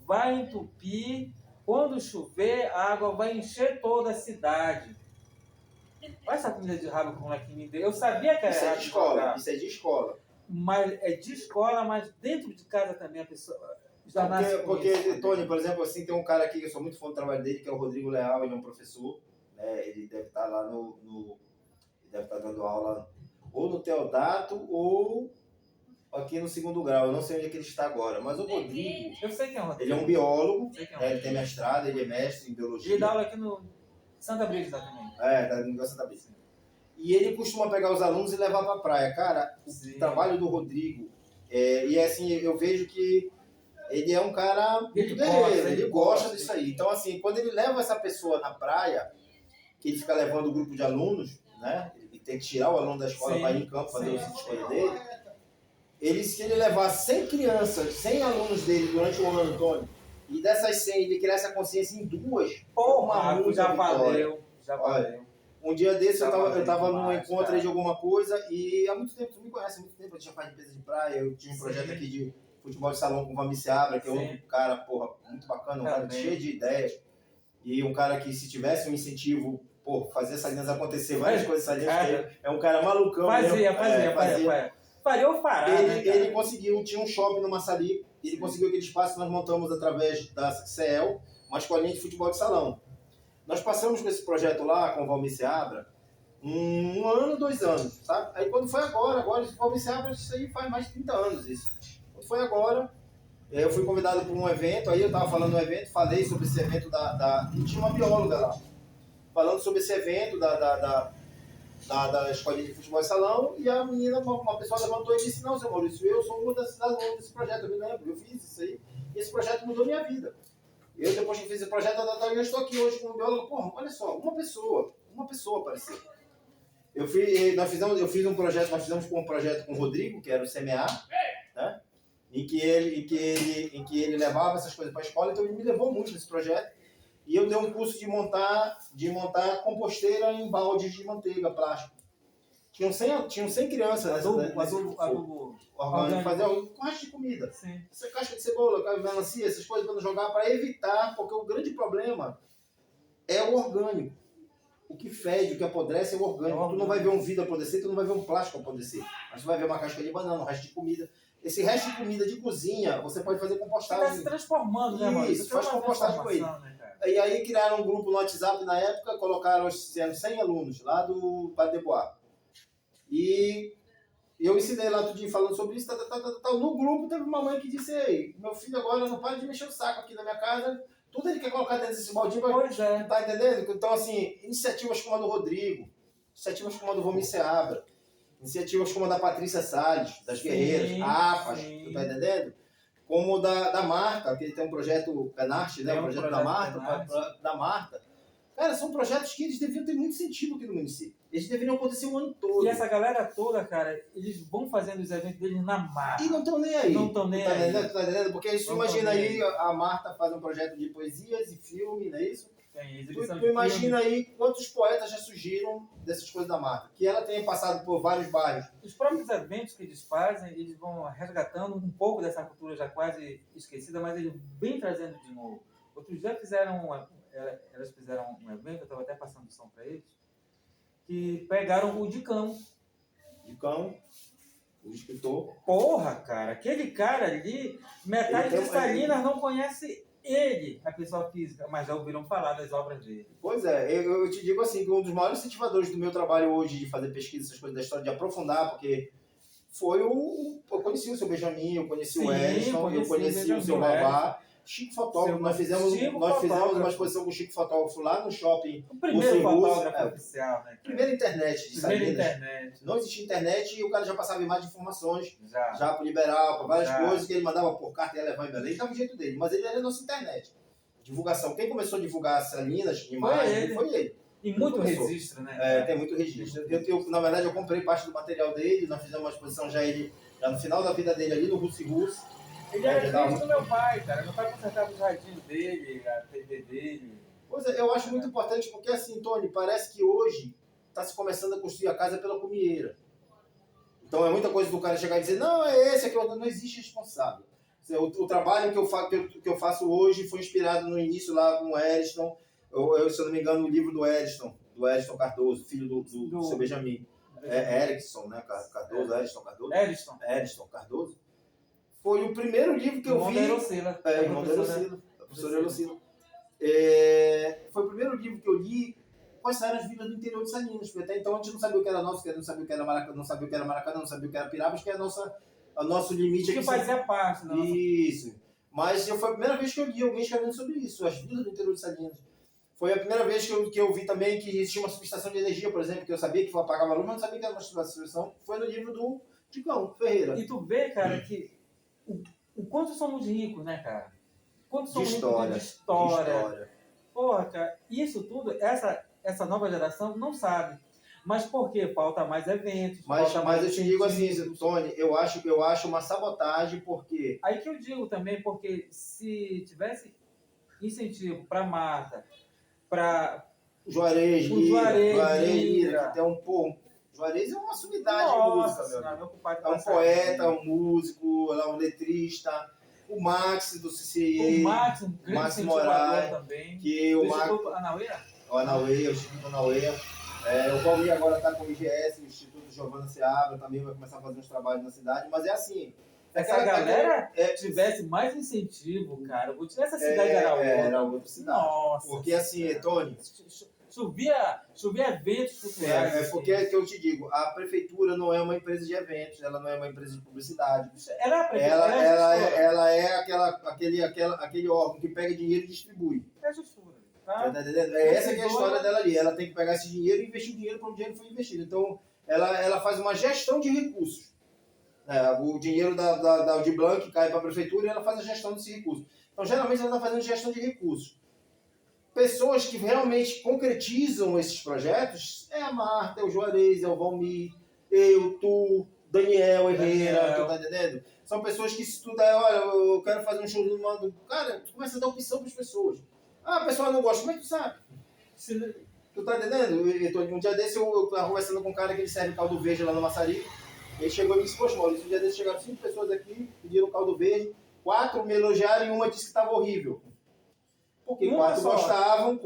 vai entupir, quando chover, a água vai encher toda a cidade. Olha essa comida de rabo como é que me deu. Eu sabia que era Isso é errado de escola. jogar. Isso é de escola. Mas é de escola, mas dentro de casa também a pessoa já nasce com Porque isso. Tony, por exemplo, assim, tem um cara aqui que eu sou muito fã do trabalho dele, que é o Rodrigo Leal, ele é um professor, né? Ele deve estar lá ele deve estar dando aula ou no Teodato ou aqui no segundo grau. Eu não sei onde é que ele está agora, mas o Rodrigo, Eu sei quem é o Rodrigo. ele é um biólogo, Sei quem é o ele Rodrigo. tem mestrado, ele é mestre em biologia. Ele dá aula aqui no Santa Brígida também. Da Universidade da Bíblia. E ele costuma pegar os alunos e levar para a praia. Cara, Sim. o trabalho do Rodrigo, e assim, eu vejo que ele é um cara muito guerreiro, ele gosta disso aí. Então, assim, quando ele leva essa pessoa na praia, que ele fica levando o grupo de alunos, né? Ele tem que tirar o aluno da escola para ir em campo, fazer o sítio de escolha dele. Se ele levar 100 crianças, 100 alunos dele durante o ano, Antônio, e dessas 100 ele criar essa consciência em 2, Porra, muita já vitória. valeu. Um dia desse Já eu valeu tava num demais, encontro cara. aí de alguma coisa e há muito tempo, tu me conhece há muito tempo, eu tinha feito limpeza de praia, eu tinha um projeto aqui de futebol de salão com o Vami Seabra, que é Sim. outro cara, porra, muito bacana, um cara Também. cheio de ideias e um cara que se tivesse um incentivo, pô, fazer essas linhas acontecer, várias coisas salientes, é um cara malucão. Fazia. Faria ou fará, né, cara? Ele conseguiu, tinha um shopping no Massari, ele conseguiu aquele espaço que nós montamos através da CEL, uma escolinha de futebol de salão. Nós passamos com esse projeto lá, com o Valmir Seabra, 1 ano, 2 anos, sabe? Aí quando foi agora o Valmir Seabra, isso aí faz mais de 30 anos isso. Quando foi agora, eu fui convidado para um evento, aí eu estava falando no evento, falei sobre esse evento e tinha uma bióloga lá, falando sobre esse evento da escolinha de futebol de salão, e a menina, uma pessoa levantou e disse, não, seu Maurício, eu sou uma das alunas desse projeto, eu me lembro, eu fiz isso aí, e esse projeto mudou minha vida. Eu, depois que fiz esse projeto, eu estou aqui hoje com um biólogo, porra, olha só, uma pessoa apareceu. Nós fizemos um projeto com o Rodrigo, que era o CMA, né? Em que ele levava essas coisas para a escola, então ele me levou muito nesse projeto. E eu dei um curso de montar composteira em baldes de manteiga, plástico. Tinham 100 crianças Adubo orgânico, fazer com resto de comida. Sim. Essa casca de cebola, melancia, essas coisas para não jogar, para evitar, porque o grande problema é o orgânico. O que fede, o que apodrece é o orgânico. Tu não vai ver um vidro apodrecer, tu não vai ver um plástico apodrecer. Mas tu vai ver uma casca de banana, um resto de comida. Esse resto de comida de cozinha, você pode fazer compostagem. Está se transformando, né, mano? Isso, faz compostagem com ele. Né, e aí criaram um grupo no WhatsApp na época, colocaram 100 alunos lá do Padre de Bois. E eu ensinei lá outro dia falando sobre isso. No grupo teve uma mãe que disse: ei, meu filho agora não para de mexer o saco aqui na minha casa. Tudo ele quer colocar dentro desse baldinho. Pois é. Tá entendendo? Então, assim, iniciativas como a do Rodrigo, iniciativas como a do Vomir Seabra, iniciativas como a da Patrícia Salles, das Guerreiras, APAS, tu tá entendendo? Como da Marta, que ele tem um projeto Penarte, né? Um projeto da Marta. Cara, são projetos que eles deviam ter muito sentido aqui no município. Eles deveriam acontecer o ano todo. E essa galera toda, cara, eles vão fazendo os eventos deles na marra. E não estão nem aí. Não estão nem aí. Tá entendendo? Porque isso, imagina aí, a Marta faz um projeto de poesias e filme, não é isso? Tem exibição Tu imagina aí quantos poetas já surgiram dessas coisas da Marta. Que ela tenha passado por vários bairros. Os próprios eventos que eles fazem, eles vão resgatando um pouco dessa cultura já quase esquecida, mas eles vêm trazendo de novo. Outros já elas fizeram um evento, eu estava até passando som para eles, que pegaram o Dicão. Dicão, o escritor. Porra, cara, aquele cara ali, metade de Salinas não conhece ele, a pessoa física, mas já ouviram falar das obras dele. Pois é, eu te digo assim, que um dos maiores incentivadores do meu trabalho hoje de fazer pesquisa, essas coisas da história, de aprofundar, porque foi eu conheci o seu Benjamin, eu conheci o Edson, eu conheci o seu Babá. Chico Fotógrafo, nós fizemos uma exposição com o Chico Fotógrafo lá no shopping. O primeiro fotógrafo oficial, né? Primeira internet de Salinas. Internet. Não existia internet e o cara já passava mais informações, já para o liberal, para várias coisas que ele mandava por carta e ia levar em Belém, dava o jeito dele, mas ele era a nossa internet. Divulgação. Quem começou a divulgar Salinas, imagens, foi ele. E muito registro, né? Tem muito registro. Na verdade, eu comprei parte do material dele, nós fizemos uma exposição já no final da vida dele ali no Russi. Ele era filho do meu pai, cara. Meu pai consertava os radinhos dele, a TV dele. Pois é, eu acho muito importante porque, assim, Tony, parece que hoje está se começando a construir a casa pela comieira. Então é muita coisa do cara chegar e dizer, não, é esse, não existe responsável. O trabalho que eu faço hoje foi inspirado no início lá com o Eriston, se eu não me engano, o livro do Eriston Cardoso, filho do seu Benjamin. Erickson, né? Cardoso, Eriston Cardoso. Eriston Cardoso. Foi o primeiro livro que eu vi. Irmão da Erocila. A professora Erocila. Foi o primeiro livro que eu li. Quais eram as vilas do interior de Salinas? Porque até então a gente não sabia o que era nosso, não sabia o que era Maracanã, não sabia o que era Maracanã, não sabia o que era Pirabas, que é o nosso limite aqui. Que fazia parte, né? Isso. Mas foi a primeira vez que eu li alguém escrevendo sobre isso, as vilas do interior de Salinas. Foi a primeira vez que eu vi também que existia uma subestação de energia, por exemplo, que eu sabia que apagava a luz, mas não sabia que era uma subestação. Foi no livro do Ticão Ferreira. E tu vê, cara, que o quanto somos ricos, né, cara? Quanto somos ricos de história. Porra, cara, isso tudo, essa nova geração não sabe. Mas por quê? Falta mais eventos. Mas eu te digo assim, Tony, eu acho uma sabotagem, porque... Aí que eu digo também, porque se tivesse incentivo para Marta, para Juarez Lira, que tem Juarez é uma sumidade de música, meu. É um poeta, um músico, um letrista. O Max do CCE, o Max Moraes também. Que o Instituto Anauê? O Instituto Anauê. O Valmir agora está com o IGS, o Instituto Giovana Seabra, também vai começar a fazer uns trabalhos na cidade, mas é assim. Essa galera tivesse mais incentivo, cara, eu vou tirar essa cidade era outra cidade. Nossa. Porque assim, Tony. Chovia eventos culturais. Porque é que eu te digo, a prefeitura não é uma empresa de eventos, ela não é uma empresa de publicidade. Ela é aquele órgão que pega dinheiro e distribui. É justura. Tá entendendo? Essa que é a história dela ali. Ela tem que pegar esse dinheiro e investir o dinheiro para onde o dinheiro foi investido. Então, ela faz uma gestão de recursos. O dinheiro da Aldir Blanc cai para a prefeitura e ela faz a gestão desse recurso. Então, geralmente, ela está fazendo gestão de recursos. Pessoas que realmente concretizam esses projetos é a Marta, é o Juarez, é o Valmir, tu, Daniel Herrera, tu tá entendendo? São pessoas que se tu der, olha, eu quero fazer um show do... Cara, tu começa a dar opção para as pessoas. Ah, a pessoa não gosta, como é que tu sabe? Se- Tu tá entendendo? Um dia desse eu tava conversando com um cara que ele serve caldo verde lá no Maçarico. Ele chegou e me disse, poxa, Maurício, um dia desse chegaram 5 pessoas aqui, pediram caldo verde, 4 me elogiaram e uma disse que estava horrível. Porque Uma 4 só. gostavam,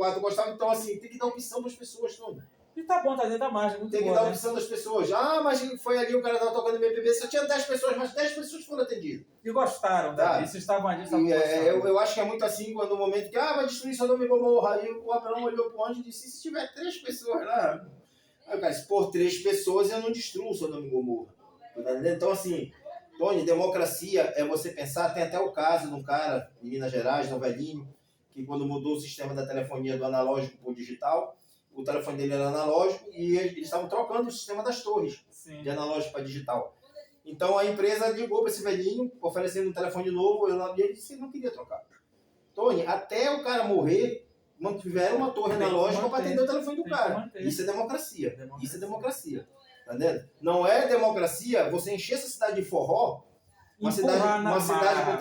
então assim, tem que dar opção para as pessoas, Tony. E tá bom, tá dentro da margem, muito Tem que boa, dar né? opção das pessoas. Ah, mas foi ali, o cara tava tocando MPB, só tinha 10 pessoas, mas 10 pessoas foram atendidas. E gostaram, Tá. né? E se estavam ali, estavam E, gostando. eu acho que é muito assim, quando no momento que, vai destruir Sodoma e Gomorra, aí o Abraão olhou pro anjo e disse, se tiver 3 pessoas lá? Aí o cara disse, por 3 pessoas eu não destruo Sodoma e Gomorra. Tá entendendo? Então assim, Tony, democracia é você pensar, tem até o caso de um cara em Minas Gerais, no velhinho, que quando mudou o sistema da telefonia do analógico para o digital, o telefone dele era analógico e eles estavam trocando o sistema das torres, Sim. de analógico para digital. Então a empresa ligou para esse velhinho, oferecendo um telefone novo, e ele disse que não queria trocar. Tony, até o cara morrer, mantiveram uma torre analógica para atender o telefone do cara. Isso é democracia. Isso é democracia. Tá entendendo? Não é democracia você encher essa cidade de forró, uma cidade com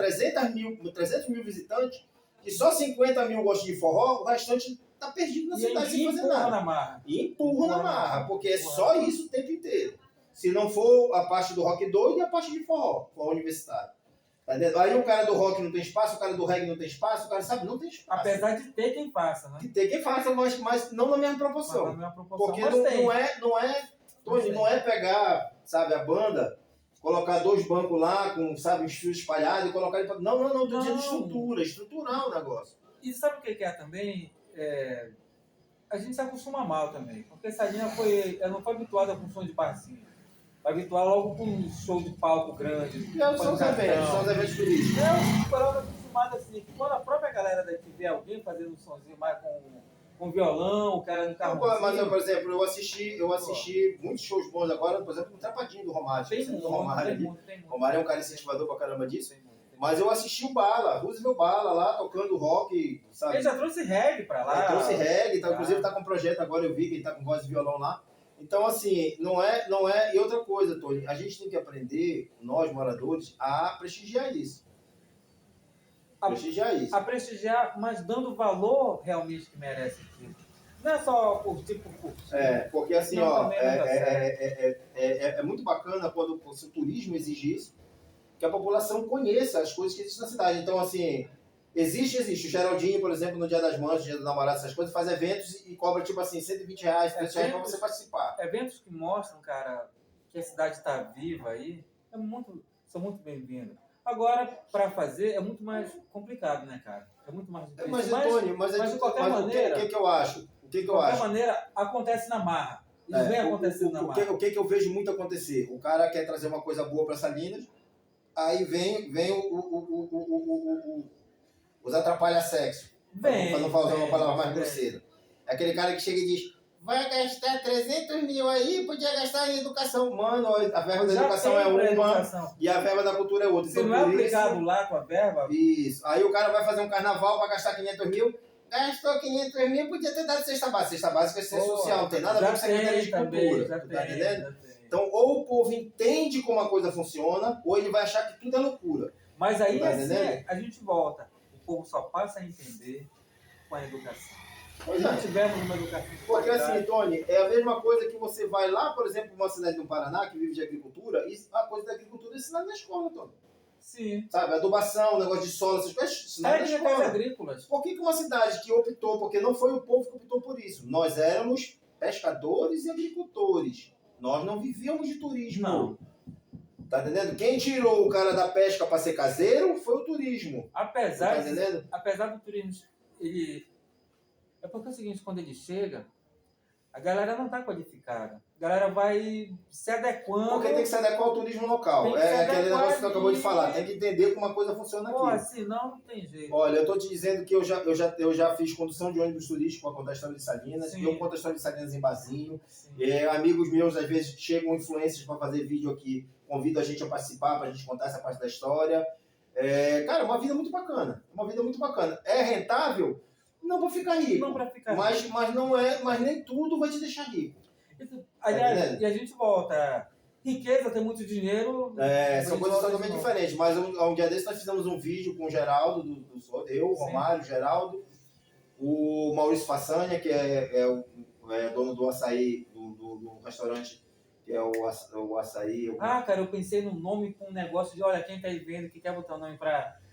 300 mil visitantes, que só 50 mil gostam de forró, o restante tá perdido na cidade sem fazer nada. E empurra na marra, porque é só isso o tempo inteiro. Se não for a parte do rock doido e a parte de forró universitário. Tá entendendo? Aí o cara do rock não tem espaço, o cara do reggae não tem espaço, o cara sabe, não tem espaço. Apesar de ter quem faça, né? De ter quem faça, mas não na mesma proporção. Porque não é pegar, sabe, a banda, colocar 2 bancos lá, com, sabe, os fios espalhados e colocar ele pra... Não, tô dizendo estrutura, estruturar o negócio. E sabe o que é também? A gente se acostuma mal também, porque essa linha ela não foi habituada com som de barzinho. Vai habituar logo com um show de palco grande. São os eventos turísticos. Eu era acostumado assim, que quando a própria galera daqui vê alguém fazendo um sonzinho mais com violão, o cara no carro. Mas por exemplo, eu assisti muitos shows bons agora, por exemplo, no Trapadinho do Romário. Tem muito. Romário é um cara incentivador pra caramba disso. Mas eu assisti o Bala, Roosevelt Bala lá, tocando rock, sabe? Ele já trouxe reggae pra lá. Ele trouxe reggae, tá, inclusive tá com um projeto agora, eu vi que ele tá com voz de violão lá. Então, assim, não é... E outra coisa, Tony, a gente tem que aprender, nós moradores, a prestigiar isso. A prestigiar, mas dando valor realmente que merece aquilo. Não é só curtir por curtir. Porque assim, é muito bacana quando o turismo exige isso, que a população conheça as coisas que existem na cidade. Então, assim, existe. O Geraldinho, por exemplo, no Dia das Mães, no Dia do Namorado, essas coisas, faz eventos e cobra, tipo assim, R$120, R$300 para você participar. Eventos que mostram, cara, que a cidade está viva aí, são muito bem-vindos. Agora, para fazer, é muito mais complicado, né, cara? É muito mais difícil. Mas de qualquer maneira... O que eu acho? De qualquer maneira, acontece na marra. Isso vem acontecendo na marra. O que eu vejo muito acontecer? O cara quer trazer uma coisa boa para Salinas, aí vem os atrapalha-sexo. Para não falar uma palavra mais grosseira. É aquele cara que chega e diz, vai gastar 300 mil aí, podia gastar em educação. Mano, a verba da educação é uma e a verba da cultura é outra. Se não é aplicado lá com a verba... Isso. Aí o cara vai fazer um carnaval para gastar 500 mil, gastou 500 mil, podia ter dado cesta básica. Cesta básica é cesta social, não tem nada a ver com Secretaria de Cultura. Tá entendendo? Então, ou o povo entende como a coisa funciona, ou ele vai achar que tudo é loucura. Mas aí, assim, a gente volta. O povo só passa a entender com a educação. Nós não tivemos uma educação. Porque assim, Tony, é a mesma coisa que você vai lá, por exemplo, numa cidade do Paraná, que vive de agricultura, e a coisa da agricultura é ensinada na escola, Tony. Sim. Sabe, adubação, negócio de solo, essas coisas, ensinada na escola. Agrícolas. Por que uma cidade que optou, porque não foi o povo que optou por isso, nós éramos pescadores e agricultores. Nós não vivíamos de turismo. Não. Tá entendendo? Quem tirou o cara da pesca para ser caseiro foi o turismo. Apesar do turismo, é porque é o seguinte, quando ele chega, a galera não está qualificada. A galera vai se adequando. Porque tem que se adequar ao turismo local. É aquele negócio que eu acabou de falar. Tem que entender como a coisa funciona aqui. Senão não tem jeito. Olha, eu tô te dizendo que eu já fiz condução de ônibus turístico para contar a história de Salinas. Sim. Eu conto a história de Salinas em barzinho. Amigos meus, às vezes, chegam influencers para fazer vídeo aqui. Convido a gente a participar para a gente contar essa parte da história. Cara, uma vida muito bacana. Uma vida muito bacana. É rentável? Não para ficar rico. Não para ficar rico. Mas nem tudo vai te deixar rico. Aliás, e a gente volta. Riqueza, ter muito dinheiro. São coisas totalmente diferentes. Mas um dia desses nós fizemos um vídeo com o Geraldo, eu, o Romário, o Geraldo. O Maurício Façanha, que é dono do açaí, do restaurante, que é o açaí. Ah, cara, eu pensei no nome com um negócio de, olha, quem tá aí vendo, que quer botar o nome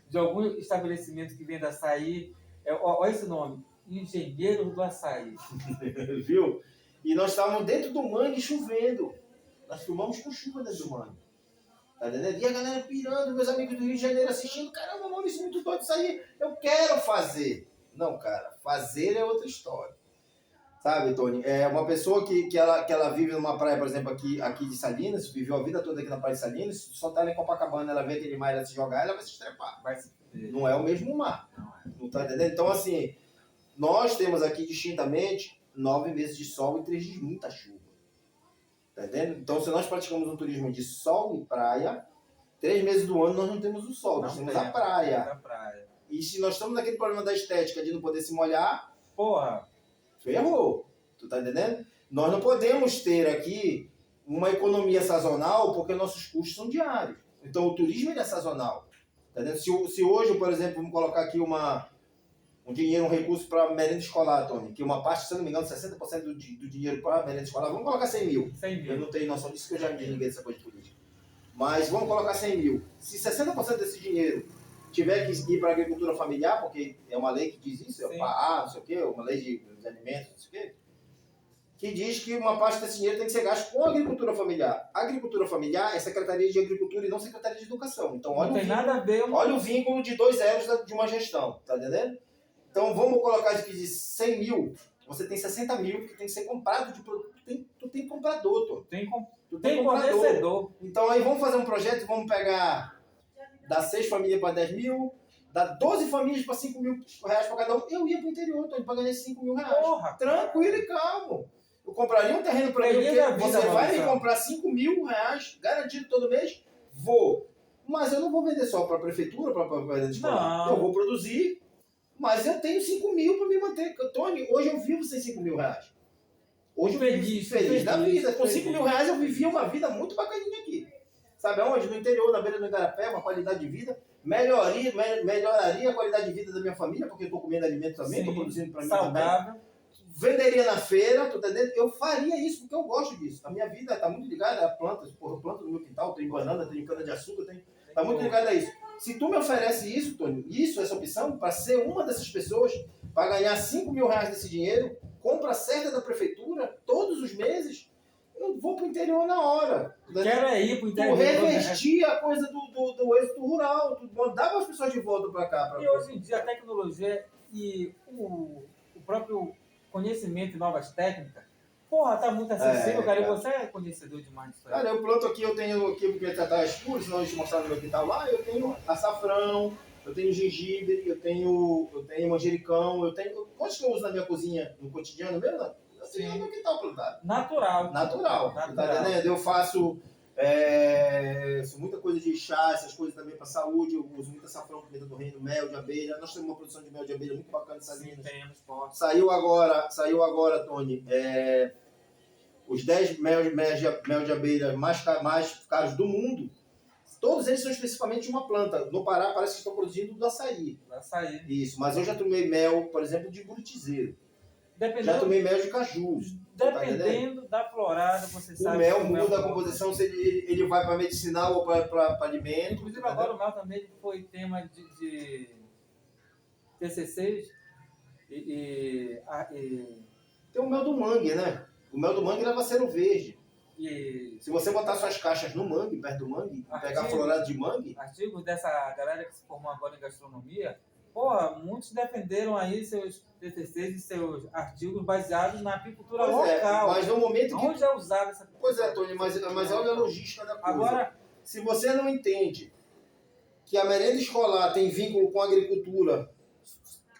de algum estabelecimento que venda açaí, olha esse nome, Engenheiro do Açaí. Viu? E nós estávamos dentro do mangue chovendo. Nós filmamos com chuva dentro do mangue. Tá entendendo? E a galera pirando, meus amigos do Rio de Janeiro assistindo. Caramba, mano, isso é muito doido, isso aí eu quero fazer. Não, cara, fazer é outra história. Sabe, Tony? É uma pessoa que ela vive numa praia, por exemplo, aqui de Salinas, viveu a vida toda aqui na praia de Salinas, só tá em Copacabana, ela vê aquele mar, ela se jogar, ela vai se estrepar. Não é o mesmo mar. Não tá entendendo? Então, assim, nós temos aqui distintamente 9 meses de sol e 3 de muita chuva. Tá entendendo? Então, se nós praticamos um turismo de sol e praia, 3 meses do ano nós não temos o sol, nós temos a praia. E se nós estamos naquele problema da estética de não poder se molhar, porra, ferrou. Tu tá entendendo? Nós não podemos ter aqui uma economia sazonal porque nossos custos são diários. Então, o turismo ele é sazonal. Tá entendendo? Se hoje, por exemplo, vamos colocar aqui um dinheiro, um recurso para merenda escolar, Tony, que uma parte, se não me engano, 60% do dinheiro para merenda escolar, vamos colocar 100 mil. 100 mil. Eu não tenho noção disso, que eu já me desliguei dessa coisa de política. Mas vamos colocar 100 mil. Se 60% desse dinheiro tiver que ir para a agricultura familiar, porque é uma lei que diz isso, é PAA, não sei o quê, uma lei de alimentos, não sei o quê, que diz que uma parte desse dinheiro tem que ser gasto com a agricultura familiar. A agricultura familiar é Secretaria de Agricultura e não Secretaria de Educação. Então, olha, não tem nada a ver. Olha o vínculo de 2 zeros de uma gestão, tá entendendo? Então, vamos colocar aqui de 100 mil, você tem 60 mil que tem que ser comprado de produto. Tu tem comprador, tu tem fornecedor. Então, aí vamos fazer um projeto, vamos pegar, dar 6 famílias para 10 mil, dar 12 famílias para 5 mil reais para cada um. Eu ia para o interior, Tony, para ganhar 5 mil reais. Porra, tranquilo e calmo. Eu compraria um terreno para mim, porque você vai me comprar 5 mil reais, garantido todo mês, vou. Mas eu não vou vender só para a prefeitura, para a merenda escolar. Eu vou produzir, mas eu tenho 5 mil para me manter. Tony, hoje eu vivo sem 5 mil reais. Hoje eu vivo feliz da vida. Com 5 mil reais eu vivia uma vida muito bacaninha aqui. Sabe aonde? No interior, na beira do Igarapé, uma qualidade de vida. Melhoraria a qualidade de vida da minha família, porque eu estou comendo alimento também, estou produzindo para mim saudável. Também. Venderia na feira, tu tá entendendo? Eu faria isso, porque eu gosto disso. A minha vida está muito ligada a plantas. Porra, eu planto no meu quintal, tenho banana, tenho cana-de-açúcar, está muito ligada a isso. Se tu me oferece isso, Tony, essa opção, para ser uma dessas pessoas, para ganhar 5 mil reais desse dinheiro, compra certa da prefeitura, todos os meses, eu vou pro interior na hora. Quero ir pro interior. Tu revestir a coisa do êxito rural, tu mandava as pessoas de volta para cá. E hoje em dia a tecnologia e o próprio conhecimento e novas técnicas, porra, tá muito acessível, cara. E você é conhecedor demais disso aí. Cara, eu planto aqui, eu tenho aqui, porque tá escuro, senão eu te mostrar no meu quintal lá, eu tenho açafrão, eu tenho gengibre, eu tenho manjericão, eu tenho... Quantos que eu uso na minha cozinha, no cotidiano mesmo? Eu tenho no meu quintal plantado. Natural. Tá entendendo? Eu faço muita coisa de chá, essas coisas também para saúde. Eu uso muito açafrão, pimenta do reino, mel de abelha. Nós temos uma produção de mel de abelha muito bacana em Salinas. Saiu agora, Tony, os 10 mel de abelha mais caros do mundo. Todos eles são especificamente uma planta. No Pará parece que estão produzindo do açaí. Isso, mas eu já tomei mel, por exemplo, de buritizeiro. Já tomei mel de cajus. Dependendo da florada, você sabe. O mel muda a composição, se ele vai para medicinal ou para alimento. Inclusive agora o mel também foi tema de TCCs e tem o mel do mangue, né? O mel do mangue leva cero verde. E se você botar suas caixas no mangue, perto do mangue, pegar a florada de mangue... Artigos dessa galera que se formou agora em gastronomia, porra, muitos defenderam aí seus TCCs e seus artigos baseados na apicultura local. Mas no momento que... Onde é usada essa apicultura? Pois é, Tony, mas olha a logística da coisa. Agora, se você não entende que a merenda escolar tem vínculo com a agricultura,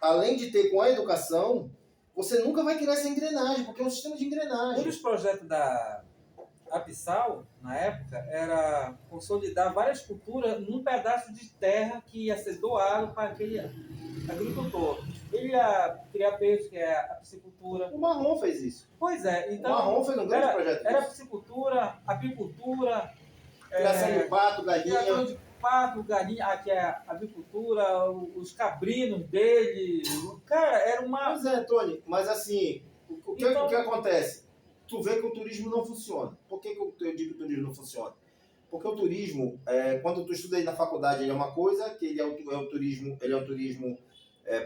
além de ter com a educação, você nunca vai criar essa engrenagem, porque é um sistema de engrenagem. Um dos projetos da APSAL, na época, era consolidar várias culturas num pedaço de terra que ia ser doado para aquele agricultor. Ele ia criar peixe, que é a piscicultura. O Marrom fez isso. Pois é. Então, o Marrom fez um grande projeto. Era piscicultura, apicultura, criação de pato, galinha. pato, galinha, aqui é a avicultura, os cabrinos dele. Cara, era uma. Pois é, Tony, mas assim, o que acontece? Tu vê que o turismo não funciona. Por que eu digo que o turismo não funciona? Porque o turismo, quando tu estuda aí na faculdade, ele é uma coisa, que ele é o turismo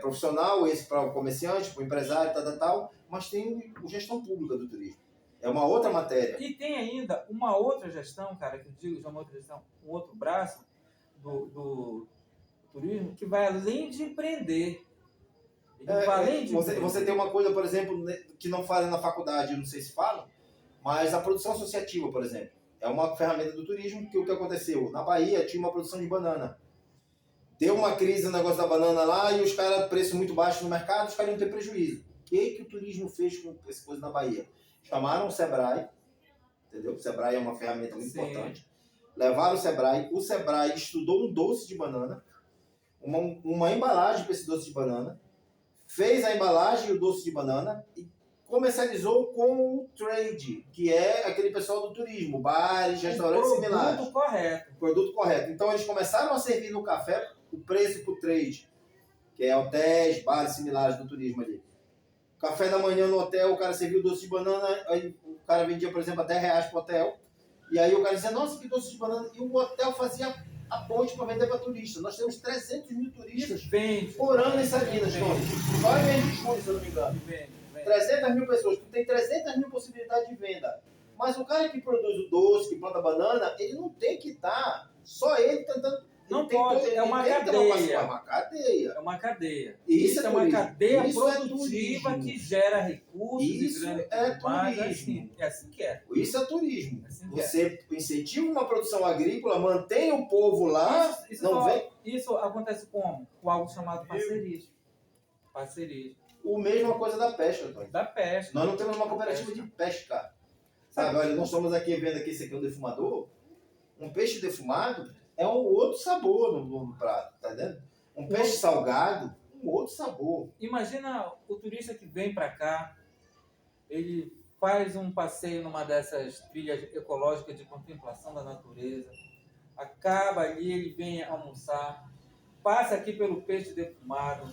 profissional, esse para o comerciante, para o empresário, tal, mas tem a gestão pública do turismo. É uma outra matéria. E tem ainda uma outra gestão, cara, que eu digo, já uma outra gestão, um outro braço do turismo, que vai além de empreender. Você tem uma coisa, por exemplo, que não fazem na faculdade, eu não sei se falam, mas a produção associativa, por exemplo, é uma ferramenta do turismo que o que aconteceu? Na Bahia tinha uma produção de banana. Deu uma crise no negócio da banana lá e os caras, preço muito baixo no mercado, os caras iam ter prejuízo. O que o turismo fez com essa coisa na Bahia? Chamaram o Sebrae, entendeu? O Sebrae é uma ferramenta muito importante. Levaram o Sebrae estudou um doce de banana, uma embalagem para esse doce de banana, fez a embalagem e o doce de banana e comercializou com o trade, que é aquele pessoal do turismo, bares, restaurantes similares. Produto correto. Então eles começaram a servir no café o preço para o trade, que é hotéis, bares similares do turismo ali. Café da manhã no hotel, o cara serviu doce de banana, aí o cara vendia, por exemplo, a R$10 para o hotel. E aí o cara dizia, nossa, que doce de banana. E o hotel fazia a ponte para vender para turista. Nós temos 300 mil turistas por ano em Salinas, Tony. Só em mês de junho, se eu não me engano. 300 mil pessoas. Tu tem 300 mil possibilidades de venda. Mas o cara que produz o doce, que planta banana, ele não tem que estar só ele tentando. Não pode, é uma cadeia. É uma cadeia. É uma cadeia. Isso é uma cadeia produtiva que gera recursos. Isso é turismo. É assim que é. Isso é turismo. Você incentiva uma produção agrícola, mantém o povo lá, Isso acontece como? Com algo chamado parcerias. O mesmo coisa da pesca, Antônio. Da pesca. Nós não temos uma cooperativa de pesca. Sabe, olha, nós estamos aqui vendo aqui, esse aqui é um defumador. Um peixe defumado é um outro sabor no prato, tá entendendo? Um peixe salgado, um outro sabor. Imagina o turista que vem para cá, ele faz um passeio numa dessas trilhas ecológicas de contemplação da natureza, acaba ali, ele vem almoçar, passa aqui pelo peixe defumado.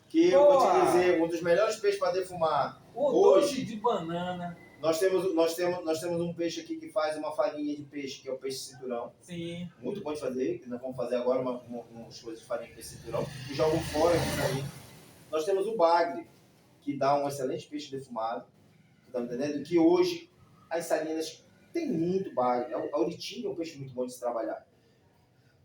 Que eu vou te dizer, um dos melhores peixes para defumar. Doce de banana. Nós temos um peixe aqui que faz uma farinha de peixe, que é o peixe cinturão. Sim. Muito bom de fazer, que nós vamos fazer agora umas coisas de farinha de peixe cinturão. E jogam fora aqui aí. Nós temos o bagre, que dá um excelente peixe defumado. Você tá me entendendo? Que hoje as Salinas tem muito bagre. A Oritinha é um peixe muito bom de se trabalhar.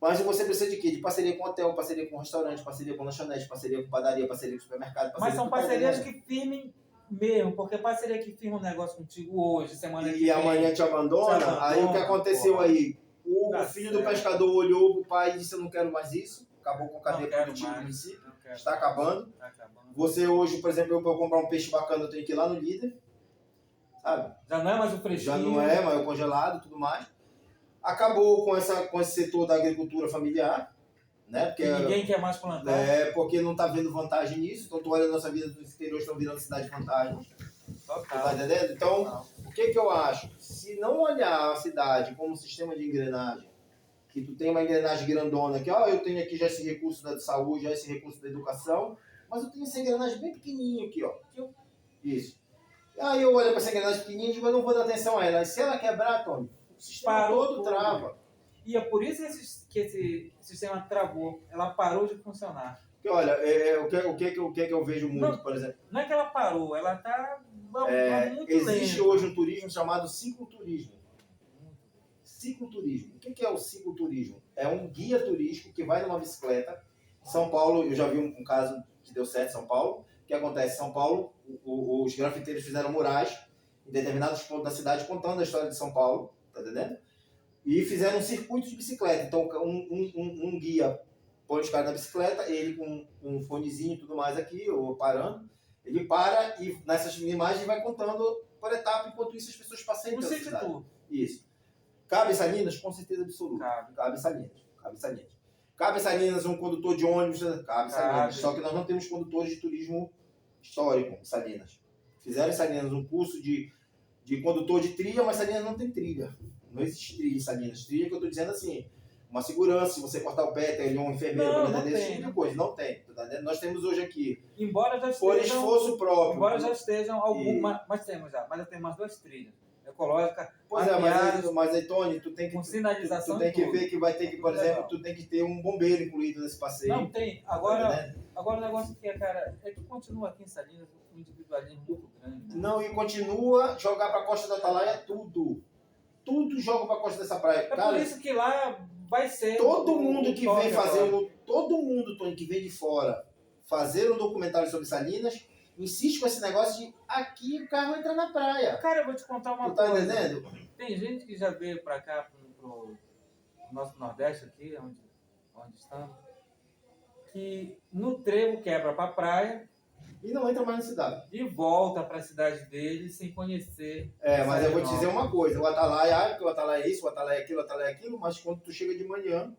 Mas você precisa de quê? De parceria com hotel, parceria com restaurante, parceria com lanchonete, parceria com padaria, parceria com supermercado. Mas são parcerias que firmem mesmo, porque parceria que firma um negócio contigo hoje, semana que vem. E amanhã te abandona, aí o que aconteceu aí? O filho do pescador olhou pro pai e disse, eu não quero mais isso, acabou com a cadeia produtiva do município, está acabando. Você hoje, por exemplo, para eu comprar um peixe bacana, eu tenho que ir lá no Líder, sabe? Já não é mais o fresquinho. Já não é, mas é o congelado e tudo mais. Acabou com esse setor da agricultura familiar, né? Porque ninguém quer mais plantar. Porque não está vendo vantagem nisso. Então, tu olha a nossa vida do exterior, estão virando cidade fantasma. Tá entendendo? Então, o que eu acho? Se não olhar a cidade como um sistema de engrenagem, que tu tem uma engrenagem grandona, que eu tenho aqui já esse recurso da saúde, já esse recurso da educação, mas eu tenho essa engrenagem bem pequenininha aqui, ó. Isso. Aí eu olho para essa engrenagem pequenininha e digo, eu não vou dar atenção a ela. E se ela quebrar, Tony, o sistema todo trava. E é por isso que esse sistema travou. Ela parou de funcionar. Porque, olha, o que eu vejo muito, por exemplo... Não é que ela parou, ela está muito existe lenta. hoje um turismo chamado cicloturismo. Cicloturismo. O que é o cicloturismo? É um guia turístico que vai numa bicicleta. Em São Paulo, eu já vi um caso que deu certo em São Paulo. O que acontece? Em São Paulo, os grafiteiros fizeram murais em determinados pontos da cidade contando a história de São Paulo, tá entendendo? E fizeram um circuito de bicicleta. Então, um guia põe os caras na bicicleta, ele com um fonezinho e tudo mais aqui, ou parando, ele para e nessas imagens vai contando por etapa, enquanto isso as pessoas passeiam pela cidade. Isso. Cabe em Salinas? Com certeza absoluta. Cabe em Salinas. Cabe em Salinas um condutor de ônibus? Cabe em Salinas. Só que nós não temos condutores de turismo histórico em Salinas. Fizeram em Salinas um curso de condutor de trilha, mas Salinas não tem trilha. Não existe trilha em Salinas. Trilha que eu estou dizendo assim, uma segurança, se você cortar o pé, tem ali um enfermeiro Não, para não atender esse tem, tipo não de coisa. Não tem. Tá entendendo? Nós temos hoje aqui, Embora já por estejam, esforço próprio. embora já estejam algumas, E- mas temos já, mas já tem umas 2 trilhas ecológicas, Pois é, mapeadas, mas aí, Tony, tu tem que, com sinalização tu tem e que tudo. ver que vai ter que, por Tudo exemplo, legal. tu tem que ter um bombeiro incluído nesse passeio. Não tem. Tá Agora, entendendo? agora o negócio que é, cara, é que continua aqui em Salinas um individualismo muito grande. Né? Não, e continua jogar pra Costa da Atalaia tudo. Tudo joga pra Costa dessa praia. É Cara, por isso que lá vai ser. todo mundo que top vem fazer agora. todo mundo, Tony, que vem de fora fazer um documentário sobre Salinas, insiste com esse negócio de aqui o carro entra na praia. Cara, eu vou te contar uma Tu tá coisa. entendendo? Tem gente que já veio pra cá, pro nosso Nordeste aqui, onde estamos, que no trevo quebra pra praia E não entra mais na cidade. e volta pra cidade dele sem conhecer. Mas eu vou te dizer Salinópolis. uma coisa, o Atalaia, o Atalaia é isso, o Atalaia é aquilo, o Atalaia é aquilo, mas quando tu chega de manhã,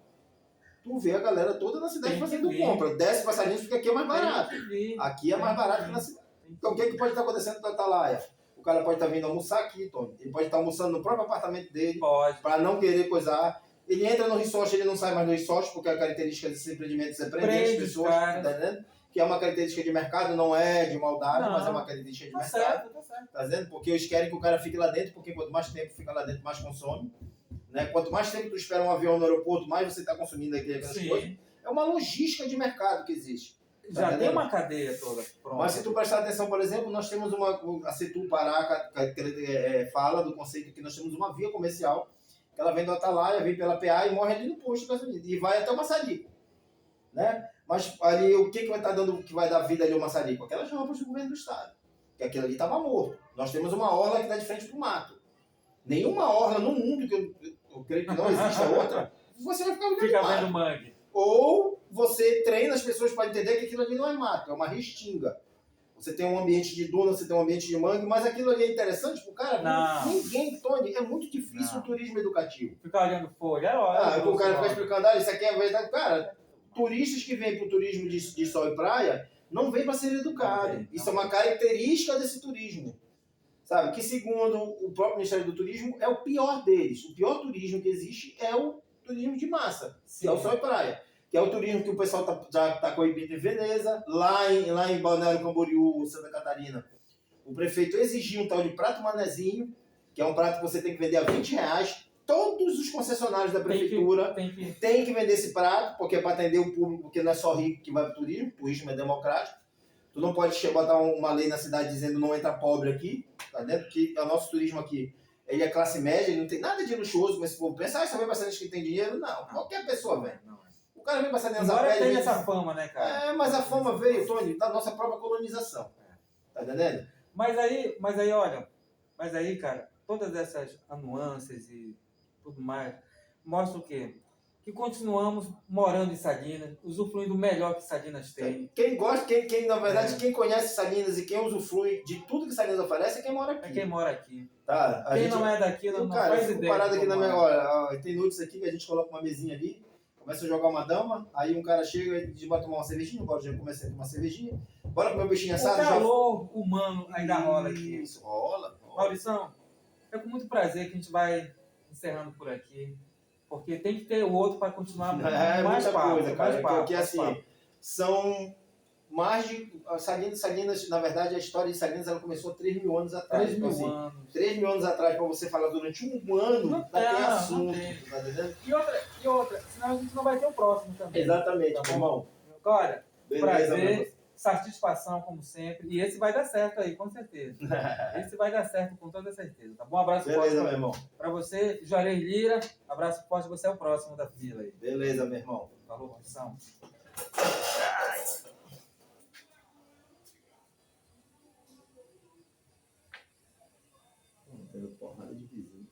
tu vê a galera toda na cidade Tem que fazendo vir. compra. Desce pra Salinas porque aqui é mais barato. Tem que vir. Aqui é mais barato que na cidade. Então, o que, que pode estar acontecendo com o Atalaia? O cara pode estar vindo almoçar aqui, Tony. Ele pode estar almoçando no próprio apartamento dele, Pode. para não querer coisar. Ele entra no resort, ele não sai mais do resort, porque a característica desses empreendimentos é prender as Prende os pessoas, caras. tá entendendo? Que é uma característica de mercado, não é de maldade, Não. mas é uma característica de Tá mercado. certo, tá certo. Tá vendo? Porque eles querem que o cara fique lá dentro, porque quanto mais tempo fica lá dentro, mais consome. Né? Quanto mais tempo tu espera um avião no aeroporto, mais você está consumindo aquelas coisas. Sim. É uma logística de mercado que existe. Já Tá tem entendendo? uma cadeia toda pronta. Mas se tu prestar atenção, por exemplo, nós temos a Setul Pará, fala do conceito que nós temos uma via comercial, que ela vem do Atalaia, vem pela PA e morre ali no posto de gasolina. E vai até o Maçarico. Né? Mas ali, o que vai estar dando, que vai dar vida ali ao Maçarico? Aquelas rampas do governo do estado. Que aquilo ali estava morto. Nós temos uma orla que está de frente para o mato. Nenhuma orla no mundo, que eu creio que não exista outra, você vai ficar olhando Fica mato. vendo mangue. Ou você treina as pessoas para entender que aquilo ali não é mato, é uma restinga. Você tem um ambiente de duna, você tem um ambiente de mangue, mas aquilo ali é interessante pro cara? Não. Ninguém, Tony, é muito difícil Não. o turismo educativo. Ficar olhando folha. É ótimo. O cara fica explicando, isso aqui é verdade. Cara, turistas que vêm pro turismo de sol e praia não vêm para ser educado. Não vem. Isso é uma característica desse turismo. Sabe? Que segundo o próprio Ministério do Turismo, é o pior deles. O pior turismo que existe é o turismo de massa, que é o sol e praia. Que é o turismo que o pessoal já está coibido em Veneza, lá em Balneário Camboriú, Santa Catarina. O prefeito exigiu um tal de prato manezinho, que é um prato que você tem que vender a R$20. Todos os concessionários da prefeitura têm que vender esse prato, porque é para atender o público, porque não é só rico que vai para o turismo é democrático. Tu não pode botar uma lei na cidade dizendo não entra pobre aqui, tá dentro? Porque o nosso turismo aqui, ele é classe média, ele não tem nada de luxuoso, como esse povo pensa, só vem bastante que tem dinheiro. Não, qualquer pessoa vem. O cara vem passar dentro da Agora pele. tem essa fama, né, cara? Mas a fama veio, Tony, da nossa própria colonização. Tá entendendo? Mas aí, olha, cara, todas essas nuances e tudo mais, mostram o quê? Que continuamos morando em Salinas, usufruindo o melhor que Salinas tem. Quem gosta, na verdade, quem conhece Salinas e quem usufrui de tudo que Salinas oferece é quem mora aqui. É quem mora aqui. Tá? Quem não é daqui não faz ideia. Parado aqui na minha hora, tem noites aqui que a gente coloca uma mesinha ali, começa a jogar uma dama, aí um cara chega e diz, bora tomar uma cervejinha, bora já começa a tomar uma cervejinha, bora comer um peixinho assado. O calor humano ainda rola aqui. Isso, rola. Maurição, é com muito prazer que a gente vai encerrando por aqui, porque tem que ter o outro para continuar mais muita papo, coisa, cara, porque mais assim, papo. são mais de... Salinas, na verdade, a história de Salinas ela começou 3 mil anos atrás. 3 mil anos. 3 mil anos atrás, para você falar durante um ano, Não vai ter tem, assunto, não tem. tá entendendo? E outra, senão a gente não vai ter o próximo também. Exatamente, Tá bom? irmão. Olha, Beleza, prazer, satisfação como sempre, e esse vai dar certo aí, com certeza. Esse vai dar certo com toda certeza, tá bom? Abraço Beleza, meu forte irmão. para você, Juarez Lira, abraço forte, você é o próximo da fila aí. Beleza, meu irmão. Falou, Maurição. Tendo porrada de vizinho.